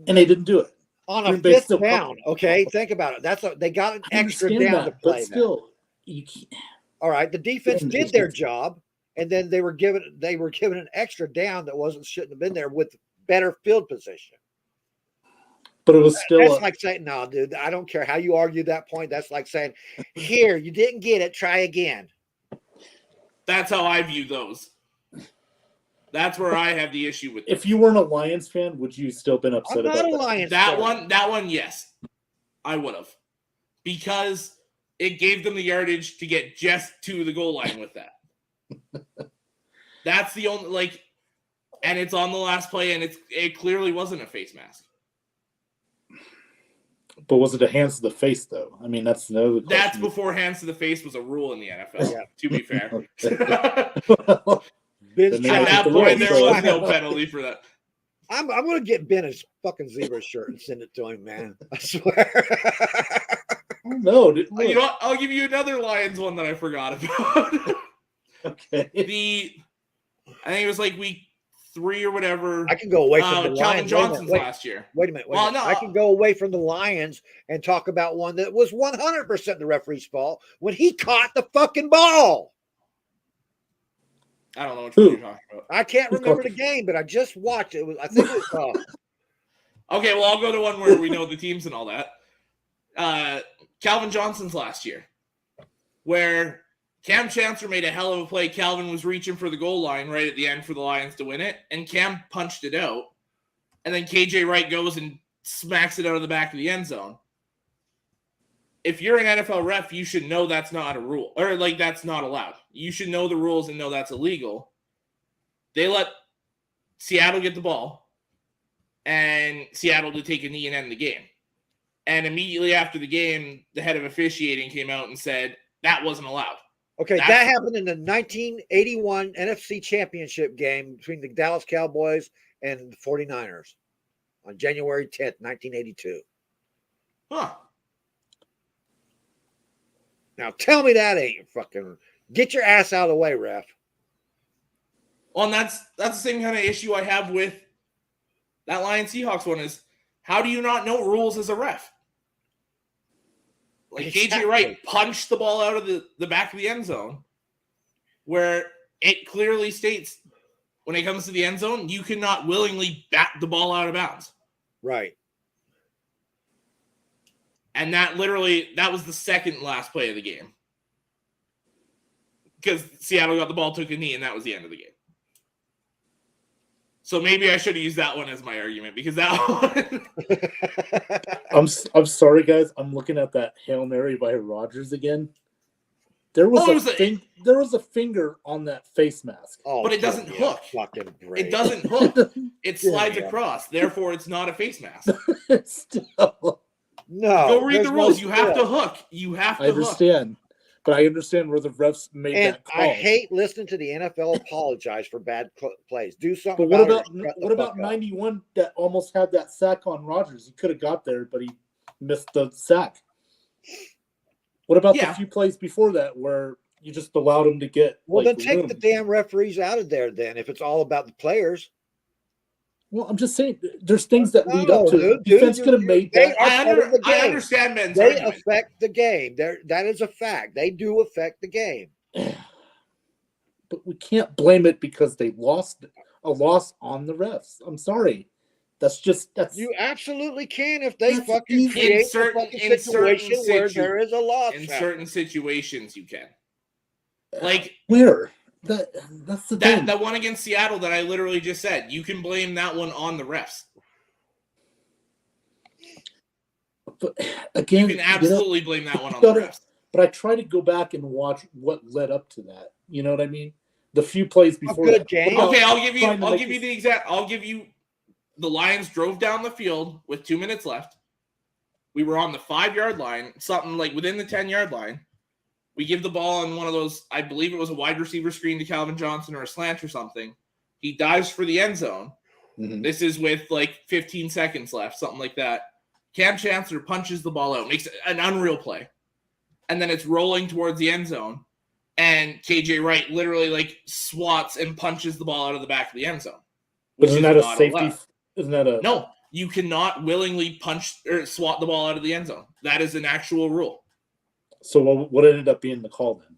and they didn't do it. On a fifth down, okay. Think about it. They got an extra down to play. But still, all right. The defense did their job, and then they were given an extra down that shouldn't have been there with better field position. But it was still. That's like saying, "No, dude, I don't care how you argue that point." That's like saying, "Here, you didn't get it. Try again." That's how I view those. That's where I have the issue with. If you weren't a Lions fan, would you still been upset about that? That one, yes, I would have, because it gave them the yardage to get just to the goal line with that. That's the only and it's on the last play, and it clearly wasn't a face mask. But was it a hands to the face though? I mean, that's no. That's before hands to the face was a rule in the NFL. Yeah. To be fair. At that point, there was no penalty for that. I'm going to get Ben a fucking zebra shirt and send it to him, man. I swear. No, you know what? I'll give you another Lions one that I forgot about. Okay. I think it was like week 3 or whatever. I can go away from the Lions. Calvin Johnson's last year. Wait a minute. No. I can go away from the Lions and talk about one that was 100% the referee's fault when he caught the fucking ball. I don't know what you're talking about. I can't remember the game, but I just watched it. I think it was. Okay, well, I'll go to one where we know the teams and all that. Calvin Johnson's last year, where Cam Chancellor made a hell of a play. Calvin was reaching for the goal line right at the end for the Lions to win it, and Cam punched it out. And then KJ Wright goes and smacks it out of the back of the end zone. If you're an NFL ref, you should know that's not a rule, or that's not allowed. You should know the rules and know that's illegal. They let Seattle get the ball and Seattle to take a knee and end the game. And immediately after the game, the head of officiating came out and said that wasn't allowed. Okay, that happened in the 1981 NFC Championship game between the Dallas Cowboys and the 49ers on January 10th, 1982. Huh. Now tell me that ain't fucking – get your ass out of the way, ref. Well, and that's the same kind of issue I have with that Lions Seahawks one is how do you not know rules as a ref? Like Exactly. KJ Wright punched the ball out of the back of the end zone where it clearly states when it comes to the end zone, you cannot willingly bat the ball out of bounds. Right. And that was the second last play of the game. Because Seattle got the ball, took a knee, and that was the end of the game. So maybe I should have used that one as my argument because that one. I'm sorry, guys. I'm looking at that Hail Mary by Rodgers again. There was a finger on that face mask. Oh, but it doesn't hook. Fucking great. It doesn't hook. It slides across. Therefore, it's not a face mask. Still. No. Go read the rules. You have to hook. You have to I understand. But I understand where the refs made that call. I hate listening to the NFL apologize for bad plays. Do something. But about what about 91 that almost had that sack on Rodgers? He could have got there, but he missed the sack. What about the few plays before that where you just allowed him to get? Well, then take the damn referees out of there. Then, if it's all about the players. Well, I'm just saying, there's things that lead up to it. Defense could have made that. I understand, Ben. They affect the game. That is a fact. They do affect the game. But we can't blame it because they lost a loss on the refs. I'm sorry. That's you absolutely can if they fucking create a fucking situation where there is a loss. In certain situations, you can. Like where? That's the thing. That one against Seattle that I literally just said. You can blame that one on the refs. But again, you can absolutely blame that one on the refs. But I try to go back and watch what led up to that. You know what I mean? The few plays before that. Game. Okay, I'll give you the Lions drove down the field with 2 minutes left. We were on the 5-yard line, something like within the 10-yard line. We give the ball on one of those, I believe it was a wide receiver screen to Calvin Johnson or a slant or something. He dives for the end zone. Mm-hmm. This is with like 15 seconds left, something like that. Cam Chancellor punches the ball out, makes an unreal play. And then it's rolling towards the end zone. And KJ Wright literally like swats and punches the ball out of the back of the end zone. Isn't that a safety? Isn't that a... No, you cannot willingly punch or swat the ball out of the end zone. That is an actual rule. So what ended up being the call then?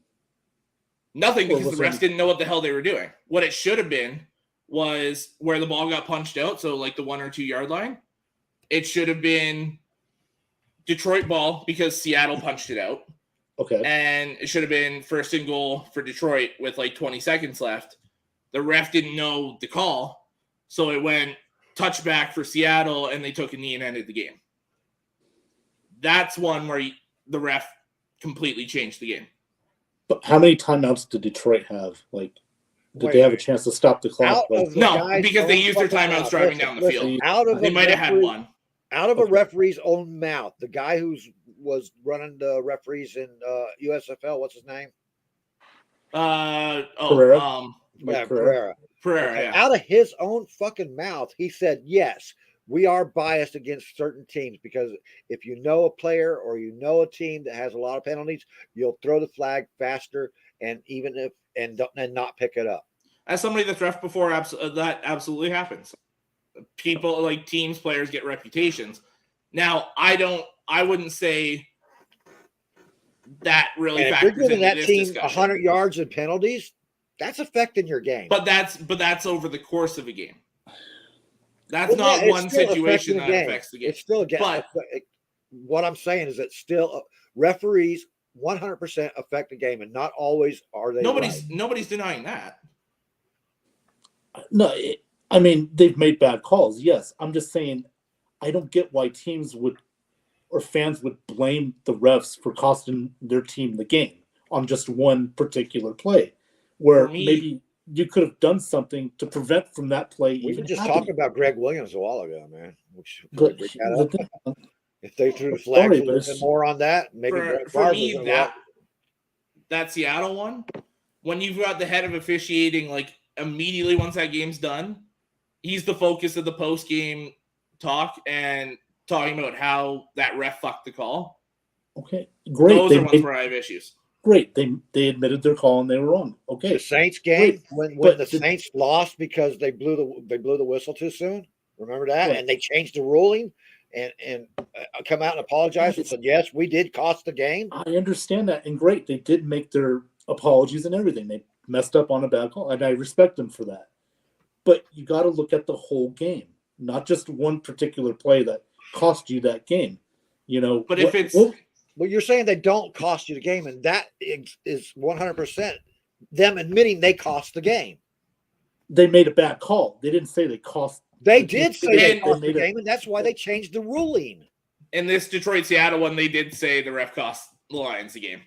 Nothing, because the refs didn't know what the hell they were doing. What it should have been was where the ball got punched out, so like the 1 or 2 yard line. It should have been Detroit ball because Seattle punched it out. Okay. And it should have been 1st and goal for Detroit with like 20 seconds left. The ref didn't know the call, so it went touchback for Seattle, and they took a knee and ended the game. That's one where the ref completely changed the game. But how many timeouts did Detroit have? Like, did they have a chance to stop the clock? No, because they used their timeouts driving down the field. They might have had one. Out of a referee's own mouth. The guy who was running the referees in USFL, what's his name? Pereira. Pereira. Pereira, yeah. Out of his own fucking mouth, he said, yes, we are biased against certain teams because if you know a player or you know a team that has a lot of penalties, you'll throw the flag faster and not pick it up. As somebody that's ref before, that absolutely happens. People like teams, players get reputations. Now, I wouldn't say that really factors into that this team discussion. 100 yards in penalties. That's affecting your game. But that's over the course of a game. That's not one situation that affects the game. It's still a game. But what I'm saying is that still referees 100% affect the game, and not always are they. Nobody's denying that. No, I mean they've made bad calls. Yes, I'm just saying I don't get why teams or fans would blame the refs for costing their team the game on just one particular play, where maybe you could have done something to prevent from that play. We even were just happening. talking about Greg Williams a while ago, man. But If they threw the flags a little bit more on that, maybe for me that Seattle one, when you've got the head of officiating, like immediately once that game's done, he's the focus of the post game talk and talking about how that ref fucked the call. Okay, great. Those are ones where I have issues. Great, they admitted their call and they were wrong. Okay, the Saints game when the Saints lost because they blew the whistle too soon. Remember that, right. And they changed the ruling and come out and apologize and said, yes, we did cost the game. I understand that, and great, they did make their apologies and everything. They messed up on a bad call, and I respect them for that. But you got to look at the whole game, not just one particular play that cost you that game. You know, but if it's well, you're saying they don't cost you the game, and that is 100% them admitting they cost the game. They made a bad call. They didn't say they cost. They did say they cost the game, and that's why they changed the ruling. In this Detroit-Seattle one, they did say the ref cost the Lions the game.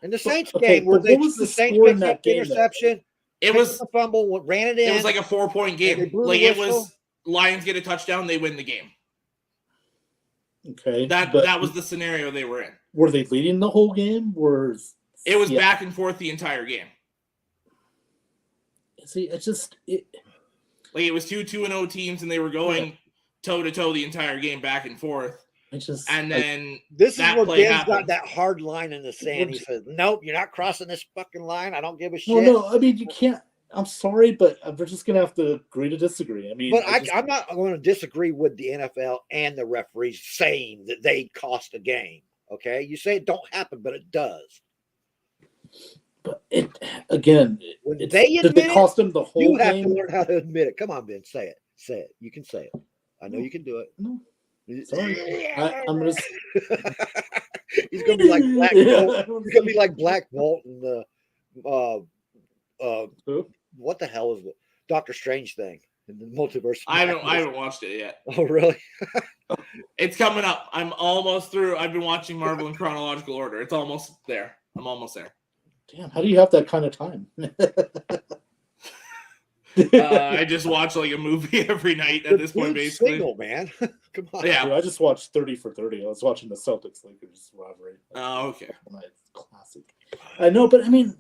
In the Saints game, where the Saints picked up the interception, it was a fumble, ran it in. It was like a 4-point game. Like it was Lions get a touchdown, they win the game. Okay, that was the scenario they were in. Were they leading the whole game? It was back and forth the entire game. See, it was 2-0 teams, and they were going toe to toe the entire game, back and forth. And then this is where Ben's got that hard line in the sand. He says, "Nope, you're not crossing this fucking line. I don't give a shit." Well, no, I mean you can't. I'm sorry, but we're just gonna have to agree to disagree. I mean, but I'm not going to disagree with the NFL and the referees saying that they cost a game. Okay, you say it don't happen, but it does. But it again, when they admit it cost them the whole game. You have to learn how to admit it. Come on, Ben, say it. Say it. You can say it. I know you can do it. No. Sorry, I'm gonna. He's gonna be like Black Bolt. He's gonna be like Black Bolt in the what the hell is the Doctor Strange thing in the multiverse? I haven't watched it yet. Oh, really? It's coming up. I'm almost through. I've been watching Marvel in chronological order. It's almost there. I'm almost there. Damn, how do you have that kind of time? I just watch like a movie every night at this point, basically. Single, man. Come on. Yeah, I just watched 30 for 30. I was watching the Celtics Lakers rivalry. Oh, okay. Classic. I know, but I mean,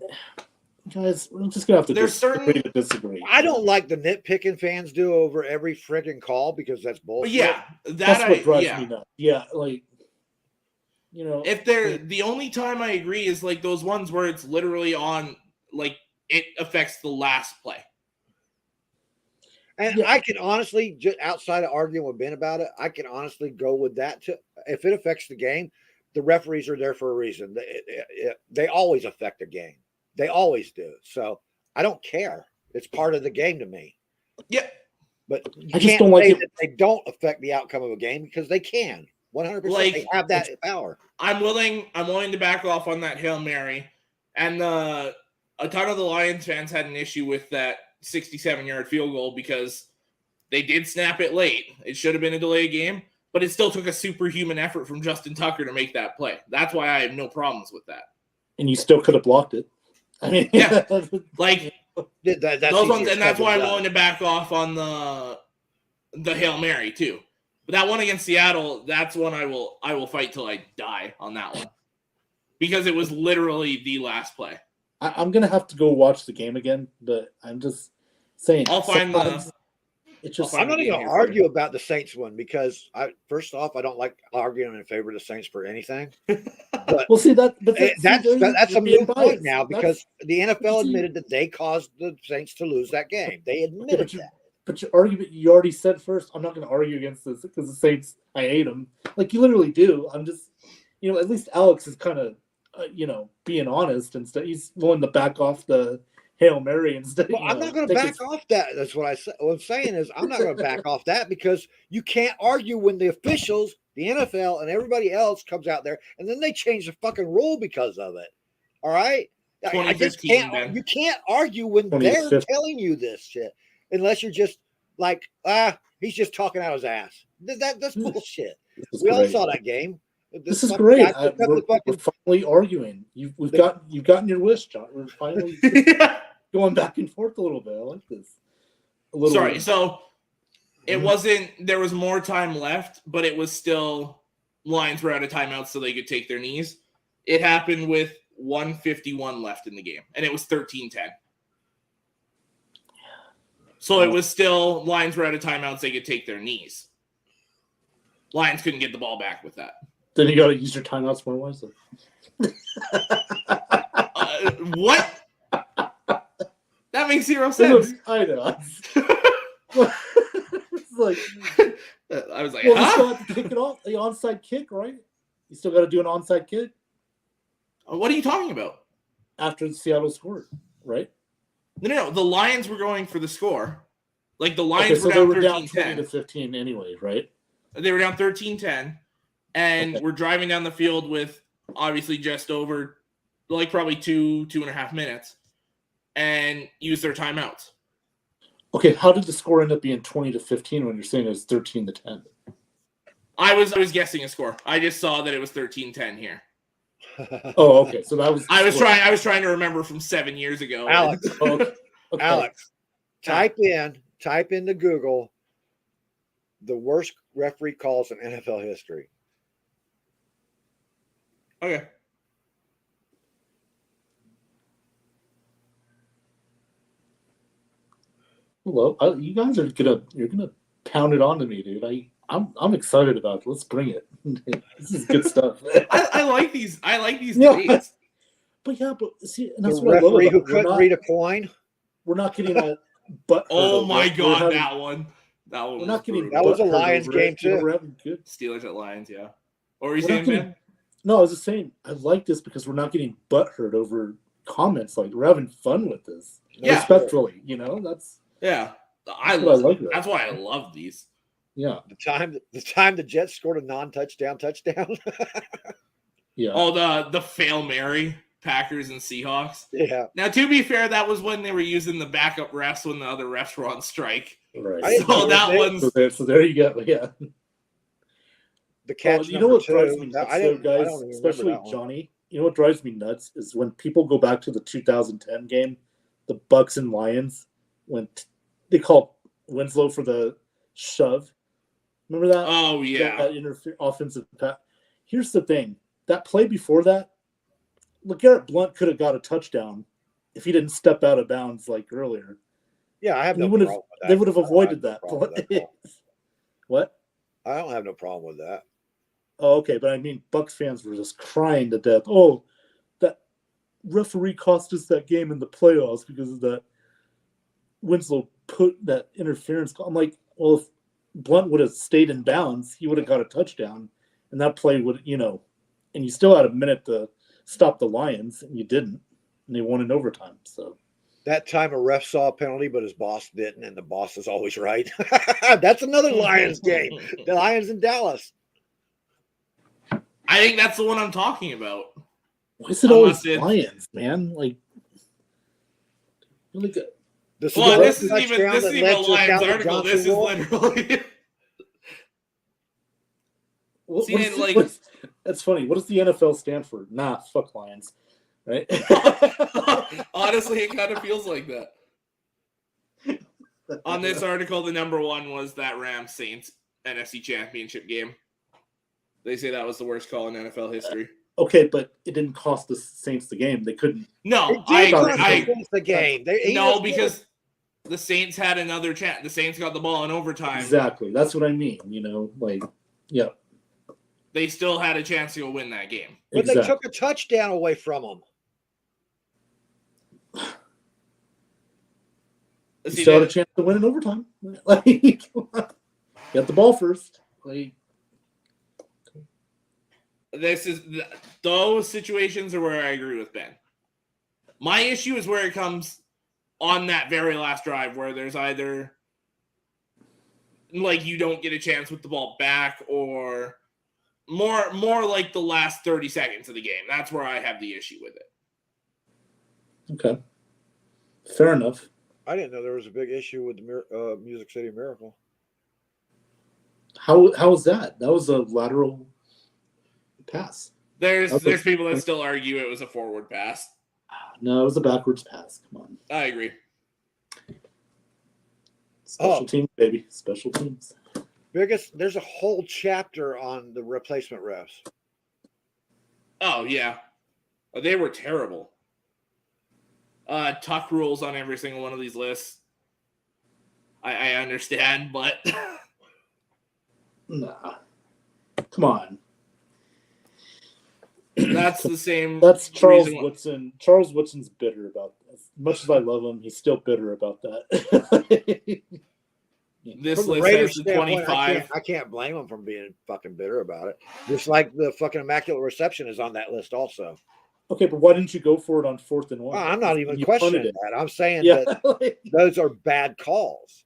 guys, we're just gonna have to disagree. I don't like the nitpicking fans do over every freaking call because that's bullshit. Yeah, that's what drives me nuts. Yeah, like you know, if they're the only time I agree is like those ones where it's literally on, like it affects the last play. And I can honestly, just outside of arguing with Ben about it, I can honestly go with that too. If it affects the game, the referees are there for a reason. They always affect the game. They always do. So I don't care. It's part of the game to me. Yeah. But you can't say that they don't affect the outcome of a game because they can. 100%. They have that power. I'm willing to back off on that Hail Mary. And a ton of the Lions fans had an issue with that 67-yard field goal because they did snap it late. It should have been a delayed game, but it still took a superhuman effort from Justin Tucker to make that play. That's why I have no problems with that. And you still could have blocked it. I mean, yeah, like those ones, and that's why I'm willing to back off on the Hail Mary too. But that one against Seattle, that's one I will fight till I die on that one because it was literally the last play. I'm gonna have to go watch the game again, but I'm just saying. I'll find the. I'm not even gonna argue about the Saints one because first off, I don't like arguing in favor of the Saints for anything. But we'll see that. But that's a moot point now because the NFL admitted that they caused the Saints to lose that game. They admitted that. But your argument, you already said first. I'm not going to argue against this because the Saints, I hate them. Like you literally do. I'm just, at least Alex is kind of, being honest and stuff. He's willing to back off the Hail Mary instead. Well, I'm not going to back off that. That's what I said. What I'm saying is I'm not going to back off that because you can't argue when the officials, the NFL, and everybody else comes out there and then they change the fucking rule because of it. All right? I just can't. You can't argue when they're telling you this shit unless you're just like, he's just talking out his ass. That's bullshit. We all saw that game. This is great. We're finally arguing. You've gotten your wish, John. We're finally. going back and forth a little bit. I like this. Sorry, so it wasn't. There was more time left, but it was still Lions were out of timeouts, so they could take their knees. It happened with 1:51 left in the game, and it was 13-10. So it was still Lions were out of timeouts; they could take their knees. Lions couldn't get the ball back with that. Then you got to use your timeouts more wisely. What? That makes zero sense. I know. It's like, I was like, well, you still have to kick it off. The onside kick, right? You still got to do an onside kick. What are you talking about? After Seattle scored, right? No. The Lions were going for the score. Like the Lions okay, so were down 13-10. 20 to 15 anyway, right? They were down 13-10, and we're driving down the field with obviously just over, like probably 2.5 minutes, and use their timeouts. Okay, how did the score end up being 20 to 15 when you're saying it was 13 to 10? I was guessing a score. I just saw that it was 13-10 here. Oh, okay. So that was. I was trying to remember from 7 years ago. Alex, okay. Alex, type into Google the worst referee calls in NFL history. Okay. Well, you guys are you're gonna pound it on to me, dude. I'm excited about it. Let's bring it. This is good stuff. I like these. I like these debates. But see, and that's The what I love referee about who couldn't read a coin. We're not getting all butt. Oh my god, that one. That one. We're not getting. That was a Lions game too. We're having good Steelers at Lions, yeah. What were you saying, Ben? No, I was just saying I like this because we're not getting butt hurt over comments. Like we're having fun with this. Yeah. Respectfully, that's. Yeah. I like that. That's why I love these. Yeah. The time the Jets scored a non-touchdown touchdown. Yeah. Oh, the Fail Mary, Packers and Seahawks. Yeah. Now, to be fair, that was when they were using the backup refs when the other refs were on strike. Right. So that one's so there you go. Yeah. The catch. You know what drives me nuts, though, guys, especially Johnny. You know what drives me nuts is when people go back to the 2010 game, the Bucs and Lions, when they called Winslow for the shove. Remember that? Oh yeah. That offensive pass. Here's the thing: that play before that, LeGarrette Blount could have got a touchdown if he didn't step out of bounds like earlier. Yeah, I have no problem with that. They would have avoided that. What? I don't have no problem with that. Oh, okay, but I mean, Bucs fans were just crying to death. Oh, that referee cost us that game in the playoffs because of that. Winslow put that interference call. I'm like, well, if Blount would have stayed in bounds, he would have got a touchdown, and that play would, and you still had a minute to stop the Lions, and you didn't, and they won in overtime. So that time a ref saw a penalty, but his boss didn't, and the boss is always right. That's another Lions game. The Lions in Dallas. I think that's the one I'm talking about. Why is it always Lions, man? Like, really good. This isn't even a Lions article. This is literally. That's funny. What does the NFL stand for? Nah, fuck Lions, right? Honestly, it kind of feels like that. On this article, the number one was that Rams Saints NFC Championship game. They say that was the worst call in NFL history. Okay, but it didn't cost the Saints the game. They couldn't. No, I agree. The game. Because the Saints had another chance. The Saints got the ball in overtime. Exactly. That's what I mean. Yeah. They still had a chance to go win that game. But they took a touchdown away from them. You still had a chance to win in overtime. Get the ball first. Those situations are where I agree with Ben. My issue is where it comes on that very last drive where there's either like you don't get a chance with the ball back or more like the last 30 seconds of the game. That's where I have the issue with it. Okay. Fair enough. I didn't know there was a big issue with the Music City Miracle. How was that? That was a lateral pass. There's people that still argue it was a forward pass. no, it was a backwards pass. Come on. I agree. Special teams, baby. Special teams. There's a whole chapter on the replacement refs. Oh, yeah. They were terrible. Tuck rules on every single one of these lists. I understand, but Nah. Come on. that's the same. That's Charles reason Woodson. Charles Woodson's bitter about this. As much as I love him, he's still bitter about that. This From the list Raiders has the standpoint, 25. I can't blame him from being fucking bitter about it. Just like the fucking Immaculate Reception is on that list also. Okay, but why didn't you go for it on 4th and 1? I'm not even You questioning punted it. that. I'm saying Yeah, that those are bad calls.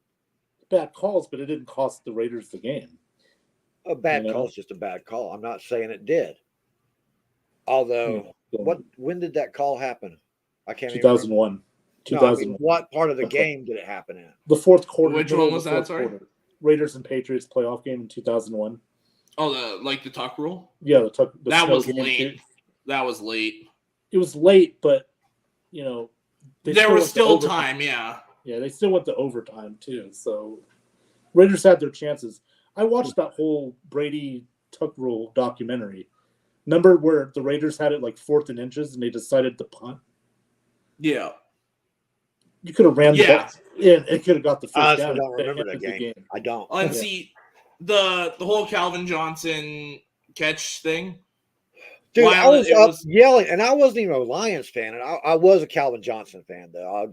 bad calls, but it didn't cost the Raiders the game. A bad call is just a bad call. I'm not saying it did. Although, when did that call happen? I can't 2001. 2001. No, I mean, what part of the game did it happen in? The fourth quarter. Which one was that? Sorry, Raiders and Patriots playoff game in 2001. Oh, the tuck rule. Yeah, the that was late. That was late. It was late, but there was still time. Yeah, they still went to overtime too. So Raiders had their chances. I watched that whole Brady tuck rule documentary. Remember where the Raiders had it like 4th and inches and they decided to punt? Yeah. You could have ran the ball in. It could have got the first down. I don't remember that game. I don't. And see, the whole Calvin Johnson catch thing. Dude, I was up yelling, and I wasn't even a Lions fan, and I was a Calvin Johnson fan, though. I'll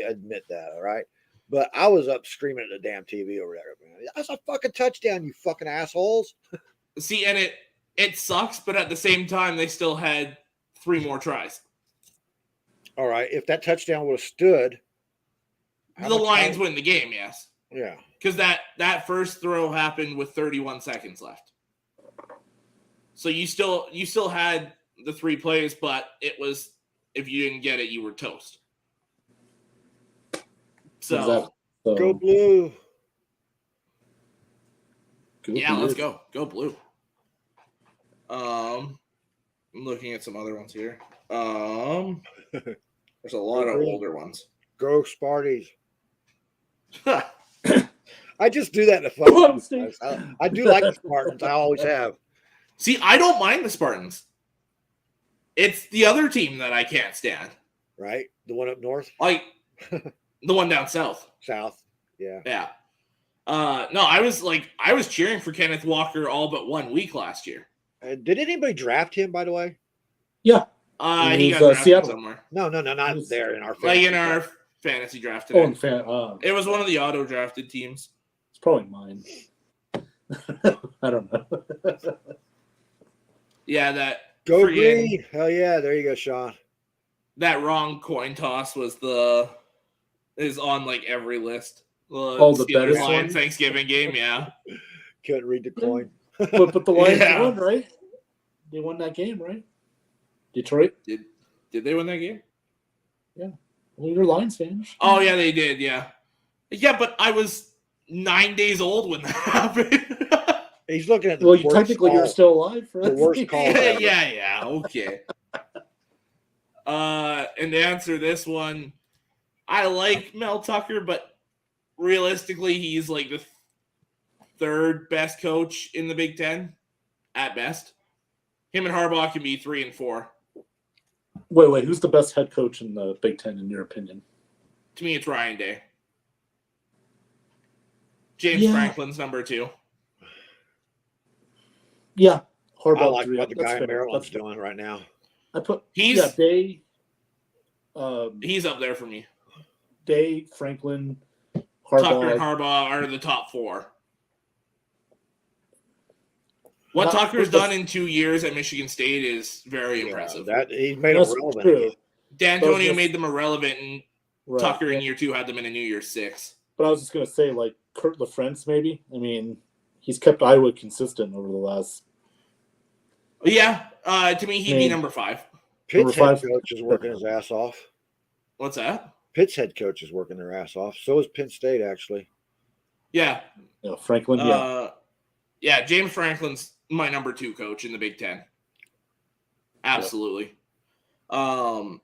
admit that, all right? But I was up screaming at the damn TV over there, man. That's a fucking touchdown, you fucking assholes. See, and it sucks, but at the same time, they still had 3 more tries. All right, if that touchdown would have stood, the Lions win the game, yes. Yeah. Because that first throw happened with 31 seconds left. So you still had the 3 plays, but it was, if you didn't get it, you were toast. So go blue. Let's go. Go blue. I'm looking at some other ones here. There's a lot of older ones. Go Sparties. I just do that to fun. I do like the Spartans. I always have. See, I don't mind the Spartans. It's the other team that I can't stand. Right? The one up north? Like the one down south. South. Yeah. Yeah. No, I was cheering for Kenneth Walker all but 1 week last year. Did anybody draft him, by the way? Yeah. He got drafted somewhere. No, not there in our fantasy. Like in our fantasy draft today. It was one of the auto drafted teams. It's probably mine. I don't know. Yeah, that go green. Hell yeah, there you go, Sean. That wrong coin toss is on like every list. The better Lions Thanksgiving game, yeah. Couldn't read the coin. But the Lions won, right? They won that game, right? Detroit. Did they win that game? Yeah. Well, you're a Lions fan. Oh yeah, they did. Yeah. Yeah, but I was 9 days old when that happened. He's looking at technically you're still alive for the worst call. Yeah, okay. And to answer this one, I like Mel Tucker, but realistically, he's like the 3rd best coach in the Big Ten at best. Him and Harbaugh can be 3 and 4. Wait, who's the best head coach in the Big Ten in your opinion? To me, it's Ryan Day. James Franklin's number 2. Yeah, Harbaugh. I like what the guy in Maryland's doing right now. Day. He's up there for me. Day, Franklin, Harbaugh. Tucker and Harbaugh are the top 4. What Tucker's done in 2 years at Michigan State is very impressive. He made them relevant. D'Antonio made them irrelevant, and Tucker in year 2 had them in a New Year's 6. But I was just going to say, like, Kurt LaFrance, maybe. I mean, he's kept Iowa consistent over the last. Yeah, to me, he'd be number 5. Pitt's head coach is working his ass off. What's that? Pitt's head coach is working their ass off. So is Penn State, actually. Yeah. Franklin, yeah, James Franklin's my number 2 coach in the Big Ten. Absolutely. How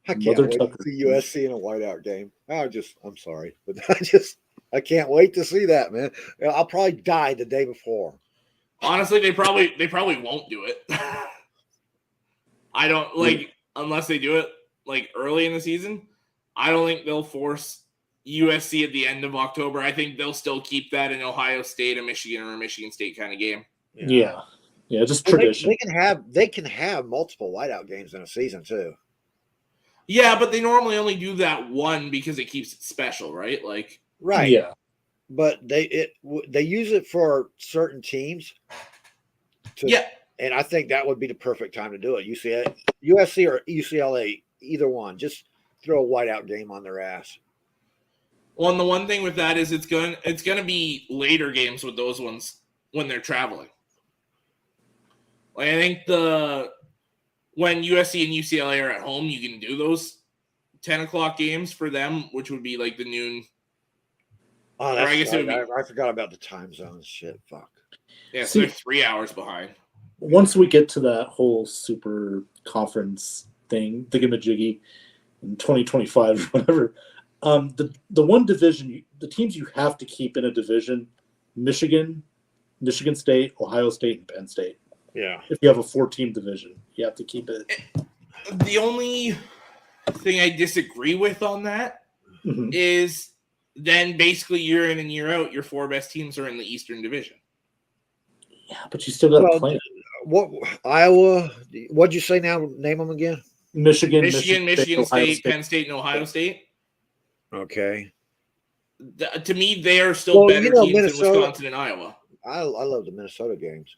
I can't Mother wait Tucker. to see USC in a whiteout game. I'm sorry, but I can't wait to see that, man. I'll probably die the day before. Honestly, they probably won't do it. I don't like unless they do it like early in the season. I don't think they'll force USC at the end of October. I think they'll still keep that in Ohio State, a Michigan, or a Michigan State kind of game. Yeah, just tradition. They can have multiple whiteout games in a season too. Yeah, but they normally only do that one because it keeps it special, right? Like, right. Yeah, but they use it for certain teams. And I think that would be the perfect time to do it. USC or UCLA, either one, just throw a whiteout game on their ass. Well, and the one thing with that is it's gonna be later games with those ones when they're traveling. Like, I think when USC and UCLA are at home, you can do those 10 o'clock games for them, which would be like the noon. Oh, that's I forgot about the time zones. Shit, fuck. Yeah, so they're 3 hours behind. Once we get to that whole super conference thing, thingamajiggy, in 2025 or whatever, the one division, the teams you have to keep in a division, Michigan State, Ohio State, and Penn State. Yeah. If you have a 4-team division, you have to keep it. The only thing I disagree with on that is then basically year in and year out, your 4 best teams are in the Eastern Division. Yeah, but you still got to play. What Iowa? What'd you say now? Name them again. Michigan State, Penn State, and Ohio State. Okay. To me, they are still better teams Minnesota, than Wisconsin and Iowa. I love the Minnesota games.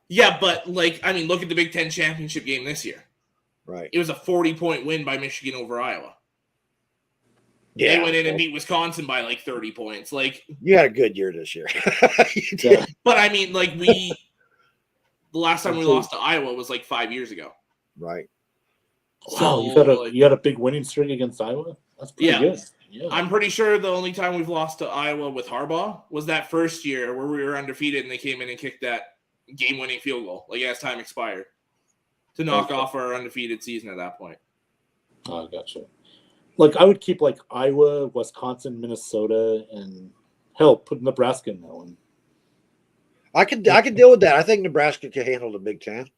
Yeah, but look at the Big Ten championship game this year. Right. It was a 40-point win by Michigan over Iowa. Yeah, they went in and beat Wisconsin by like 30 points. Like, you had a good year this year. You did. But I mean, the last time we lost to Iowa was like 5 years ago. Right. So you had a big winning streak against Iowa? That's pretty good. Yeah. I'm pretty sure the only time we've lost to Iowa with Harbaugh was that first year where we were undefeated and they came in and kicked that game-winning field goal, as time expired, to knock off our undefeated season at that point. Oh, gotcha. I would keep Iowa, Wisconsin, Minnesota, and hell, put Nebraska in that one. I could deal with that. I think Nebraska can handle the Big Ten.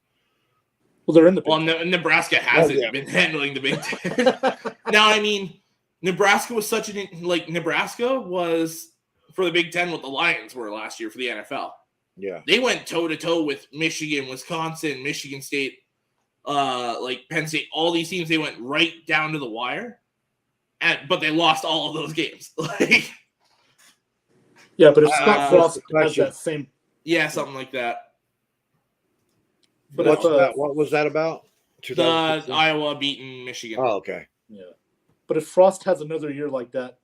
Well, they're in the Big Ten. Nebraska hasn't been handling the Big Ten. Now, I mean, Nebraska was Nebraska was for the Big Ten what the Lions were last year for the NFL. Yeah. They went toe-to-toe with Michigan, Wisconsin, Michigan State, Penn State, all these teams. They went right down to the wire, but they lost all of those games. Yeah, but if Scott Frost has that same... Yeah, something like that. But what was that about? The Iowa beating Michigan. Oh, okay. Yeah. But if Frost has another year like that,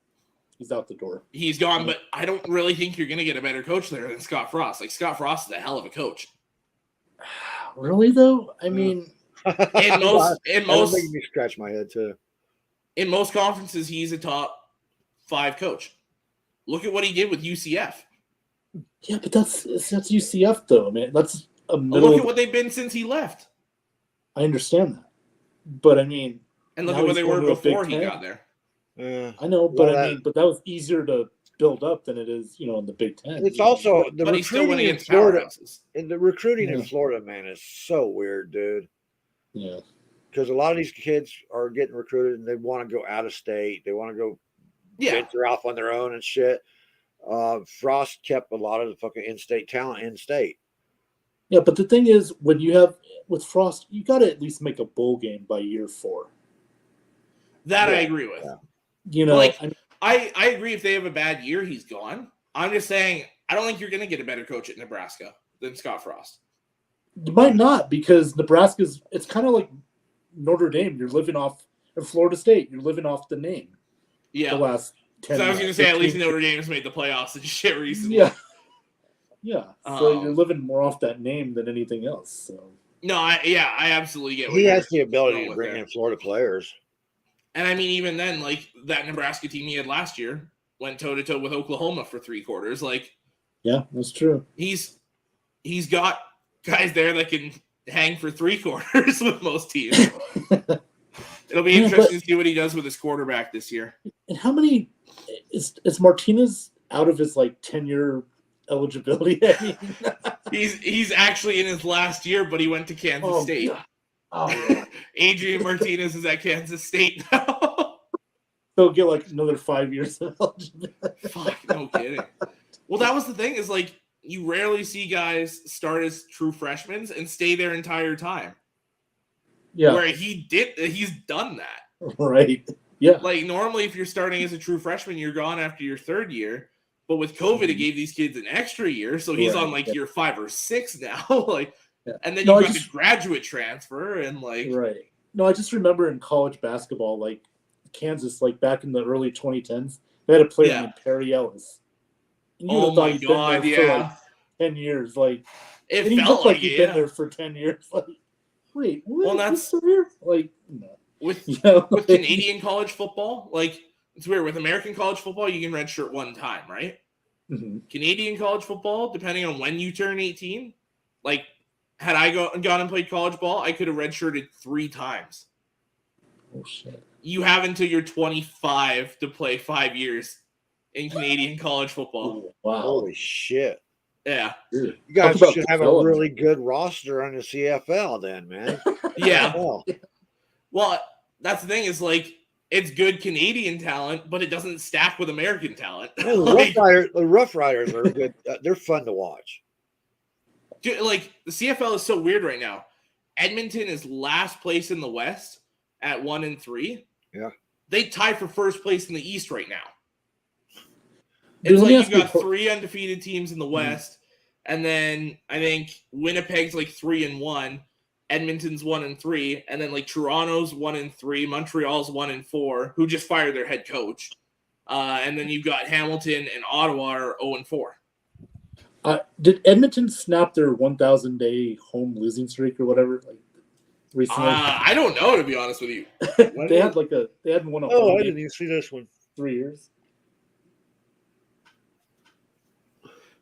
he's out the door. He's gone, but I don't really think you're going to get a better coach there than Scott Frost. Scott Frost is a hell of a coach. Really, though? I mean... in most making me scratch my head, too. In most conferences, he's a top 5 coach. Look at what he did with UCF. Yeah, but that's UCF, though, man. That's a middle... Look at what they've been since he left. I understand that. But, I mean... And look at what they were before he got there. I know, but but that was easier to build up than it is, in the Big Ten. It's also the recruiting in Florida. And the recruiting in Florida, man, is so weird, dude. Yeah. Because a lot of these kids are getting recruited and they want to go out of state. They want to go venture off on their own and shit. Frost kept a lot of the fucking in-state talent in-state. Yeah, but the thing is, when you have with Frost, you got to at least make a bowl game by year 4. That I agree with. Yeah. I agree. If they have a bad year, he's gone. I'm just saying, I don't think you're going to get a better coach at Nebraska than Scott Frost. You might not, because Nebraska's. It's kind of like Notre Dame. You're living off, or Florida State. You're living off the name. Yeah. The last 10. So I was going to say, at least Notre Dame's made the playoffs and shit recently. Yeah. Yeah. So you're living more off that name than anything else. So. No, I absolutely get. He has the ability to bring in Florida players. And I mean, even then, that Nebraska team he had last year went toe-to-toe with Oklahoma for 3 quarters. Yeah, that's true. He's got guys there that can hang for 3 quarters with most teams. It'll be interesting to see what he does with his quarterback this year. And how many is Martinez out of his 10-year eligibility? I mean, he's actually in his last year, but he went to Kansas State. God. Oh, yeah. Adrian Martinez is at Kansas State now. They'll get another 5 years of eligibility. Fuck, no kidding. Well, that was the thing is you rarely see guys start as true freshmen and stay their entire time. Yeah. Where he's done that. Right. Yeah. Normally if you're starting as a true freshman, you're gone after your third year. But with COVID, it gave these kids an extra year. So he's on year 5 or 6 now. And then you got the graduate transfer and Right. No, I just remember in college basketball, Kansas, back in the early 2010s, they had a player named Perry Ellis. And oh my God, for 10 years. It felt like he'd been there for 10 years. Wait, what? Well, that's no. With Canadian college football, it's weird. With American college football, you can redshirt one time, right? Mm-hmm. Canadian college football, depending on when you turn 18, had I gone and played college ball, I could have redshirted 3 times. Oh shit! You have until you're 25 to play 5 years in Canadian college football. Oh, wow! Holy shit! Yeah, you guys should have a really good roster on the CFL, then, man. Yeah. Well, that's the thing is it's good Canadian talent, but it doesn't stack with American talent. Well, the Rough Riders are good. They're fun to watch. Dude, the CFL is so weird right now. Edmonton is last place in the West at 1-3. Yeah. They tie for first place in the East right now. Dude, It's you've got 3 undefeated teams in the West, and then I think Winnipeg's 3-1, Edmonton's 1-3, and then Toronto's 1-3, Montreal's 1-4, who just fired their head coach. And then you've got Hamilton and Ottawa are 0-4. Did Edmonton snap their 1,000-day home losing streak or whatever recently? I don't know, to be honest with you. They hadn't won a home Oh, I game didn't even see this one. 3 years.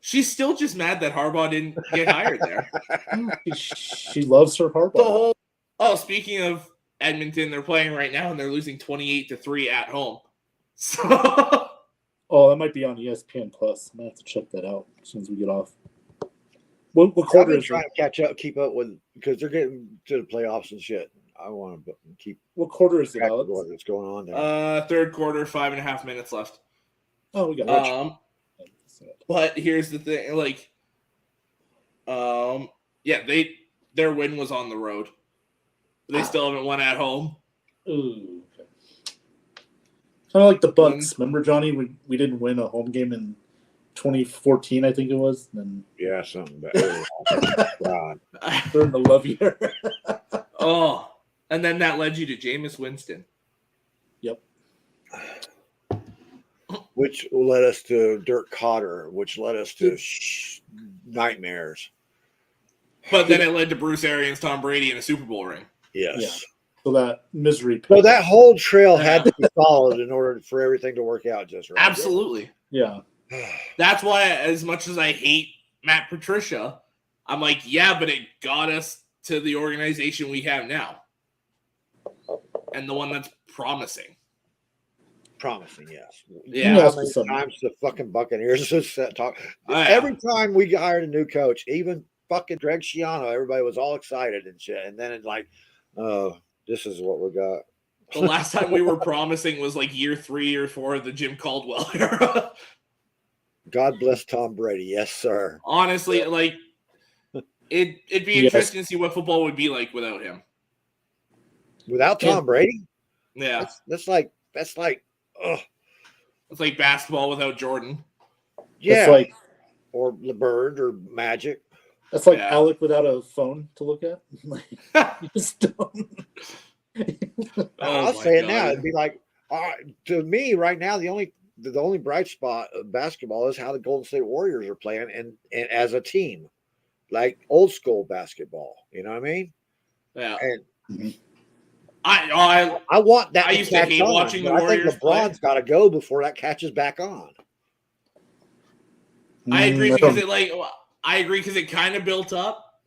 She's still just mad that Harbaugh didn't get hired there. She loves her Harbaugh. Speaking of Edmonton, they're playing right now and they're losing 28-3 at home. So. Oh, that might be on ESPN Plus. I'm gonna have to check that out as soon as we get off. What quarter is trying to keep up with because they're getting to the playoffs and shit. I want to keep. What quarter is it? What's going on there? Third quarter, 5.5 minutes left. Oh, we got But here's the thing, their win was on the road. They still haven't won at home. Ooh, okay. Kind of like the Bucs. Remember, Johnny? We didn't win a home game in 2014, I think it was. And yeah, something bad. God. During the love year. And then that led you to Jameis Winston. Yep. Which led us to Dirk Cotter, which led us to nightmares. But then it led to Bruce Arians, Tom Brady, and a Super Bowl ring. Yes. Yeah. So that misery. So that whole trail had to be followed in order for everything to work out just right. Absolutely. Yeah. That's why, as much as I hate Matt Patricia, I'm but it got us to the organization we have now. And the one that's promising. Promising, yes. Yeah. How many times the fucking Buccaneers just talk? Every time we hired a new coach, even fucking Greg Schiano, everybody was all excited and shit. And then it's this is what we got. The last time we were promising was year 3 or 4 of the Jim Caldwell era. God bless Tom Brady. Yes, sir. Honestly, it'd be interesting to see what football would be like without him. Without Tom Brady? Yeah. That's like it's like basketball without Jordan. Yeah. Or LeBron or Magic. That's like Alec without a phone to look at. You just don't. I'll say it now. It'd be to me right now, the only bright spot of basketball is how the Golden State Warriors are playing and as a team, like old school basketball. You know what I mean? Yeah. And I want that. I used to hate watching the Warriors. I think LeBron's got to go before that catches back on. I agree because it kind of built up,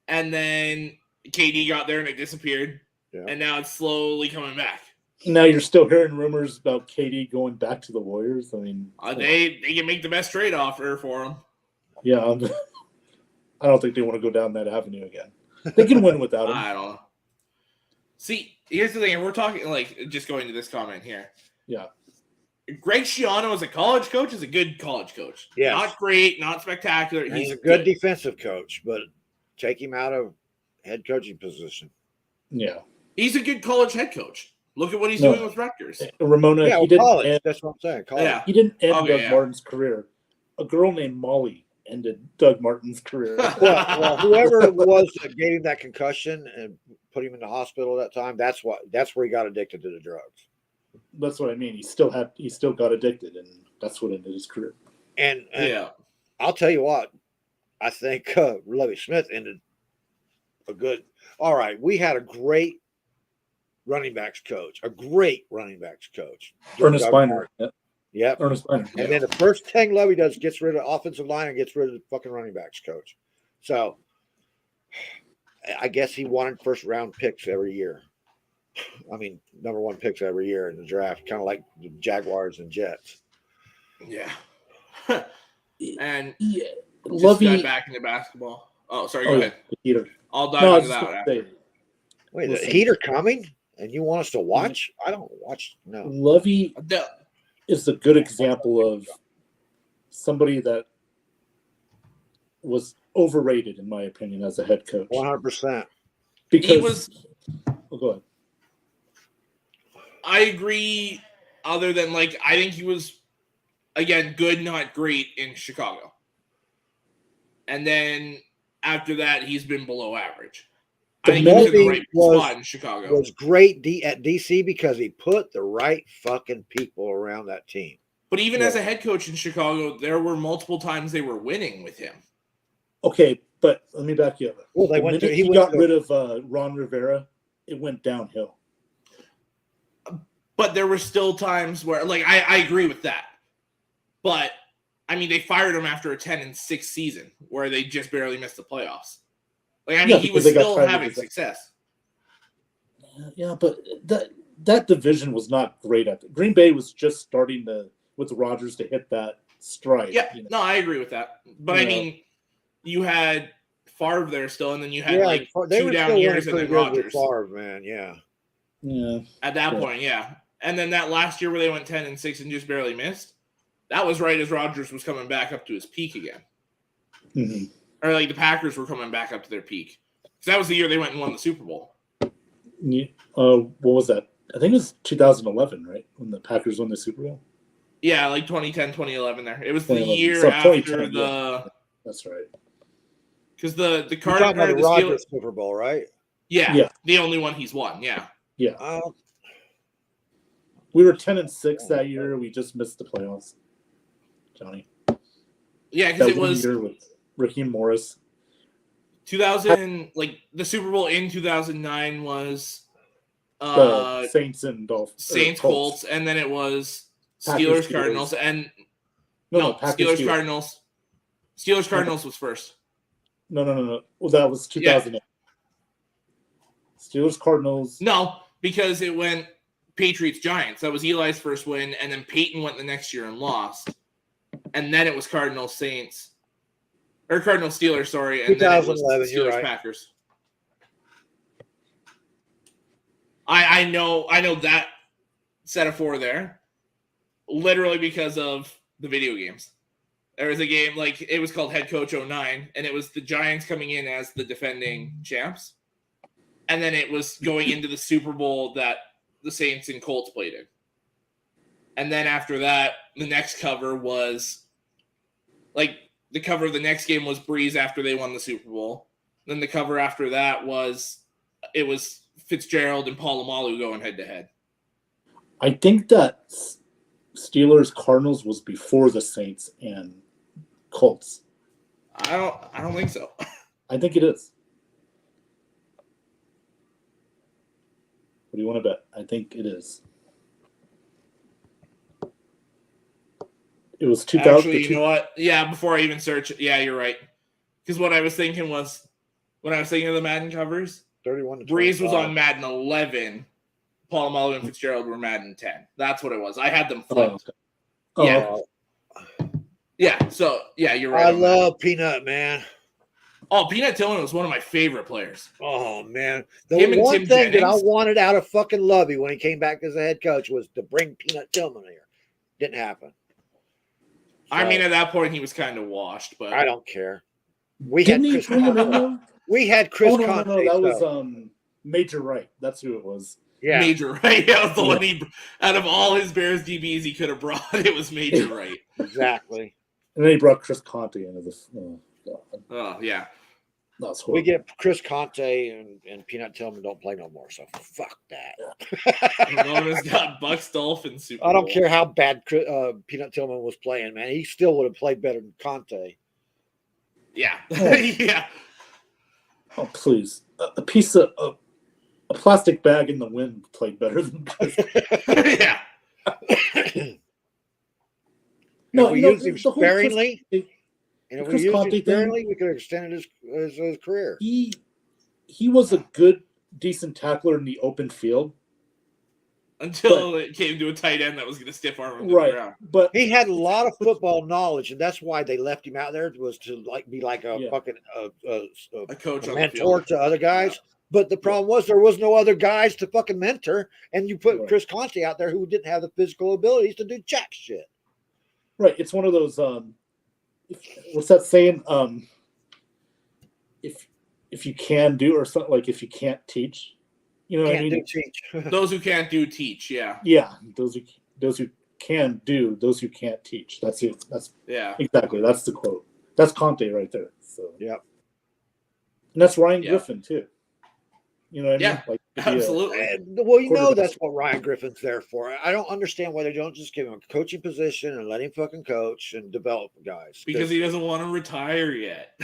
and then KD got there and it disappeared, Yeah. And now it's slowly coming back. Now you're still hearing rumors about KD going back to the Warriors. I mean, they can make the best trade offer for him. Yeah, I don't think they want to go down that avenue again. They can win without him. I don't know. See, here's the thing. If we're talking, like, just going to this comment here. Yeah. Greg Schiano as a college coach is a good college coach. Yes. Not great, not spectacular. He's a good defensive coach, but take him out of head coaching position. Yeah. He's a good college head coach. Look at what he's doing with Rutgers. Ramona, Yeah, he didn't college. end, That's what I'm saying. College. Yeah. He didn't end Doug Martin's career. A girl named Molly ended Doug Martin's career. well, whoever it was that gave him that concussion and put him in the hospital at that time, that's where he got addicted to the drugs. That's what I mean. He still got addicted, and that's what ended his career. And yeah, I'll tell you what, I think Lovie Smith ended a good. All right, we had a great running backs coach, Ernest Biner. Yep. Ernest Biner. And then the first thing Lovie does gets rid of offensive line and gets rid of the fucking running backs coach. So I guess he wanted first round picks every year. I mean, number one picks every year in the draft, kind of like the Jaguars and Jets. Yeah. And Lovey just got back into basketball. Oh, sorry. Go ahead. The heater. I'll dive into that after. Wait, the heater coming, and you want us to watch? I don't watch. No. Lovey is a good example of somebody that was overrated, in my opinion, as a head coach. 100%. Because go ahead. I agree. Other than I think he was, again, good, not great in Chicago. And then after that, he's been below average. I think he's in the right spot in Chicago. Was great at DC because he put the right fucking people around that team. But even as a head coach in Chicago, there were multiple times they were winning with him. Okay, but let me back you up. Well, he got rid of Ron Rivera. It went downhill. But there were still times where, I agree with that. But I mean, they fired him after a 10-6 season where they just barely missed the playoffs. He was still having success. Yeah, but that division was not great at it. Green Bay was just starting with Rodgers to hit that stride. Yeah, no, I agree with that. But I mean, you had Favre there still, and then you had 2 down years and then Rodgers. Favre, man, yeah. At that point, yeah. And then that last year where they went 10-6 and just barely missed, that was right as Rodgers was coming back up to his peak again. Mm-hmm. Or the Packers were coming back up to their peak. Because that was the year they went and won the Super Bowl. What was that? I think it was 2011, right? When the Packers won the Super Bowl? Yeah, 2010, 2011 there. It was the year so after the... Yeah. That's right. Because the You're talking about the Rodgers Steelers... Super Bowl, right? Yeah, the only one he's won, yeah. Yeah. We were 10-6 that year. We just missed the playoffs, Johnny. Yeah, because it was year with Raheem Morris. 2000, the Super Bowl in 2009 was Saints and Dolphins. Saints, Colts, and then it was Steelers, Cardinals, and Steelers, Cardinals. Steelers, Cardinals was first. No. Well, that was 2008. Yeah. Steelers, Cardinals. No, because it went Patriots, Giants. That was Eli's first win, and then Peyton went the next year and lost. And then it was Cardinals, Saints. Or Cardinals, Steelers, sorry. And 2011, then it was Steelers, right. Packers. I know that set of 4 there, literally because of the video games. There was a game, it was called Head Coach 09, and it was the Giants coming in as the defending champs. And then it was going into the Super Bowl that the Saints and Colts played in. And then after that, the next cover was, the cover of the next game was Breeze after they won the Super Bowl. Then the cover after that was Fitzgerald and Polamalu going head-to-head. I think that Steelers Cardinals was before the Saints and Colts. I don't think so. I think it is. What do you want to bet? I think it is. It was 2000. Actually, you know what? Yeah, before I even search it, yeah, you're right. Because what I was thinking was, when I was thinking of the Madden covers, 31 to Breeze was 25. on Madden 11. Palomalo and Fitzgerald were Madden 10. That's what it was. I had them flipped. Oh, Yeah. okay. Yeah. So, yeah, you're right. I love Peanut, man. Oh, Peanut Tillman was one of my favorite players. Oh, man. Him The and one Tim thing that I Jennings. wanted out of fucking Lovey when he came back as a head coach was to bring Peanut Tillman here. Didn't happen. I So, mean, at that point, he was kind of washed, but I don't care. We Didn't had he Chris bring him in Conte. though? We had Chris Oh, no, Conte. that was so, Major Wright. That's who it was. yeah. Major Wright. That was the one he, out of all his Bears DBs he could have brought, it was Major Wright. Exactly. And then he brought Chris Conte into this. Oh, God. Oh, yeah. That's We horrible. get Chris Conte and Peanut Tillman don't play no more, so fuck that. Ramona's got Bucs Dolphins Super Bowl. I don't care how bad Peanut Tillman was playing, man. He still would have played better than Conte. Yeah. Oh. Yeah. Oh, please. A piece of a plastic bag in the wind played better than Yeah. No, we used him the whole sparingly. And if we Chris used Conte him sparingly, we could have extended his career. He was a good, decent tackler in the open field. Until it came to a tight end that was going to stiff arm him to the Right. ground. But He had a lot of football knowledge, and that's why they left him out there, was to be like a fucking A coach a on the mentor field. to other guys. But the problem was there was no other guys to fucking mentor, and you put Right. Chris Conte out there who didn't have the physical abilities to do jack shit. right, it's one of those. What's that saying? If you can do or something, like if you can't teach, you know what I Can't mean? do teach. Those who can't do teach. Yeah. Yeah, those who can do, those who can't teach. That's it. That's Yeah. exactly. That's the quote. That's Conte right there. So Yep. and that's Ryan Yeah. Griffin too. You know what I Yeah. mean? Like Absolutely. Well, you know Quarterback. that's what Ryan Griffin's there for. I don't understand why they don't just give him a coaching position and let him fucking coach and develop guys. Because he doesn't want to retire yet.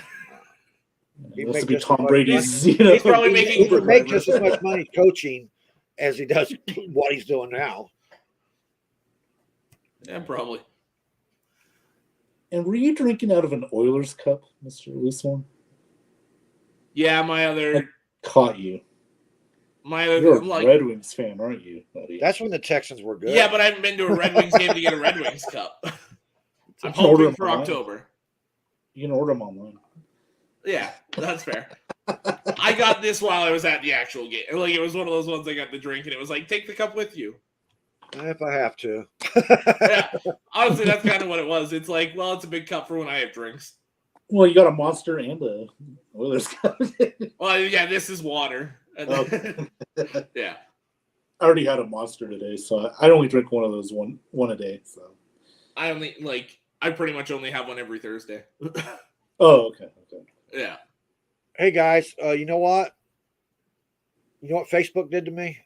He wants to make be just as Tom much Brady's. money. You know, He's probably he making would make just as much money coaching as he does what he's doing now. Yeah, probably. And were you drinking out of an Oilers cup, Mr. Leesman? Yeah, my other. Caught you. You're a Like, Red Wings fan, aren't you, buddy? That's when the Texans were good. yeah, but I haven't been to a Red Wings game to get a Red Wings cup. I'm You can order hoping them for online. October. You can order them online. Yeah, that's fair. I got this while I was at the actual game. Like, it was one of those ones I got to drink, and it was like, take the cup with you. If I have to. Yeah, honestly, that's kind of what it was. It's like, well, it's a big cup for when I have drinks. Well, you got a Monster and a Oilers cup. Well, yeah, this is water. Okay. Yeah. I already had a Monster today, so I only drink one of those one a day. So. I pretty much only have one every Thursday. Oh, okay. Yeah. Hey guys, you know what? You know what Facebook did to me?